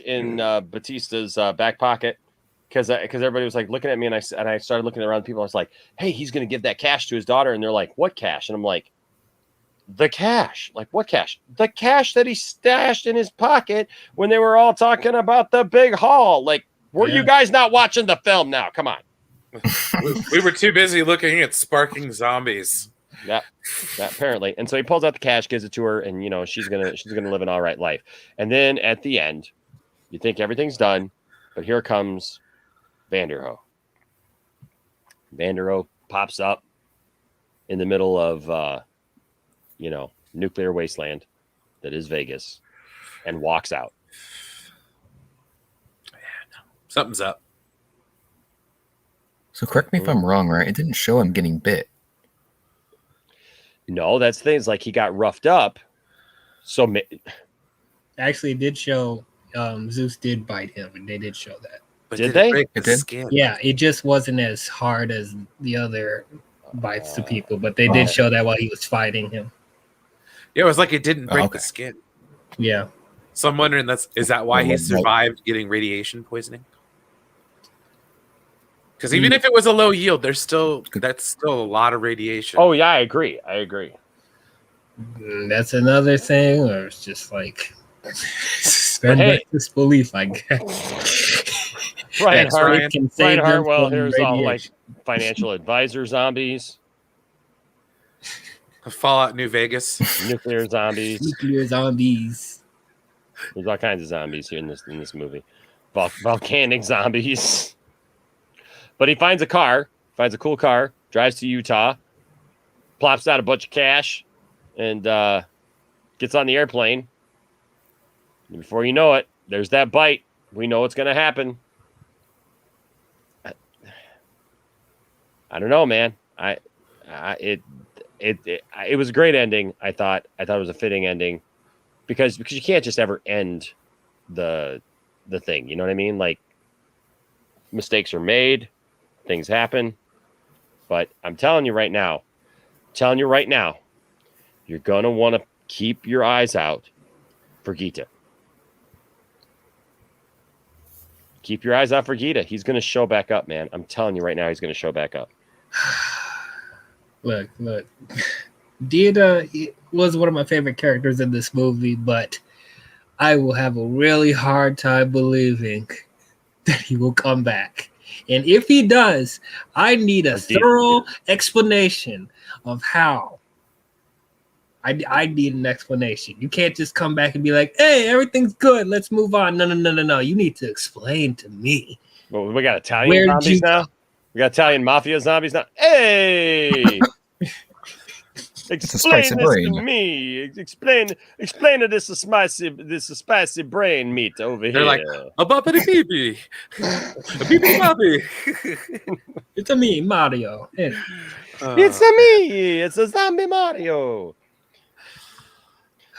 In Batista's back pocket because everybody was like looking at me, and I started looking around people. I was like, "Hey, he's gonna give that cash to his daughter," and they're like, "What cash?" And I'm like, "The cash." Like, what cash? The cash that he stashed in his pocket when they were all talking about the big haul. Like, were you guys not watching the film? Now, come on. We were too busy looking at sparking zombies. Yeah, apparently. And so he pulls out the cash, gives it to her, and she's gonna live an all right life. And then at the end, you think everything's done, but here comes Vanderho. Vanderho pops up in the middle of nuclear wasteland that is Vegas, and walks out. Something's up. So correct me if I'm wrong, right? It didn't show him getting bit. No, that's things like he got roughed up. So Actually, it did show Zeus did bite him, and they did show that. But did they? Break the It did? skin? Yeah, it just wasn't as hard as the other bites to people, but they did show that while he was fighting him. Yeah, it was like it didn't break okay. the skin. Yeah. So I'm wondering is that why he Right. survived getting radiation poisoning? Because even if it was a low yield, that's still a lot of radiation. Oh yeah, I agree. That's another thing, or it's just like suspend disbelief, I guess. Brian Ryan can save Brian them Hartwell, from here's all like radiation. financial advisor zombies, Fallout New Vegas. nuclear zombies. Nuclear zombies. There's all kinds of zombies here in this movie. Volcanic zombies. But he finds a cool car, drives to Utah, plops out a bunch of cash, and gets on the airplane. And before you know it, there's that bite. We know what's going to happen. I don't know, man. It was a great ending. I thought it was a fitting ending because you can't just ever end the thing. You know what I mean? Like, mistakes are made. Things happen, but I'm telling you right now, you're going to want to keep your eyes out for Gita. Keep your eyes out for Gita. He's going to show back up, man. I'm telling you right now, he's going to show back up. Look. Gita was one of my favorite characters in this movie, but I will have a really hard time believing that he will come back. And if he does, I need a thorough explanation of how. I need an explanation. You can't just come back and be like, hey, everything's good. Let's move on. No. You need to explain to me. Well, we got Italian zombies now? We got Italian mafia zombies now? Hey! Explain this to me. Explain to this spicy brain meat over here. They're like, a boppity beepy. A beepy boppy. It's a me, Mario. It's a me. It's a zombie Mario.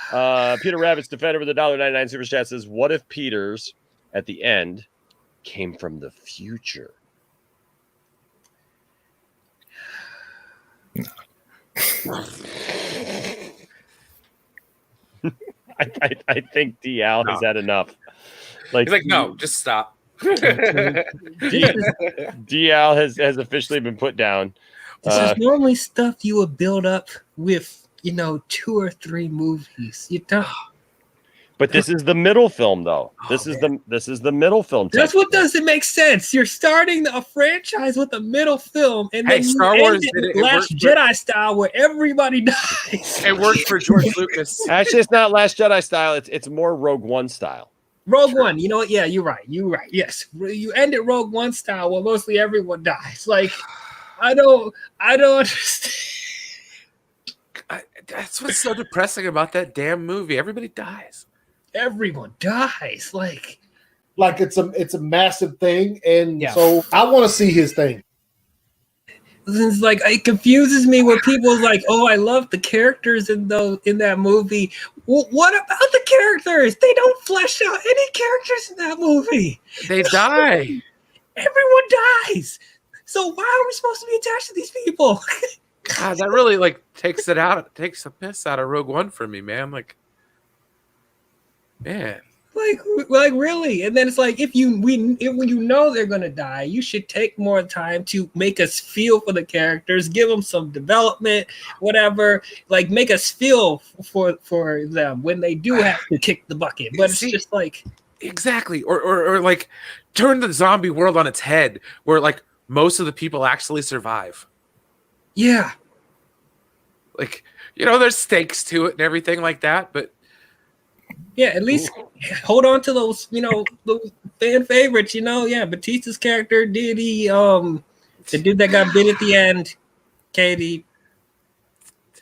Peter Rabbit's defender with a $1.99 super chat says, what if Peters at the end came from the future? I think DL has had enough. He's like, no, just stop. DL has officially been put down. This is normally stuff you would build up with, 2 or 3 movies. You don't. But this is the middle film, though. This is the middle film. That's what doesn't make sense. You're starting a franchise with a middle film, and then Star you Wars end did it it. Last Jedi style, where everybody dies. It worked for George Lucas. Actually, it's not Last Jedi style. It's more Rogue One style. Rogue One. You know what? Yeah, you're right. Yes, you end it Rogue One style, where mostly everyone dies. Like, I don't understand. That's what's so depressing about that damn movie. Everybody dies. Everyone dies. Like it's a massive thing, and so I want to see his thing. It's like it confuses me when people are like, "Oh, I love the characters in that movie." Well, what about the characters? They don't flesh out any characters in that movie. They die. Everyone dies. So why are we supposed to be attached to these people? God, that really takes the piss out of Rogue One for me, man. Like, man. Like really? And then it's like if when you know they're gonna die, you should take more time to make us feel for the characters, give them some development, whatever. Like make us feel for them when they do have to kick the bucket. But it's just like exactly, or like turn the zombie world on its head, where like most of the people actually survive. Yeah. Like, you know, there's stakes to it and everything like that, but yeah, at least hold on to those, you know, those fan favorites, you know. Yeah, Batista's character, Diddy, the dude that got bit at the end, Katie.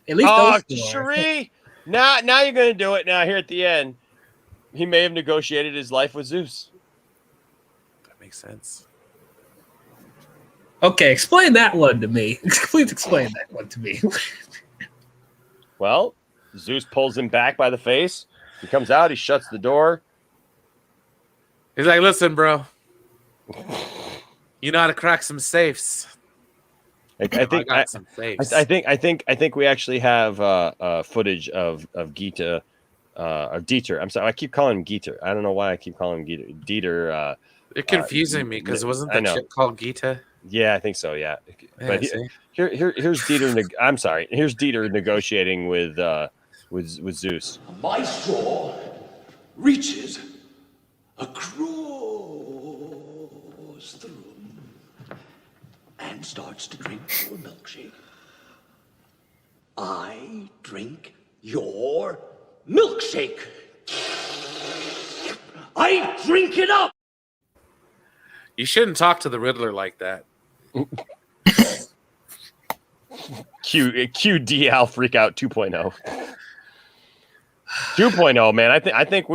At least those two Cherie, now you're gonna do it. Now here at the end, he may have negotiated his life with Zeus. That makes sense. Okay, explain that one to me. Please explain that one to me. Well, Zeus pulls him back by the face. He comes out. He shuts the door. He's like, "Listen, bro, you know how to crack some safes." I think we actually have footage of Gita, or Dieter. I'm sorry, I keep calling him Gita. I don't know why I keep calling him Dieter. You're confusing me because wasn't that shit called Gita? Yeah, I think so. Yeah, but see? here's Dieter. I'm sorry. Here's Dieter negotiating with Zeus. My straw reaches across the room and starts to drink your milkshake. I drink your milkshake. I drink it up. You shouldn't talk to the Riddler like that. Q DL freak out 2.0. 2.0, man. I think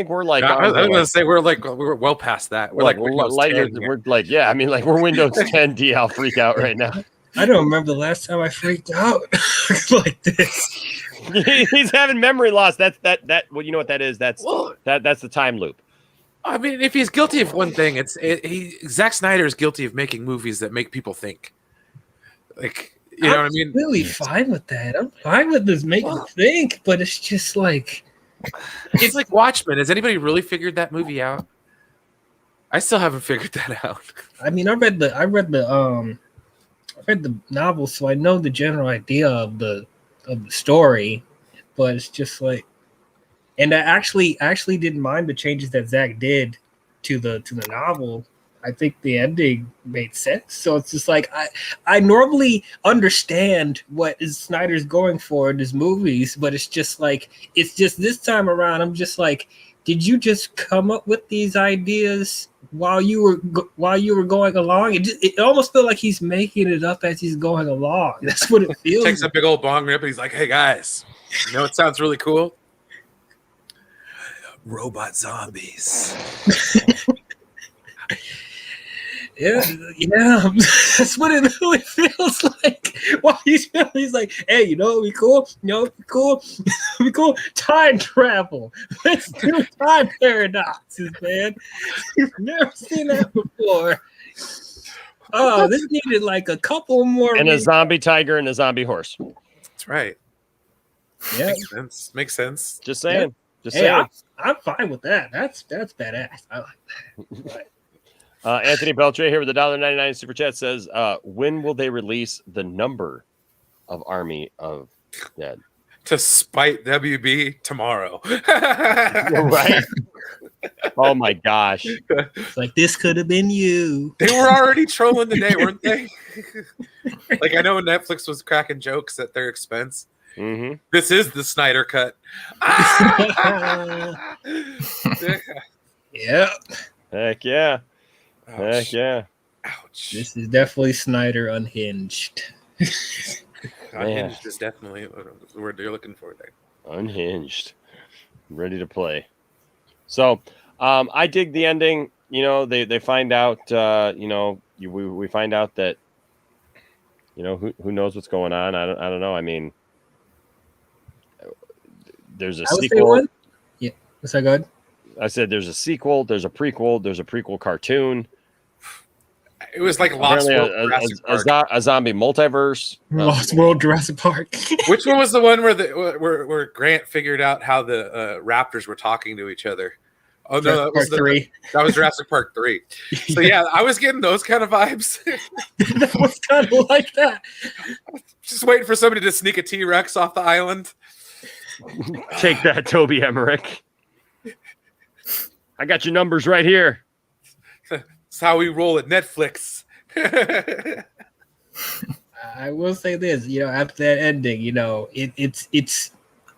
we're like. I was gonna say we're well past that. We're like light years. We're like, yeah. I mean, like we're Windows 10 DL freak out right now. I don't remember the last time I freaked out like this. He's having memory loss. That's that. Well, you know what that is? That's the time loop. I mean, if he's guilty of one thing, Zack Snyder is guilty of making movies that make people think. Like, you know what I mean? I'm really fine with that. I'm fine with this making me think, but it's just like it's like Watchmen. Has anybody really figured that movie out? I still haven't figured that out. I mean, I read the novel, so I know the general idea of the story, but it's just like. And I actually didn't mind the changes that Zack did to the novel. I think the ending made sense. So it's just like I normally understand what Snyder's going for in his movies, but it's just this time around. I'm just like, did you just come up with these ideas while you were going along? It almost felt like he's making it up as he's going along. That's what it feels. Takes a big old bong rip and he's like, "Hey guys, you know it sounds really cool." Robot zombies. yeah, that's what it really feels like. While he's like, "Hey, you know, we cool. You know, we cool. Time travel. Let's do time paradoxes, man. You've never seen that before. Oh, this needed like a couple more. And a zombie tiger and a zombie horse. That's right. Yeah, makes sense. Just saying. Yeah. Just saying. I'm fine with that. That's badass. I like that. Anthony Beltre here with the $1.99 super chat says, when will they release the number of Army of Dead? To spite WB tomorrow. Right? Oh my gosh. It's like, this could have been you. They were already trolling today, weren't they? Like, I know Netflix was cracking jokes at their expense. Mm-hmm. This is the Snyder cut. Yeah. Heck yeah. Ouch. Heck yeah. Ouch. This is definitely Snyder unhinged. Unhinged is definitely the word you're looking for there. Unhinged. Ready to play. So I dig the ending. You know, they find out, we find out that, you know, who knows what's going on. I don't know. I mean, there's a sequel. Yeah. Was that good? I said there's a sequel, there's a prequel, there's a prequel cartoon. It was like Lost World Jurassic Park. A zombie multiverse. Lost World Jurassic Park. Which one was the one where Grant figured out how the raptors were talking to each other? Oh no, that was that was Jurassic Park 3. So yeah, I was getting those kind of vibes. That was kind of like that. Just waiting for somebody to sneak a T-Rex off the island. Take that, Toby Emmerich. I got your numbers right here. That's how we roll at Netflix. I will say this, after that ending, it's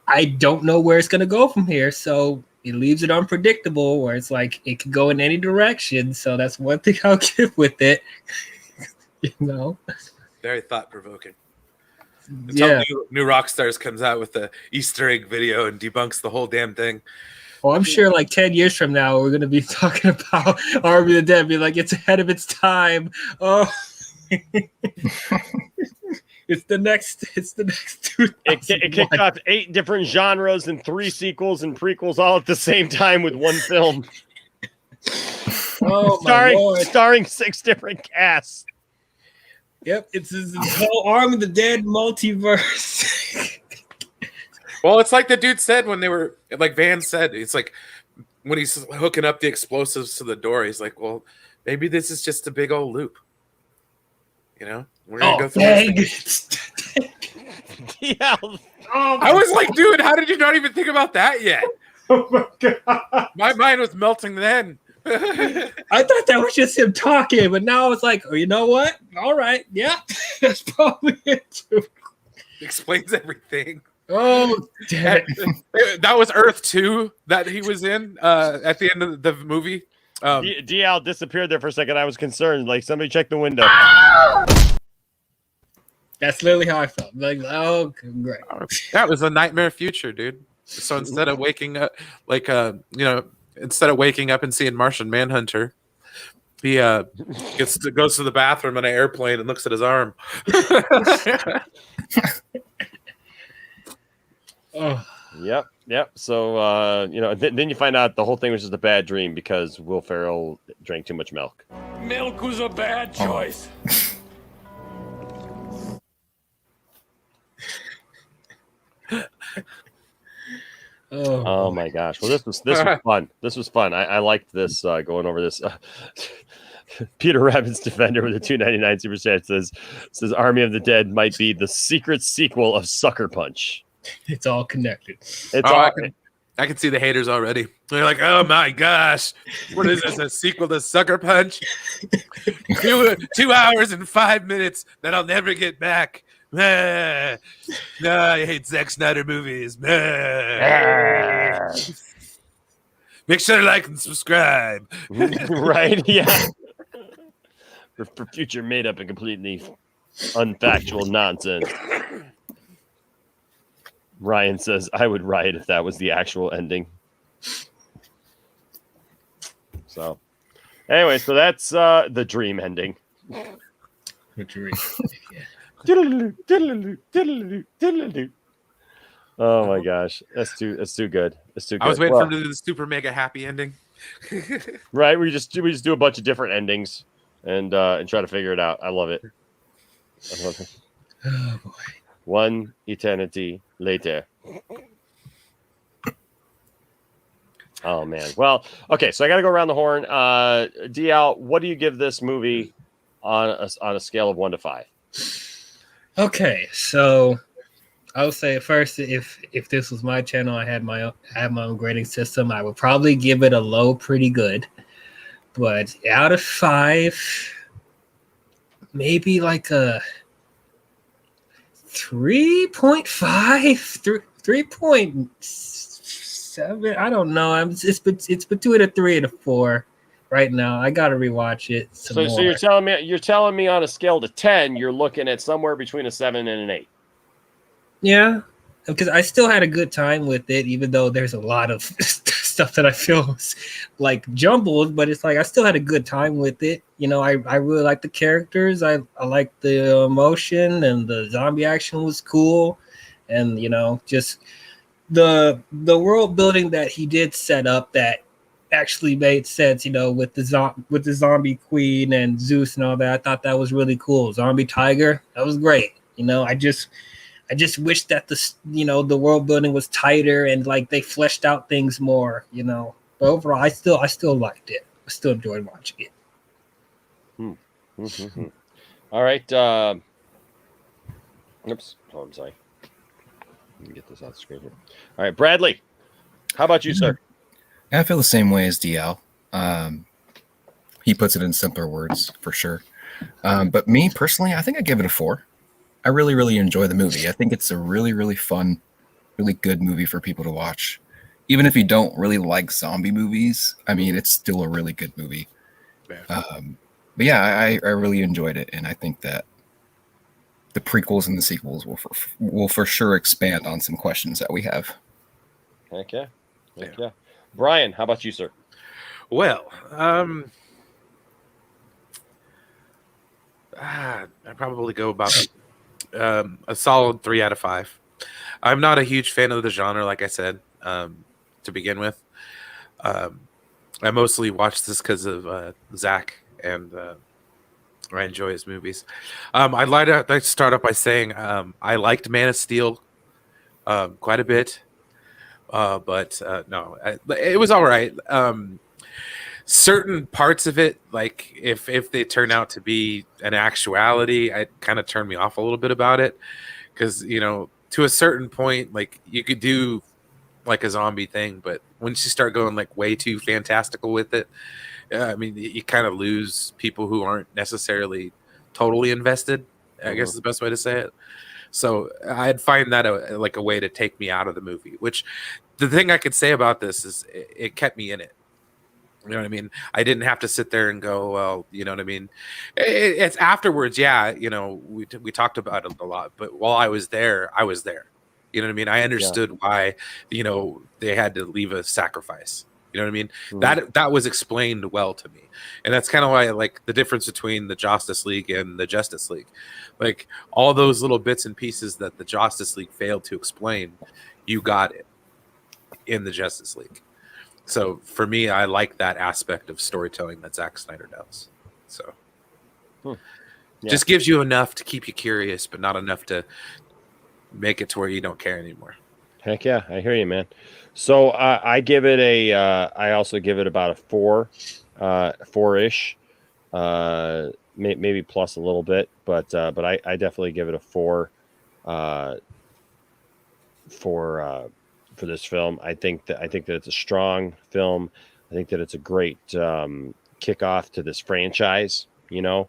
I don't know where it's gonna go from here, so it leaves it unpredictable. Where it's like it could go in any direction. So that's one thing I'll give with it. Very thought provoking. Yeah. New Rockstars comes out with the Easter egg video and debunks the whole damn thing. Well, I'm sure like 10 years from now, we're going to be talking about Army of the Dead, be like, it's ahead of its time. Oh, it's the next. It kicked off 8 different genres and 3 sequels and prequels all at the same time with one film. Oh, my Lord. Starring 6 different casts. Yep, it's the whole Army of the Dead multiverse. Well, it's like the dude said when they were, like Van said, it's like when he's hooking up the explosives to the door, he's like, well, maybe this is just a big old loop. We're going to go through this thing. Yeah. I was like, dude, how did you not even think about that yet? Oh, my God. My mind was melting then. I thought that was just him talking, but now it's like, oh, you know what? All right. Yeah, that's probably it, too. Explains everything. Oh, damn. That was Earth 2 that he was in at the end of the movie. DL disappeared there for a second. I was concerned. Like, somebody check the window. That's literally how I felt. Like, oh, great. That was a nightmare future, dude. So instead of waking up, instead of waking up and seeing Martian Manhunter, he goes to the bathroom in an airplane and looks at his arm. Oh. Yep. So then you find out the whole thing was just a bad dream because Will Ferrell drank too much milk. Milk was a bad choice. Oh my gosh! Well, this was fun. This was fun. I liked this going over this. Peter Rabbit's Defender with a $2.99 super chat says Army of the Dead might be the secret sequel of Sucker Punch. It's all connected. I can see the haters already. They're like, oh my gosh, what is this? A sequel to Sucker Punch? 2 hours and 5 minutes that I'll never get back. No, I hate Zack Snyder movies. Make sure to like and subscribe. Right? Yeah. For future made up and completely unfactual nonsense. Ryan says, I would riot if that was the actual ending. So, anyway, so that's the dream ending. The dream. Oh my gosh, that's too good. That's too good. I was waiting for him to do the super mega happy ending. Right, we just do a bunch of different endings and try to figure it out. I love it. Oh boy. One eternity later. Oh man. Well, okay, so I got to go around the horn. DL, what do you give this movie on a scale of 1 to 5? Okay, so I would say first, if this was my channel, I had my own grading system, I would probably give it a low, pretty good. But out of 5, maybe like a 3.5, 3.7. I don't know. It's between a 3 and a 4 right now. I got to rewatch it. So you're telling me on a scale to 10, you're looking at somewhere between a 7 and an 8. Yeah, because I still had a good time with it, even though there's a lot of stuff that I feel is like jumbled, but it's like I still had a good time with it. I really like the characters. I like the emotion, and the zombie action was cool. And, just the world building that he did set up that actually made sense, with the zombie queen and Zeus and all that. I thought that was really cool. Zombie tiger, that was great. I just wish that the world building was tighter and like they fleshed out things more, But overall, I still liked it. I still enjoyed watching it. All right. Oops. Oh, I'm sorry. Let me get this off the screen here. All right, Bradley. How about you, sir? I feel the same way as DL. He puts it in simpler words for sure. But me personally, I think I give it a 4. I really, really enjoy the movie. I think it's a really, really fun, really good movie for people to watch. Even if you don't really like zombie movies, I mean, it's still a really good movie. But yeah, I really enjoyed it, and I think that the prequels and the sequels will for sure expand on some questions that we have. Heck yeah. Heck yeah. Brian, how about you, sir? Well, I'd probably go about a solid 3 out of 5. I'm not a huge fan of the genre, like I said, to begin with. I mostly watch this because of Zack, and I enjoy his movies. I'd like to start up by saying I liked Man of Steel quite a bit, but no, it was all right. Certain parts of it, like if they turn out to be an actuality, it kind of turned me off a little bit about it, because to a certain point, like you could do like a zombie thing, but once you start going like way too fantastical with it, I mean, you kind of lose people who aren't necessarily totally invested, I guess is the best way to say it. So I'd find that like a way to take me out of the movie, which the thing I could say about this is it kept me in it. You know what I mean? I didn't have to sit there and go, well, you know what I mean? It's afterwards, yeah, we talked about it a lot, but while I was there, I was there. You know what I mean? I understood why, they had to leave a sacrifice. You know what I mean? That was explained well to me. And that's kind of why I like the difference between the Justice League and the Justice League. Like all those little bits and pieces that the Justice League failed to explain, you got it in the Justice League. So for me, I like that aspect of storytelling that Zack Snyder does. So just gives you enough to keep you curious, but not enough to make it to where you don't care anymore. Heck yeah, I hear you, man. So I give it I also give it about a 4, 4-ish, maybe plus a little bit, but I definitely give it a 4 for this film. I think that it's a strong film. I think that it's a great kickoff to this franchise, and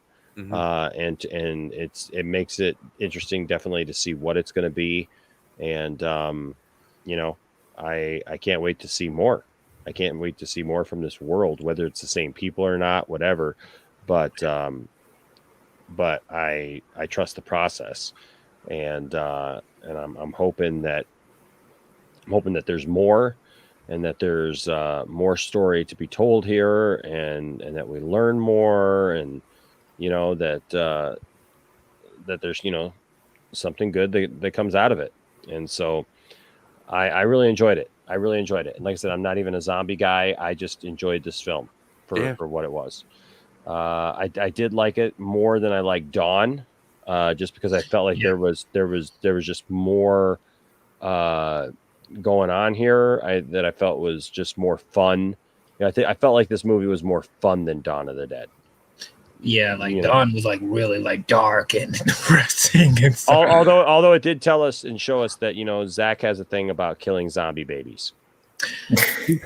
it makes it interesting, definitely, to see what it's going to be, and I can't wait to see more. I can't wait to see more from this world, whether it's the same people or not, whatever. But I trust the process, and I'm hoping that there's more, and that there's more story to be told here, and that we learn more, and that there's something good that comes out of it. And so I really enjoyed it. And like I said, I'm not even a zombie guy. I just enjoyed this film for what it was. I did like it more than I liked Dawn, just because I felt like there was just more going on here that I felt was just more fun. I felt like this movie was more fun than Dawn of the Dead. Yeah, like Dawn was like really like dark and depressing and stuff. Although it did tell us and show us that Zack has a thing about killing zombie babies.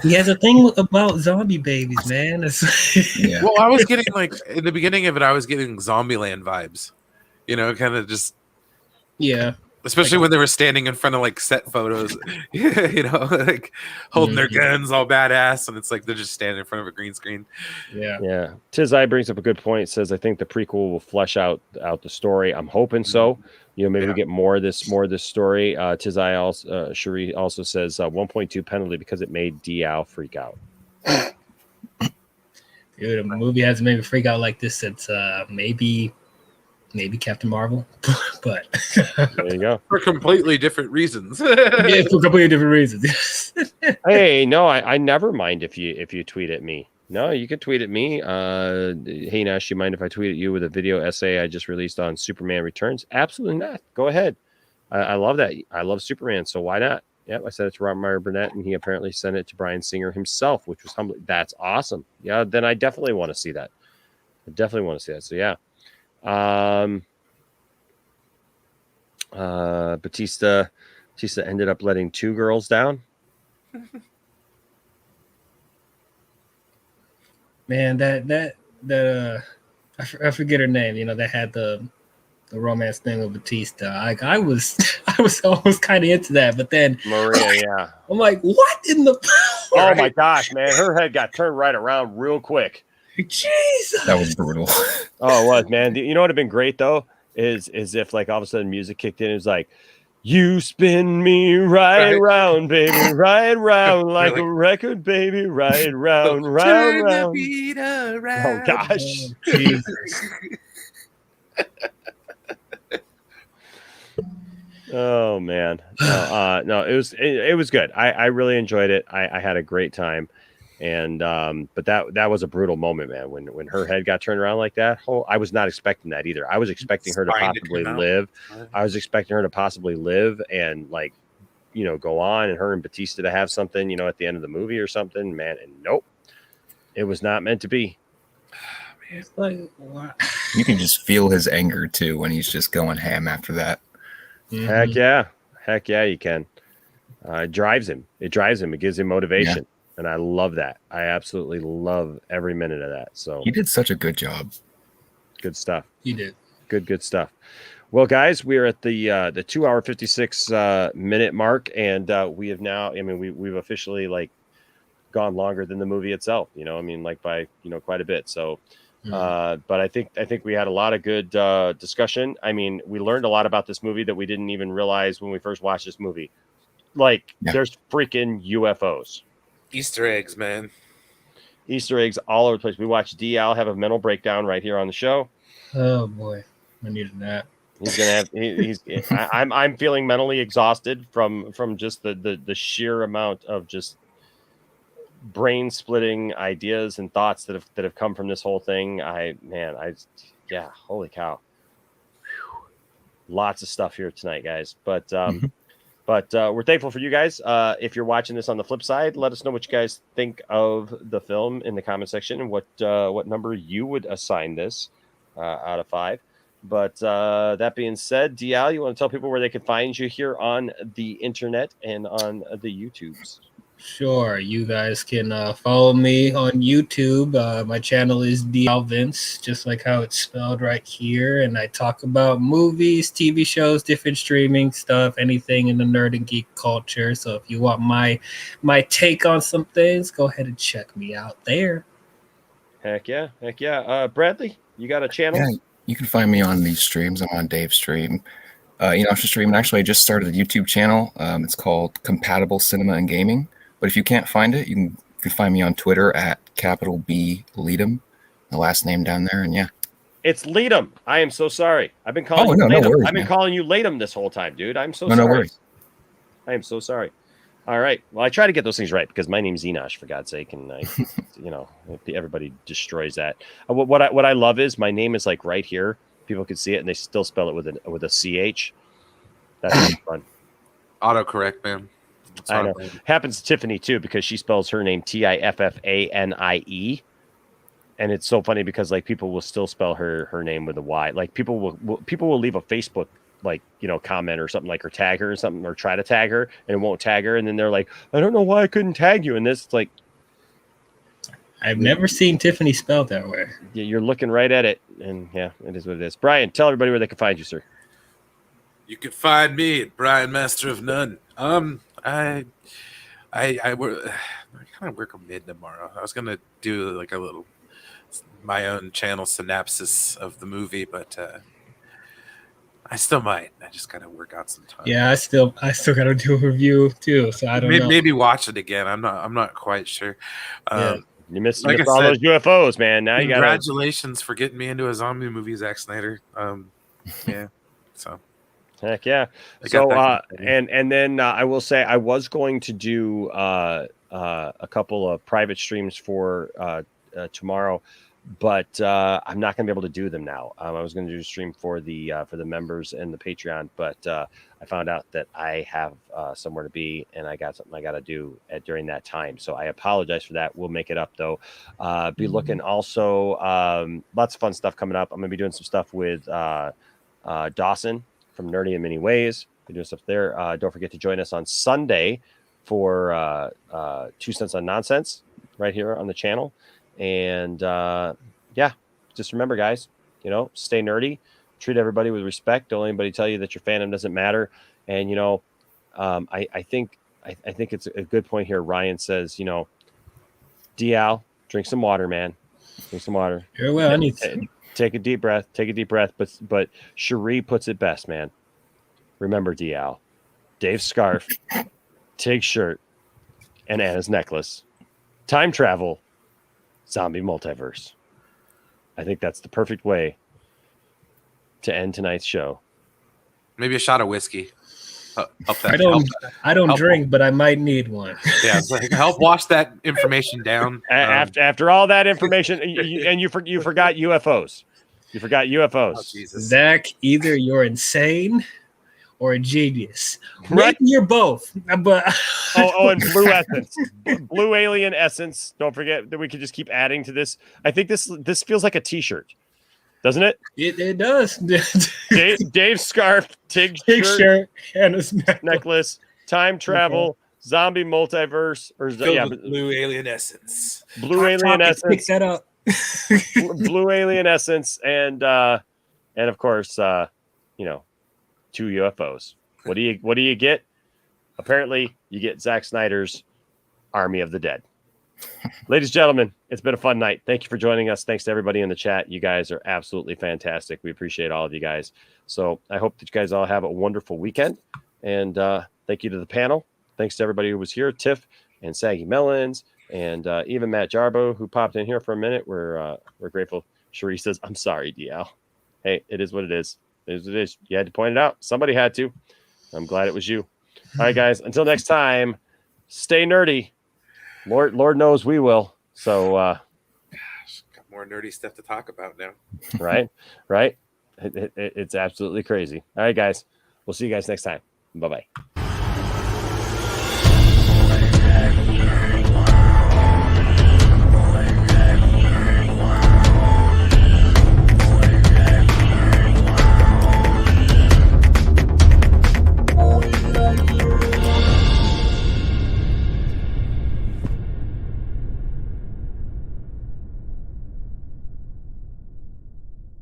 He has a thing about zombie babies, man. Well, I was getting like in the beginning of it, I was getting Zombieland vibes. Kind of just especially when they were standing in front of like set photos, like holding their guns all badass, and it's like they're just standing in front of a green screen. Yeah. Tizai brings up a good point. Says, I think the prequel will flesh out the story. I'm hoping so. Maybe we get more of this story. Tizai also, Cherie also says 1.2 penalty because it made Diao freak out. Dude, a movie hasn't made me freak out like this since maybe Captain Marvel, but there you go. For completely different reasons. Yeah, for completely different reasons. Hey, no, I never mind if you tweet at me. No, you could tweet at me. Hey, Nash, you mind if I tweet at you with a video essay I just released on Superman Returns? Absolutely not. Go ahead. I love that. I love Superman, so why not? Yep, I sent it to Robert Meyer Burnett, and he apparently sent it to Bryan Singer himself, which was humbling. That's awesome. Yeah, then I definitely want to see that. So yeah. Batista ended up letting 2 girls down. Man, I I forget her name. You know, they had the romance thing with Batista. Like I was almost kind of into that, but then Maria, yeah. I'm like, what in the? Oh my gosh, man, her head got turned right around real quick. Jesus, that was brutal. Oh, it was, man. You know what would have been great though is if like all of a sudden music kicked in. It was like, you spin me right round, baby, right round like a record, baby, right round, round, Turn the round. beat around. Oh gosh, Jesus. Oh man, no, it was good. I really enjoyed it. I had a great time, and but that was a brutal moment, man. When her head got turned around like that, I was not expecting that either. I was expecting her to Spine to possibly come out. live. I was expecting her to possibly live and like, you know, go on, and her and Batista to have something, you know, at the end of the movie or something, man. And nope, it was not meant to be. It's like, what? You can just feel his anger too when he's just going ham after that. Heck yeah, you can. It drives him. It gives him motivation, and I love that. I absolutely love every minute of that. So He did such a good job. good stuff. He did. Good stuff. Well, guys, we are at the 2 hour 56 minute mark, and we have now. I mean, we've officially like gone longer than the movie itself. You know, I mean, like by quite a bit. So. But I think we had a lot of good discussion. I mean, we learned a lot about this movie that we didn't even realize when we first watched this movie. Like, there's freaking UFOs, Easter eggs, man. Easter eggs all over the place. We watched DL have a mental breakdown right here on the show. Oh boy, I needed that. He's gonna have. I'm feeling mentally exhausted from just the sheer amount of just brain splitting ideas and thoughts that have come from this whole thing. Holy cow. Whew. Lots of stuff here tonight, guys. But we're thankful for you guys. If you're watching this on the flip side, let us know what you guys think of the film in the comment section and what number you would assign this out of 5. But that being said, DL, you want to tell people where they can find you here on the internet and on the YouTubes? Sure, you guys can follow me on YouTube. My channel is DL Vince, just like how it's spelled right here. And I talk about movies, TV shows, different streaming stuff, anything in the nerd and geek culture. So if you want my take on some things, go ahead and check me out there. Heck yeah. Bradley, you got a channel? Yeah, you can find me on these streams. I'm on Dave's stream. Stream. Actually, I just started a YouTube channel. It's called Compatible Cinema and Gaming. But if you can't find it, you can find me on Twitter at B Leadham, the last name down there, and yeah. It's Leadham. I am so sorry. I've been calling you Leadham. I've been calling you Leadham this whole time, dude. I'm so sorry. No worries. I am so sorry. All right. Well, I try to get those things right because my name's Enosh, for God's sake, and I, everybody destroys that. What I love is my name is like right here. People can see it, and they still spell it with a CH. That's fun. Autocorrect, man. I know. Happens to Tiffany too, because she spells her name Tiffanie, and it's so funny because like people will still spell her name with a Y. Like people will leave a Facebook comment or something like, or tag her or something, or try to tag her and it won't tag her, and then they're like, I don't know why I couldn't tag you in this. It's like, I've never seen Tiffany spelled that way. Yeah, you're looking right at it, and yeah, it is what it is. Brian, tell everybody where they can find you, sir. You can find me at Brian Master of None. I kind of work a mid tomorrow. I was gonna do like a little my own channel synopsis of the movie, but I still might. I just gotta work out some time. Yeah, I still gotta do a review too, so I don't know. Maybe watch it again. I'm not quite sure. You missed all those UFOs, man. Now you got. Congratulations for getting me into a zombie movie, Zack Snyder. Yeah, so. Heck yeah. So and then I will say I was going to do a couple of private streams for tomorrow, but I'm not going to be able to do them now. I was going to do a stream for the members and the Patreon, but I found out that I have somewhere to be and I got something I got to do during that time. So I apologize for that. We'll make it up though. Be looking also lots of fun stuff coming up. I'm going to be doing some stuff with Dawson from Nerdy in Many Ways. We're doing stuff there. Don't forget to join us on Sunday for 2 Cents on Nonsense right here on the channel. And just remember, guys, stay nerdy, treat everybody with respect. Don't let anybody tell you that your fandom doesn't matter. And, I think it's a good point here. Ryan says, DL, drink some water, man. Drink some water. Very well. I need Take a deep breath. Take a deep breath. But Cherie puts it best, man. Remember, DL, Dave's scarf, Tig's shirt, and Anna's necklace. Time travel, zombie multiverse. I think that's the perfect way to end tonight's show. Maybe a shot of whiskey. I don't drink, but I might need one. Yeah, help wash that information down. After all that information, you forgot UFOs. You forgot UFOs. Oh, Jesus. Zach, either you're insane or a genius. Right? Maybe you're both. But and blue essence, blue alien essence. Don't forget that we could just keep adding to this. I think this feels like a T-shirt, doesn't it? It does. Dave's scarf, Tig shirt, and his necklace. Time travel, zombie multiverse, or blue alien essence. Blue alien essence. Pick that up. Blue alien essence, and of course, 2 UFOs. What do you get? Apparently, you get Zack Snyder's Army of the Dead. Ladies and gentlemen, it's been a fun night. Thank you for joining us. Thanks to everybody in the chat. You guys are absolutely fantastic. We appreciate all of you guys. So I hope that you guys all have a wonderful weekend. And thank you to the panel. Thanks to everybody who was here, Tiff and Saggy Melons, and even Matt Jarbo, who popped in here for a minute. We're grateful. Cherie says, "I'm sorry, DL." Hey, it is what it is. It is what it is. You had to point it out. Somebody had to. I'm glad it was you. All right, guys. Until next time, stay nerdy. Lord knows we will. So, gosh, got more nerdy stuff to talk about now. Right. It's absolutely crazy. All right, guys. We'll see you guys next time. Bye-bye.